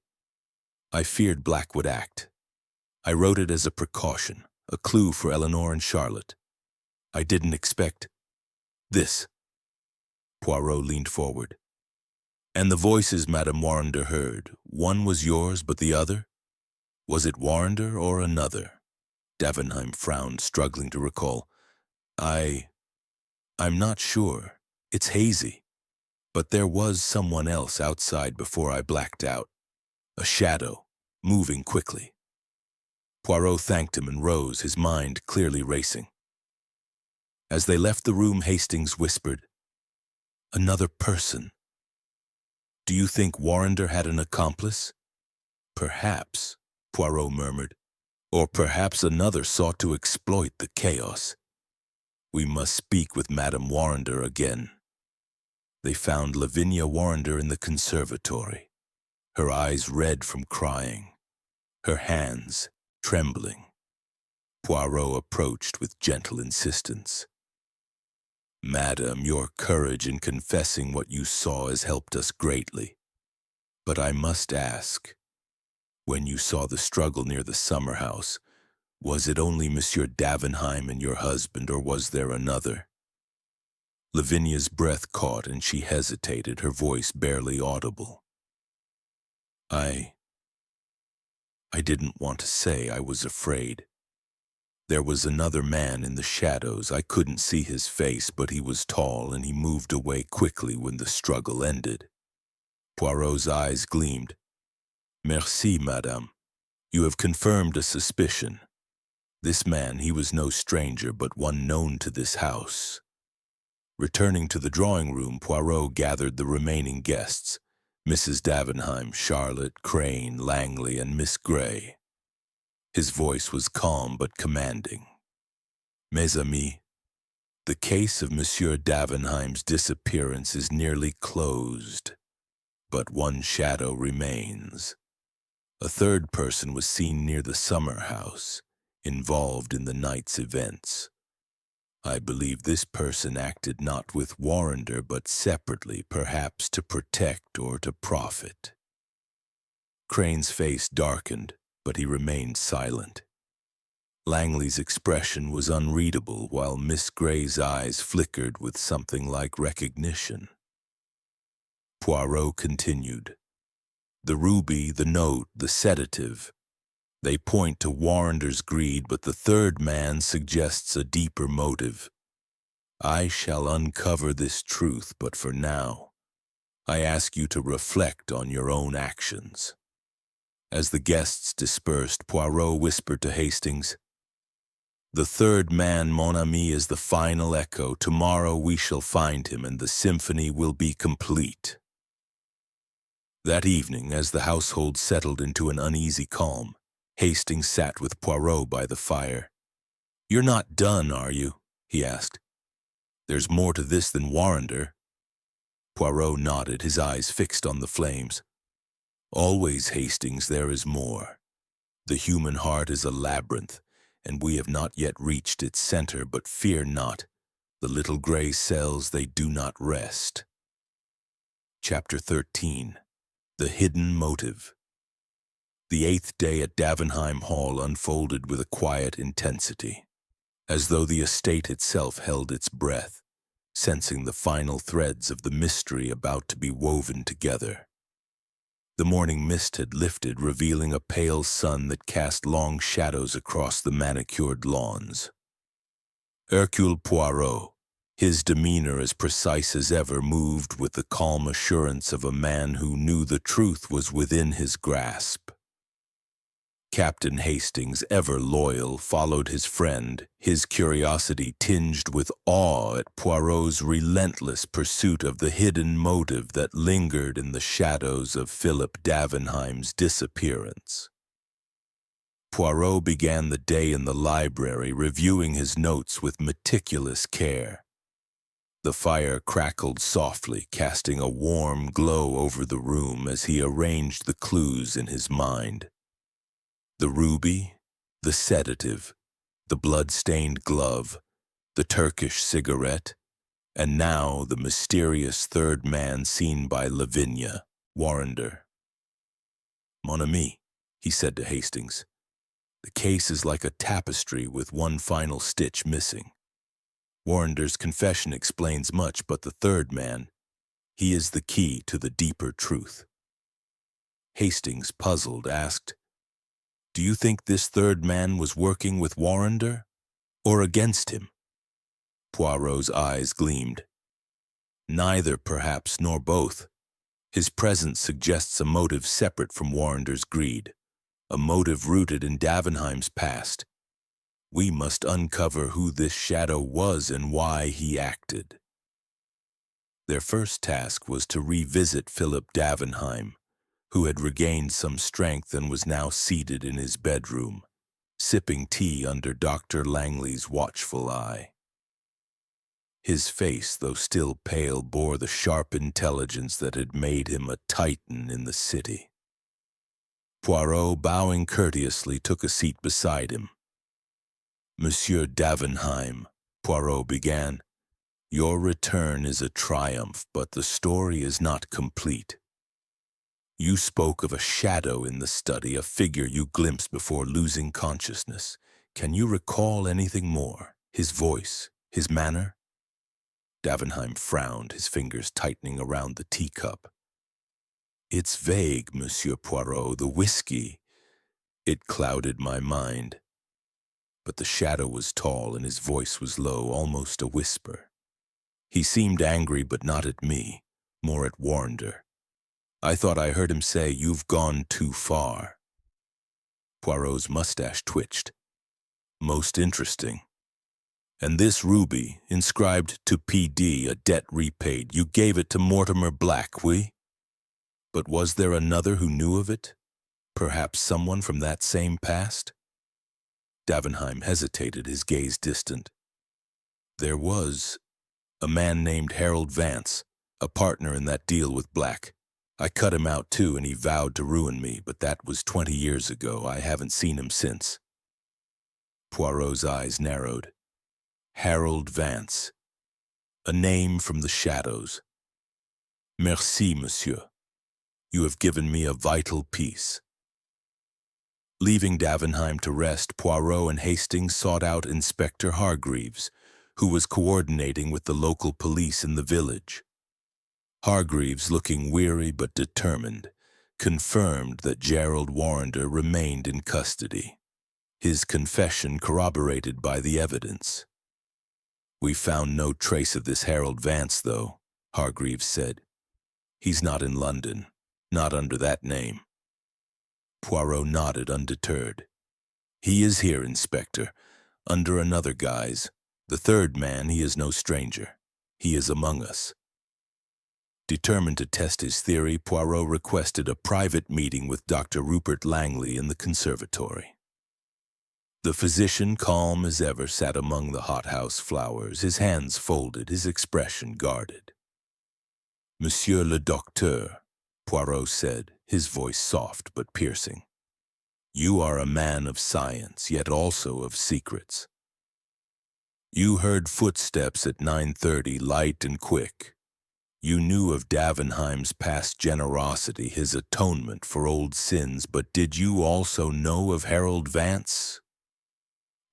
"I feared Black would act. I wrote it as a precaution, a clue for Eleanor and Charlotte. I didn't expect this." Poirot leaned forward. "And the voices Madame Warrender heard, one was yours, but the other? Was it Warrender or another?" Davenheim frowned, struggling to recall. I'm not sure. It's hazy. But there was someone else outside before I blacked out. A shadow, moving quickly." Poirot thanked him and rose, his mind clearly racing. As they left the room, Hastings whispered, "Another person. Do you think Warrender had an accomplice?" "Perhaps," Poirot murmured. "Or perhaps another sought to exploit the chaos. We must speak with Madame Warrender again." They found Lavinia Warrender in the conservatory, her eyes red from crying, her hands trembling. Poirot approached with gentle insistence. "Madam, your courage in confessing what you saw has helped us greatly. But I must ask, when you saw the struggle near the summer house, was it only Monsieur Davenheim and your husband, or was there another?" Lavinia's breath caught and she hesitated, her voice barely audible. I didn't want to say. I was afraid. There was another man in the shadows. I couldn't see his face, but he was tall and he moved away quickly when the struggle ended." Poirot's eyes gleamed. "Merci, madame. You have confirmed a suspicion. This man, he was no stranger, but one known to this house." Returning to the drawing room, Poirot gathered the remaining guests, Mrs. Davenheim, Charlotte, Crane, Langley, and Miss Grey. His voice was calm but commanding. "Mes amis, the case of Monsieur Davenheim's disappearance is nearly closed, but one shadow remains. A third person was seen near the summer house, involved in the night's events. I believe this person acted not with Warrender, but separately, perhaps to protect or to profit." Crane's face darkened, but he remained silent. Langley's expression was unreadable, while Miss Grey's eyes flickered with something like recognition. Poirot continued. "The ruby, the note, the sedative. They point to Warrender's greed, but the third man suggests a deeper motive. I shall uncover this truth, but for now, I ask you to reflect on your own actions." As the guests dispersed, Poirot whispered to Hastings, "The third man, mon ami, is the final echo. Tomorrow we shall find him, and the symphony will be complete." That evening, as the household settled into an uneasy calm, Hastings sat with Poirot by the fire. "You're not done, are you?" he asked. "There's more to this than Warrender." Poirot nodded, his eyes fixed on the flames. "Always, Hastings, there is more. The human heart is a labyrinth, and we have not yet reached its center, but fear not. The little gray cells, they do not rest." Chapter 13. The Hidden Motive. The 8th day at Davenheim Hall unfolded with a quiet intensity, as though the estate itself held its breath, sensing the final threads of the mystery about to be woven together. The morning mist had lifted, revealing a pale sun that cast long shadows across the manicured lawns. Hercule Poirot, his demeanor as precise as ever, moved with the calm assurance of a man who knew the truth was within his grasp. Captain Hastings, ever loyal, followed his friend, his curiosity tinged with awe at Poirot's relentless pursuit of the hidden motive that lingered in the shadows of Philip Davenheim's disappearance. Poirot began the day in the library, reviewing his notes with meticulous care. The fire crackled softly, casting a warm glow over the room as he arranged the clues in his mind. The ruby, the sedative, the blood-stained glove, the Turkish cigarette, and now the mysterious third man seen by Lavinia, Warrender. "Mon ami," he said to Hastings, "the case is like a tapestry with one final stitch missing. Warrender's confession explains much, but the third man, he is the key to the deeper truth." Hastings, puzzled, asked, "Do you think this third man was working with Warrender, or against him?" Poirot's eyes gleamed. "Neither, perhaps, nor both. His presence suggests a motive separate from Warrender's greed, a motive rooted in Davenheim's past. We must uncover who this shadow was and why he acted." Their first task was to revisit Philip Davenheim, who had regained some strength and was now seated in his bedroom, sipping tea under Dr. Langley's watchful eye. His face, though still pale, bore the sharp intelligence that had made him a titan in the city. Poirot, bowing courteously, took a seat beside him. "Monsieur Davenheim," Poirot began, "your return is a triumph, but the story is not complete. You spoke of a shadow in the study, a figure you glimpsed before losing consciousness. Can you recall anything more? His voice, his manner?" Davenheim frowned, his fingers tightening around the teacup. "It's vague, Monsieur Poirot. The whiskey, it clouded my mind. But the shadow was tall and his voice was low, almost a whisper. He seemed angry, but not at me, more at Warrender. I thought I heard him say, 'You've gone too far.'" Poirot's mustache twitched. "Most interesting. And this ruby, inscribed to P.D., a debt repaid, you gave it to Mortimer Black, oui? But was there another who knew of it? Perhaps someone from that same past?" Davenheim hesitated, his gaze distant. "There was a man named Harold Vance, a partner in that deal with Black. I cut him out too, and he vowed to ruin me, but that was 20 years ago. I haven't seen him since." Poirot's eyes narrowed. Harold Vance. A name from the shadows. "Merci, monsieur. You have given me a vital piece." Leaving Davenheim to rest, Poirot and Hastings sought out Inspector Hargreaves, who was coordinating with the local police in the village. Hargreaves, looking weary but determined, confirmed that Gerald Warrender remained in custody, his confession corroborated by the evidence. "We found no trace of this Harold Vance, though," Hargreaves said. "He's not in London, not under that name." Poirot nodded, undeterred. "He is here, Inspector, under another guise. The third man, he is no stranger. He is among us." Determined to test his theory, Poirot requested a private meeting with Dr. Rupert Langley in the conservatory. The physician, calm as ever, sat among the hothouse flowers, his hands folded, his expression guarded. "Monsieur le Docteur," Poirot said, his voice soft but piercing. "You are a man of science, yet also of secrets. You heard footsteps at 9:30, light and quick. You knew of Davenheim's past generosity, his atonement for old sins, but did you also know of Harold Vance?"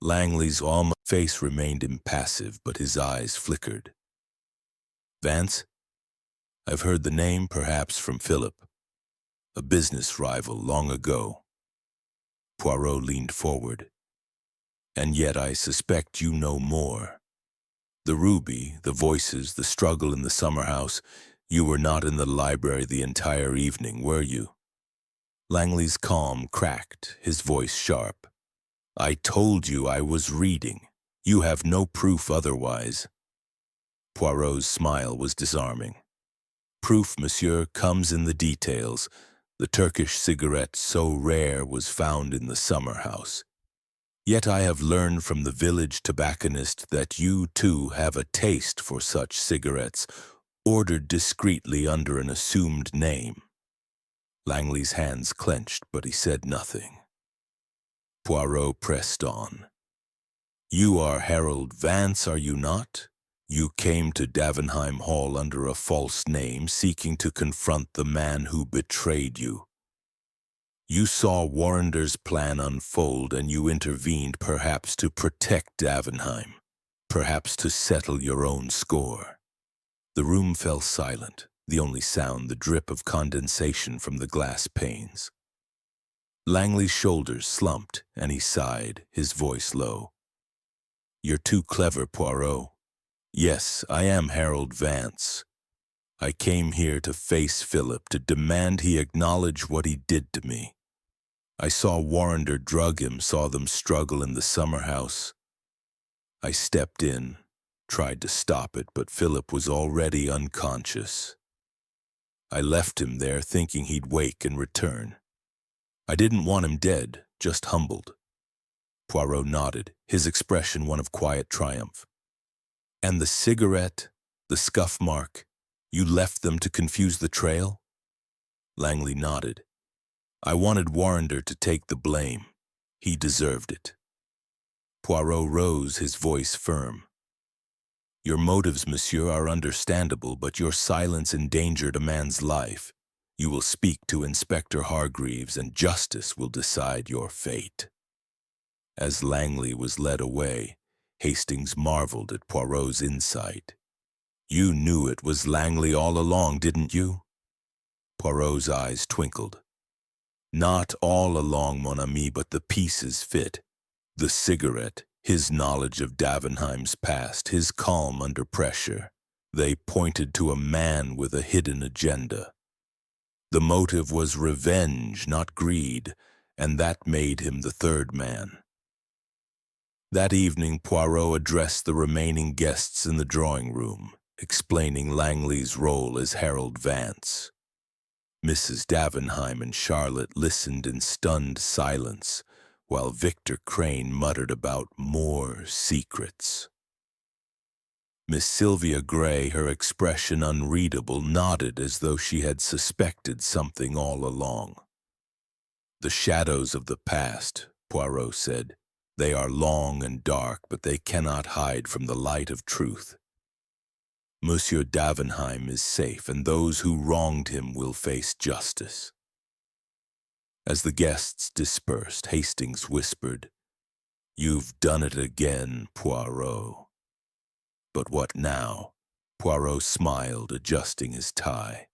Langley's almost face remained impassive, but his eyes flickered. "Vance? I've heard the name, perhaps from Philip. A business rival long ago." Poirot leaned forward. "And yet I suspect you know more. The ruby, the voices, the struggle in the summer house. You were not in the library the entire evening, were you?" Langley's calm cracked, his voice sharp. "I told you I was reading. You have no proof otherwise." Poirot's smile was disarming. "Proof, monsieur, comes in the details. The Turkish cigarette, so rare, was found in the summer house. Yet I have learned from the village tobacconist that you, too, have a taste for such cigarettes, ordered discreetly under an assumed name." Langley's hands clenched, but he said nothing. Poirot pressed on. "You are Harold Vance, are you not? You came to Davenheim Hall under a false name, seeking to confront the man who betrayed you. You saw Warrender's plan unfold, and you intervened, perhaps to protect Davenheim, perhaps to settle your own score." The room fell silent, the only sound the drip of condensation from the glass panes. Langley's shoulders slumped, and he sighed, his voice low. "You're too clever, Poirot. Yes, I am Harold Vance. I came here to face Philip, to demand he acknowledge what he did to me. I saw Warrender drug him, saw them struggle in the summer house. I stepped in, tried to stop it, but Philip was already unconscious. I left him there thinking he'd wake and return. I didn't want him dead, just humbled." Poirot nodded, his expression one of quiet triumph. "And the cigarette, the scuff mark, you left them to confuse the trail?" Langley nodded. "I wanted Warrender to take the blame. He deserved it." Poirot rose, his voice firm. "Your motives, monsieur, are understandable, but your silence endangered a man's life. You will speak to Inspector Hargreaves, and justice will decide your fate." As Langley was led away, Hastings marveled at Poirot's insight. "You knew it was Langley all along, didn't you?" Poirot's eyes twinkled. "Not all along, mon ami, but the pieces fit. The cigarette, his knowledge of Davenheim's past, his calm under pressure. They pointed to a man with a hidden agenda. The motive was revenge, not greed, and that made him the third man." That evening, Poirot addressed the remaining guests in the drawing room, explaining Langley's role as Harold Vance. Mrs. Davenheim and Charlotte listened in stunned silence, while Victor Crane muttered about more secrets. Miss Sylvia Gray, her expression unreadable, nodded as though she had suspected something all along. "The shadows of the past," Poirot said. "They are long and dark, but they cannot hide from the light of truth. Monsieur Davenheim is safe, and those who wronged him will face justice." As the guests dispersed, Hastings whispered, "You've done it again, Poirot." "But what now?" Poirot smiled, adjusting his tie.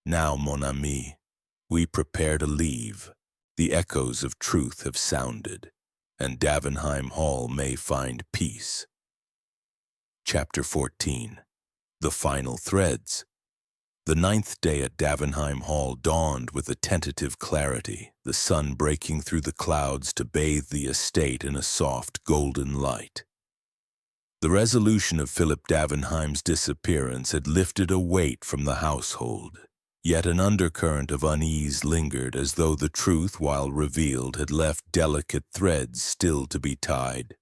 "Now, mon ami, we prepare to leave. The echoes of truth have sounded, and Davenheim Hall may find peace." Chapter 14. The Final Threads. The 9th day at Davenheim Hall dawned with a tentative clarity, the sun breaking through the clouds to bathe the estate in a soft golden light. The resolution of Philip Davenheim's disappearance had lifted a weight from the household, yet an undercurrent of unease lingered as though the truth, while revealed, had left delicate threads still to be tied.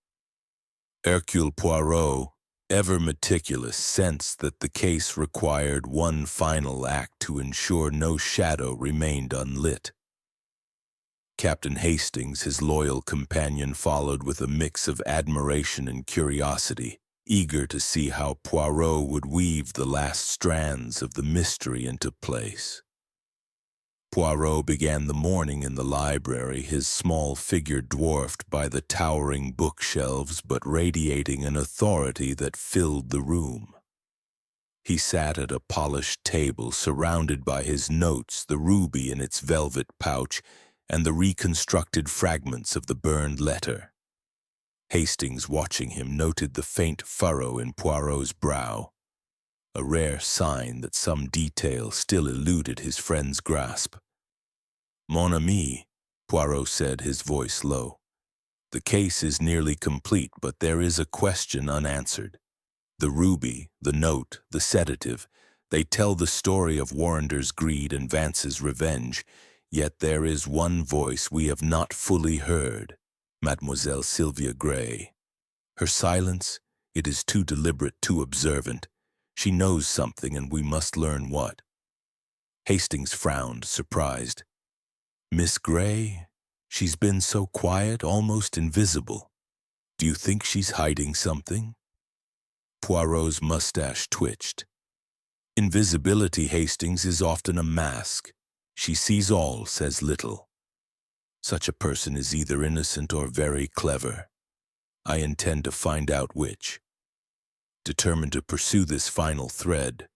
Hercule Poirot, ever meticulous, sensed that the case required one final act to ensure no shadow remained unlit. Captain Hastings, his loyal companion, followed with a mix of admiration and curiosity, eager to see how Poirot would weave the last strands of the mystery into place. Poirot began the morning in the library, his small figure dwarfed by the towering bookshelves but radiating an authority that filled the room. He sat at a polished table surrounded by his notes, the ruby in its velvet pouch, and the reconstructed fragments of the burned letter. Hastings, watching him, noted the faint furrow in Poirot's brow, a rare sign that some detail still eluded his friend's grasp. "Mon ami," Poirot said, his voice low, "the case is nearly complete, but there is a question unanswered. The ruby, the note, the sedative, they tell the story of Warrender's greed and Vance's revenge, yet there is one voice we have not fully heard, Mademoiselle Sylvia Gray. Her silence, it is too deliberate, too observant. She knows something, and we must learn what." Hastings frowned, surprised. "Miss Gray? She's been so quiet, almost invisible. Do you think she's hiding something?" Poirot's mustache twitched. "Invisibility, Hastings, is often a mask. She sees all, says little. Such a person is either innocent or very clever. I intend to find out which." Determined to pursue this final thread,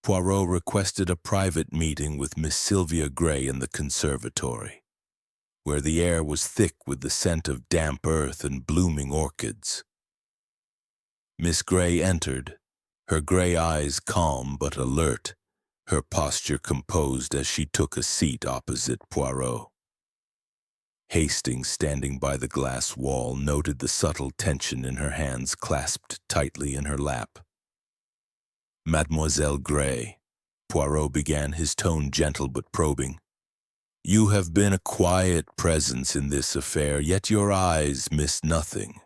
Poirot requested a private meeting with Miss Sylvia Gray in the conservatory, where the air was thick with the scent of damp earth and blooming orchids. Miss Gray entered, her gray eyes calm but alert, her posture composed as she took a seat opposite Poirot. Hastings, standing by the glass wall, noted the subtle tension in her hands clasped tightly in her lap. "Mademoiselle Gray," Poirot began, his tone gentle but probing, "you have been a quiet presence in this affair, yet your eyes miss nothing.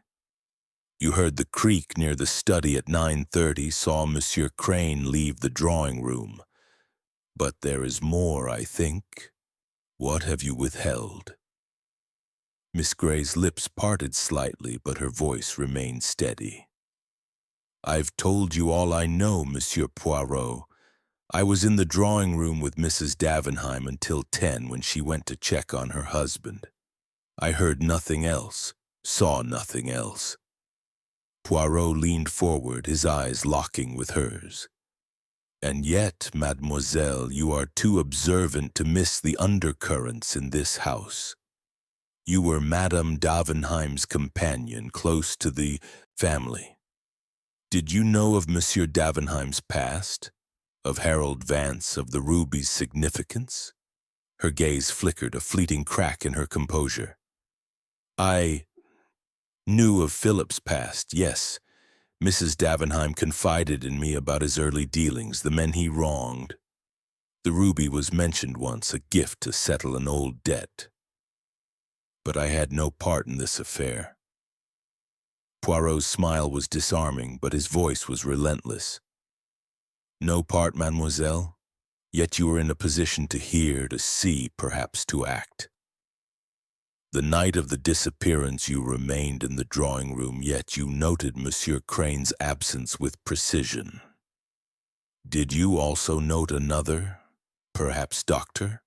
You heard the creak near the study at 9:30, saw Monsieur Crane leave the drawing-room. But there is more, I think. What have you withheld?" Miss Gray's lips parted slightly, but her voice remained steady. "I've told you all I know, Monsieur Poirot. I was in the drawing-room with Mrs. Davenheim until 10 when she went to check on her husband. I heard nothing else, saw nothing else." Poirot leaned forward, his eyes locking with hers. "And yet, mademoiselle, you are too observant to miss the undercurrents in this house. You were Madame Davenheim's companion, close to the family. Did you know of Monsieur Davenheim's past? Of Harold Vance, of the ruby's significance?" Her gaze flickered, a fleeting crack in her composure. "I knew of Philip's past, yes. Mrs. Davenheim confided in me about his early dealings, the men he wronged. The ruby was mentioned once, a gift to settle an old debt. But I had no part in this affair." Poirot's smile was disarming, but his voice was relentless. "No part, mademoiselle? Yet you were in a position to hear, to see, perhaps to act. The night of the disappearance you remained in the drawing-room, yet you noted Monsieur Crane's absence with precision. Did you also note another, perhaps Doctor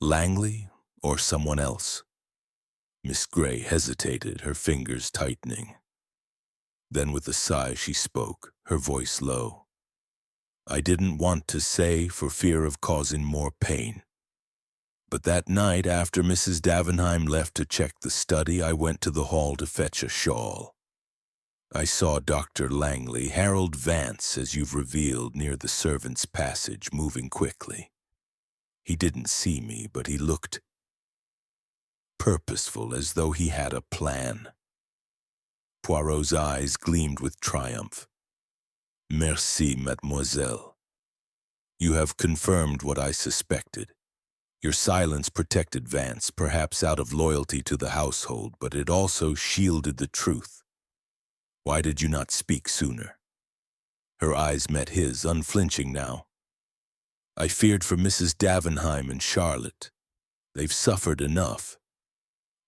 Langley, or someone else?" Miss Gray hesitated, her fingers tightening. Then with a sigh she spoke, her voice low. "I didn't want to say for fear of causing more pain. But that night, after Mrs. Davenheim left to check the study, I went to the hall to fetch a shawl. I saw Dr. Langley, Harold Vance, as you've revealed, near the servants' passage, moving quickly. He didn't see me, but he looked purposeful, as though he had a plan. Poirot's eyes gleamed with triumph. Merci, mademoiselle. You have confirmed what I suspected. Your silence protected Vance, perhaps out of loyalty to the household, but it also shielded the truth. Why did you not speak sooner? Her eyes met his, unflinching now. I feared for Mrs. Davenheim and Charlotte. They've suffered enough.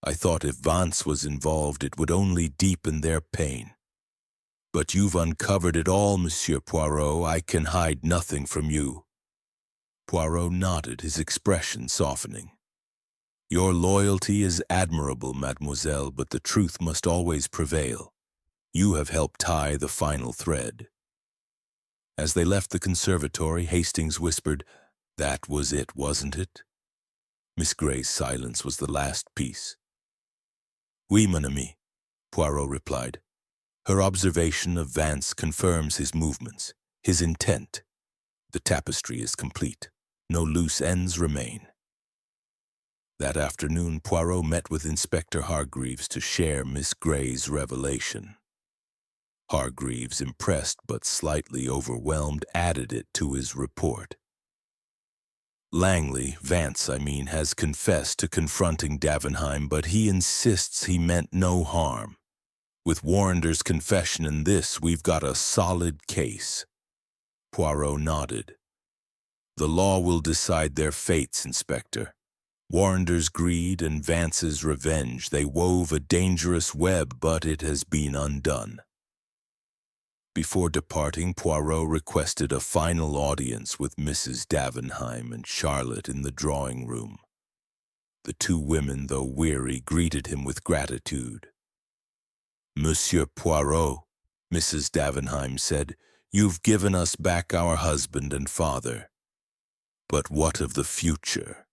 I thought if Vance was involved, it would only deepen their pain. But you've uncovered it all, Monsieur Poirot. I can hide nothing from you. Poirot nodded, his expression softening. Your loyalty is admirable, mademoiselle, but the truth must always prevail. You have helped tie the final thread. As they left the conservatory, Hastings whispered, "That was it, wasn't it?" Miss Grey's silence was the last piece. "Oui, mon ami," Poirot replied. Her observation of Vance confirms his movements, his intent. The tapestry is complete. No loose ends remain. That afternoon, Poirot met with Inspector Hargreaves to share Miss Grey's revelation. Hargreaves, impressed but slightly overwhelmed, added it to his report. Vance, has confessed to confronting Davenheim, but he insists he meant no harm. With Warrender's confession in this, we've got a solid case. Poirot nodded. The law will decide their fates, Inspector. Warrender's greed and Vance's revenge, they wove a dangerous web, but it has been undone. Before departing, Poirot requested a final audience with Mrs. Davenheim and Charlotte in the drawing room. The two women, though weary, greeted him with gratitude. Monsieur Poirot, Mrs. Davenheim said, you've given us back our husband and father. But what of the future?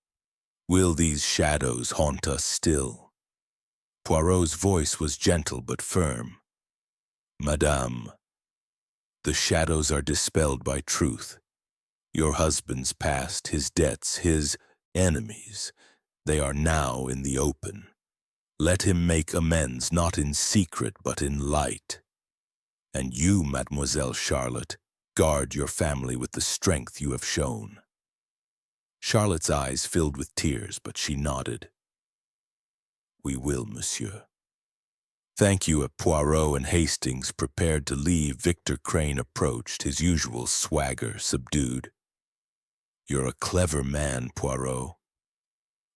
Will these shadows haunt us still? Poirot's voice was gentle but firm. Madame, the shadows are dispelled by truth. Your husband's past, his debts, his enemies, they are now in the open. Let him make amends not in secret but in light. And you, Mademoiselle Charlotte, guard your family with the strength you have shown. Charlotte's eyes filled with tears, but she nodded. We will, monsieur. Thank you. Poirot and Hastings prepared to leave. Victor Crane approached, his usual swagger subdued. You're a clever man, Poirot.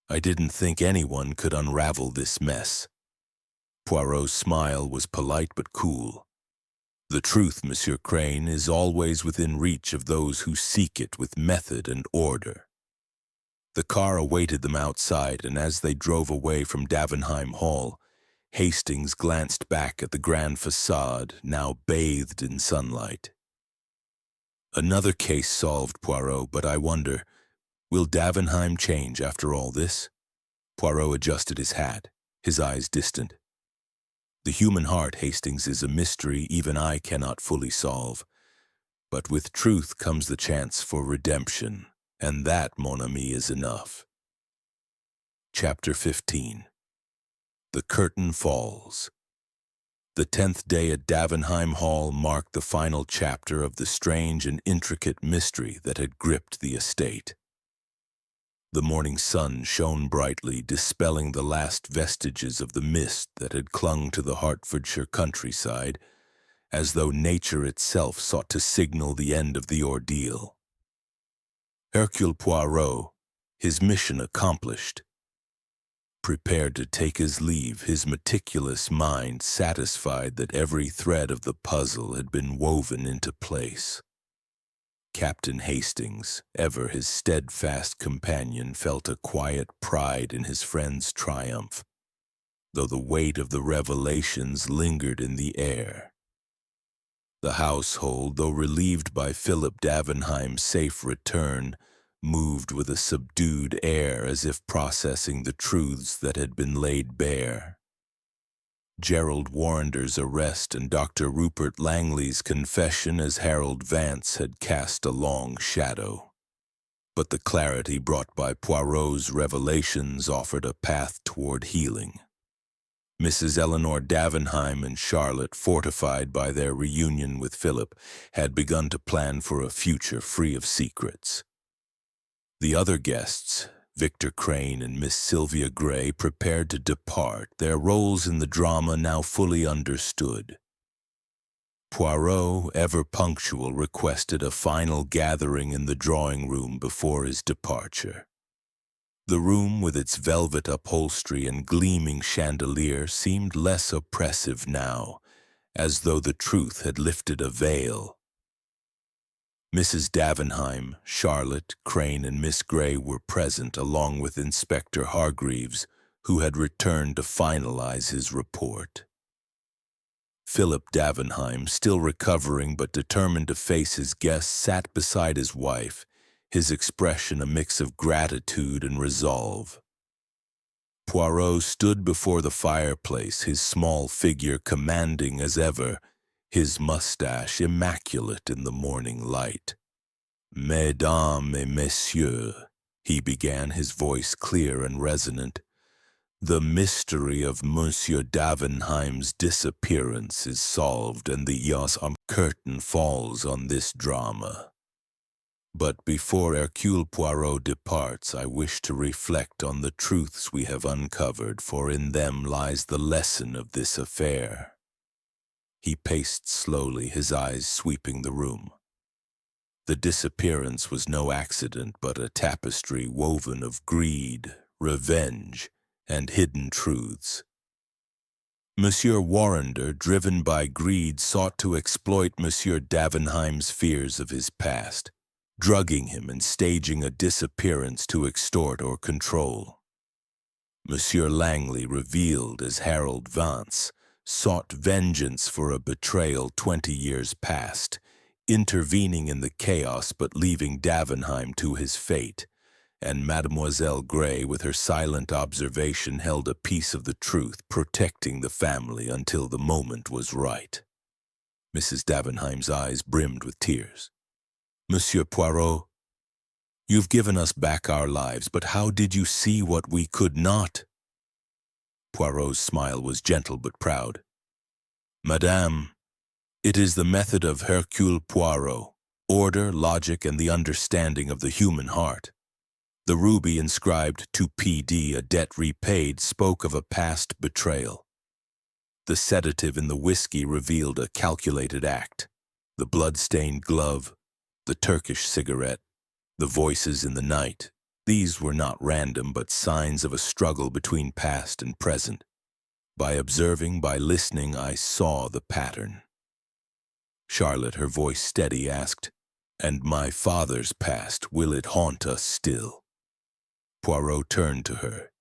I didn't think anyone could unravel this mess. Poirot's smile was polite but cool. The truth, Monsieur Crane, is always within reach of those who seek it with method and order. The car awaited them outside, and as they drove away from Davenheim Hall, Hastings glanced back at the grand facade, now bathed in sunlight. Another case solved, Poirot, but I wonder, will Davenheim change after all this? Poirot adjusted his hat, his eyes distant. The human heart, Hastings, is a mystery even I cannot fully solve. But with truth comes the chance for redemption, and that, mon ami, is enough. Chapter 15. The Curtain Falls. The 10th day at Davenheim Hall marked the final chapter of the strange and intricate mystery that had gripped the estate. The morning sun shone brightly, dispelling the last vestiges of the mist that had clung to the Hertfordshire countryside, as though nature itself sought to signal the end of the ordeal. Hercule Poirot, his mission accomplished, prepared to take his leave, his meticulous mind satisfied that every thread of the puzzle had been woven into place. Captain Hastings, ever his steadfast companion, felt a quiet pride in his friend's triumph, though the weight of the revelations lingered in the air. The household, though relieved by Philip Davenheim's safe return, moved with a subdued air as if processing the truths that had been laid bare. Gerald Warrender's arrest and Dr. Rupert Langley's confession as Harold Vance had cast a long shadow. But the clarity brought by Poirot's revelations offered a path toward healing. Mrs. Eleanor Davenheim and Charlotte, fortified by their reunion with Philip, had begun to plan for a future free of secrets. The other guests, Victor Crane and Miss Sylvia Grey, prepared to depart, their roles in the drama now fully understood. Poirot, ever punctual, requested a final gathering in the drawing room before his departure. The room, with its velvet upholstery and gleaming chandelier, seemed less oppressive now, as though the truth had lifted a veil. Mrs. Davenheim, Charlotte, Crane, and Miss Grey were present, along with Inspector Hargreaves, who had returned to finalize his report. Philip Davenheim, still recovering but determined to face his guests, sat beside his wife, his expression a mix of gratitude and resolve. Poirot stood before the fireplace, his small figure commanding as ever, his mustache immaculate in the morning light. "Mesdames et messieurs," he began, his voice clear and resonant, "the mystery of Monsieur Davenheim's disappearance is solved, and the curtain falls on this drama. But before Hercule Poirot departs, I wish to reflect on the truths we have uncovered, for in them lies the lesson of this affair." He paced slowly, his eyes sweeping the room. The disappearance was no accident, but a tapestry woven of greed, revenge, and hidden truths. Monsieur Warrender, driven by greed, sought to exploit Monsieur Davenheim's fears of his past, drugging him and staging a disappearance to extort or control. Monsieur Langley, revealed as Harold Vance, sought vengeance for a betrayal 20 years past, intervening in the chaos but leaving Davenheim to his fate, and Mademoiselle Grey, with her silent observation, held a piece of the truth, protecting the family until the moment was right. Mrs. Davenheim's eyes brimmed with tears. "Monsieur Poirot, you've given us back our lives, but how did you see what we could not?" Poirot's smile was gentle but proud. "Madame, it is the method of Hercule Poirot, order, logic, and the understanding of the human heart." The ruby inscribed to P.D., a debt repaid, spoke of a past betrayal. The sedative in the whiskey revealed a calculated act. The blood-stained glove, the Turkish cigarette, the voices in the night, these were not random but signs of a struggle between past and present. By observing, by listening, I saw the pattern. Charlotte, her voice steady, asked, "And my father's past, will it haunt us still?" Poirot turned to her,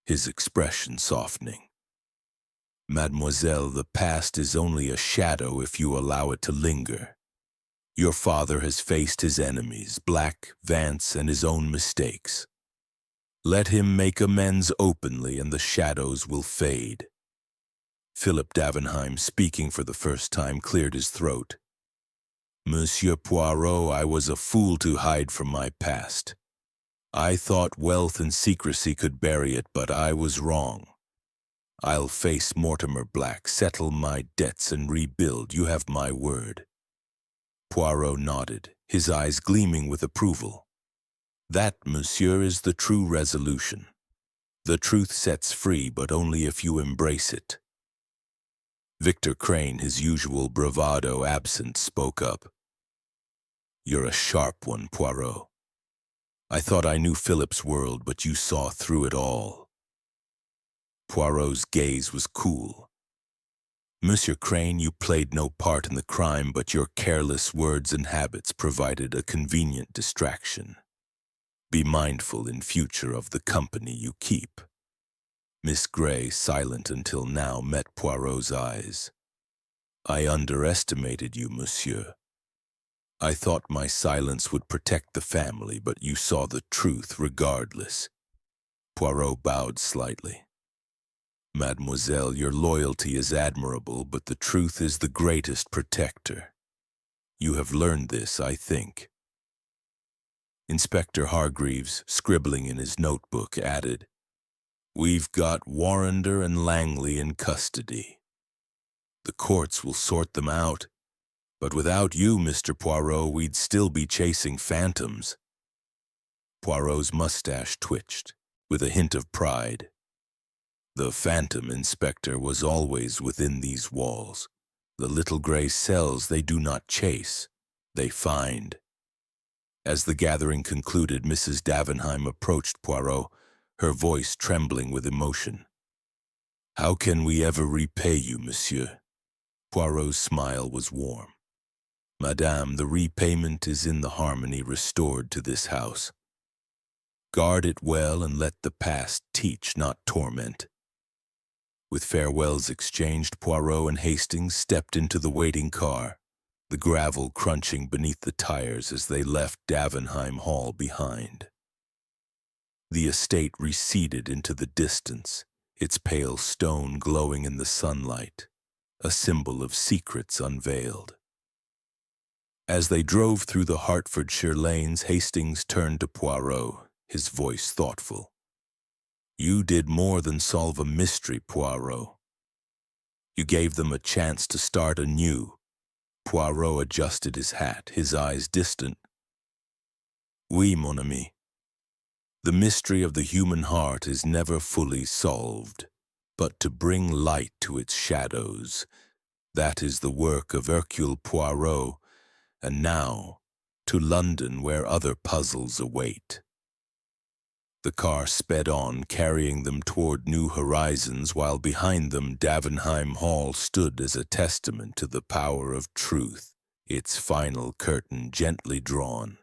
his expression softening. "Mademoiselle, the past is only a shadow if you allow it to linger. Your father has faced his enemies, Black, Vance, and his own mistakes. Let him make amends openly and the shadows will fade." Philip Davenheim, speaking for the first time, cleared his throat. "Monsieur Poirot, I was a fool to hide from my past. I thought wealth and secrecy could bury it, but I was wrong. I'll face Mortimer Black, settle my debts, and rebuild. You have my word." Poirot nodded, his eyes gleaming with approval. "That, monsieur, is the true resolution. The truth sets free, but only if you embrace it." Victor Crane, his usual bravado absent, spoke up. "You're a sharp one, Poirot. I thought I knew Philip's world, but you saw through it all." Poirot's gaze was cool. "Monsieur Crane, you played no part in the crime, but your careless words and habits provided a convenient distraction. Be mindful in future of the company you keep." Miss Grey, silent until now, met Poirot's eyes. "I underestimated you, monsieur. I thought my silence would protect the family, but you saw the truth regardless." Poirot bowed slightly. "Mademoiselle, your loyalty is admirable, but the truth is the greatest protector. You have learned this, I think." Inspector Hargreaves, scribbling in his notebook, added, We've got Warrender and Langley in custody. The courts will sort them out, but without you, Mr. Poirot, we'd still be chasing phantoms." Poirot's mustache twitched, with a hint of pride. "The phantom, Inspector, was always within these walls. The little gray cells they do not chase, they find." As the gathering concluded, Mrs. Davenheim approached Poirot, her voice trembling with emotion. "How can we ever repay you, monsieur?" Poirot's smile was warm. "Madame, the repayment is in the harmony restored to this house. Guard it well and let the past teach, not torment." With farewells exchanged, Poirot and Hastings stepped into the waiting car, the gravel crunching beneath the tires as they left Davenheim Hall behind. The estate receded into the distance, its pale stone glowing in the sunlight, a symbol of secrets unveiled. As they drove through the Hertfordshire lanes, Hastings turned to Poirot, his voice thoughtful. "You did more than solve a mystery, Poirot. You gave them a chance to start anew." Poirot adjusted his hat, his eyes distant. "Oui, mon ami. The mystery of the human heart is never fully solved, but to bring light to its shadows, that is the work of Hercule Poirot, and now to London where other puzzles await." The car sped on, carrying them toward new horizons, while behind them Davenheim Hall stood as a testament to the power of truth, its final curtain gently drawn.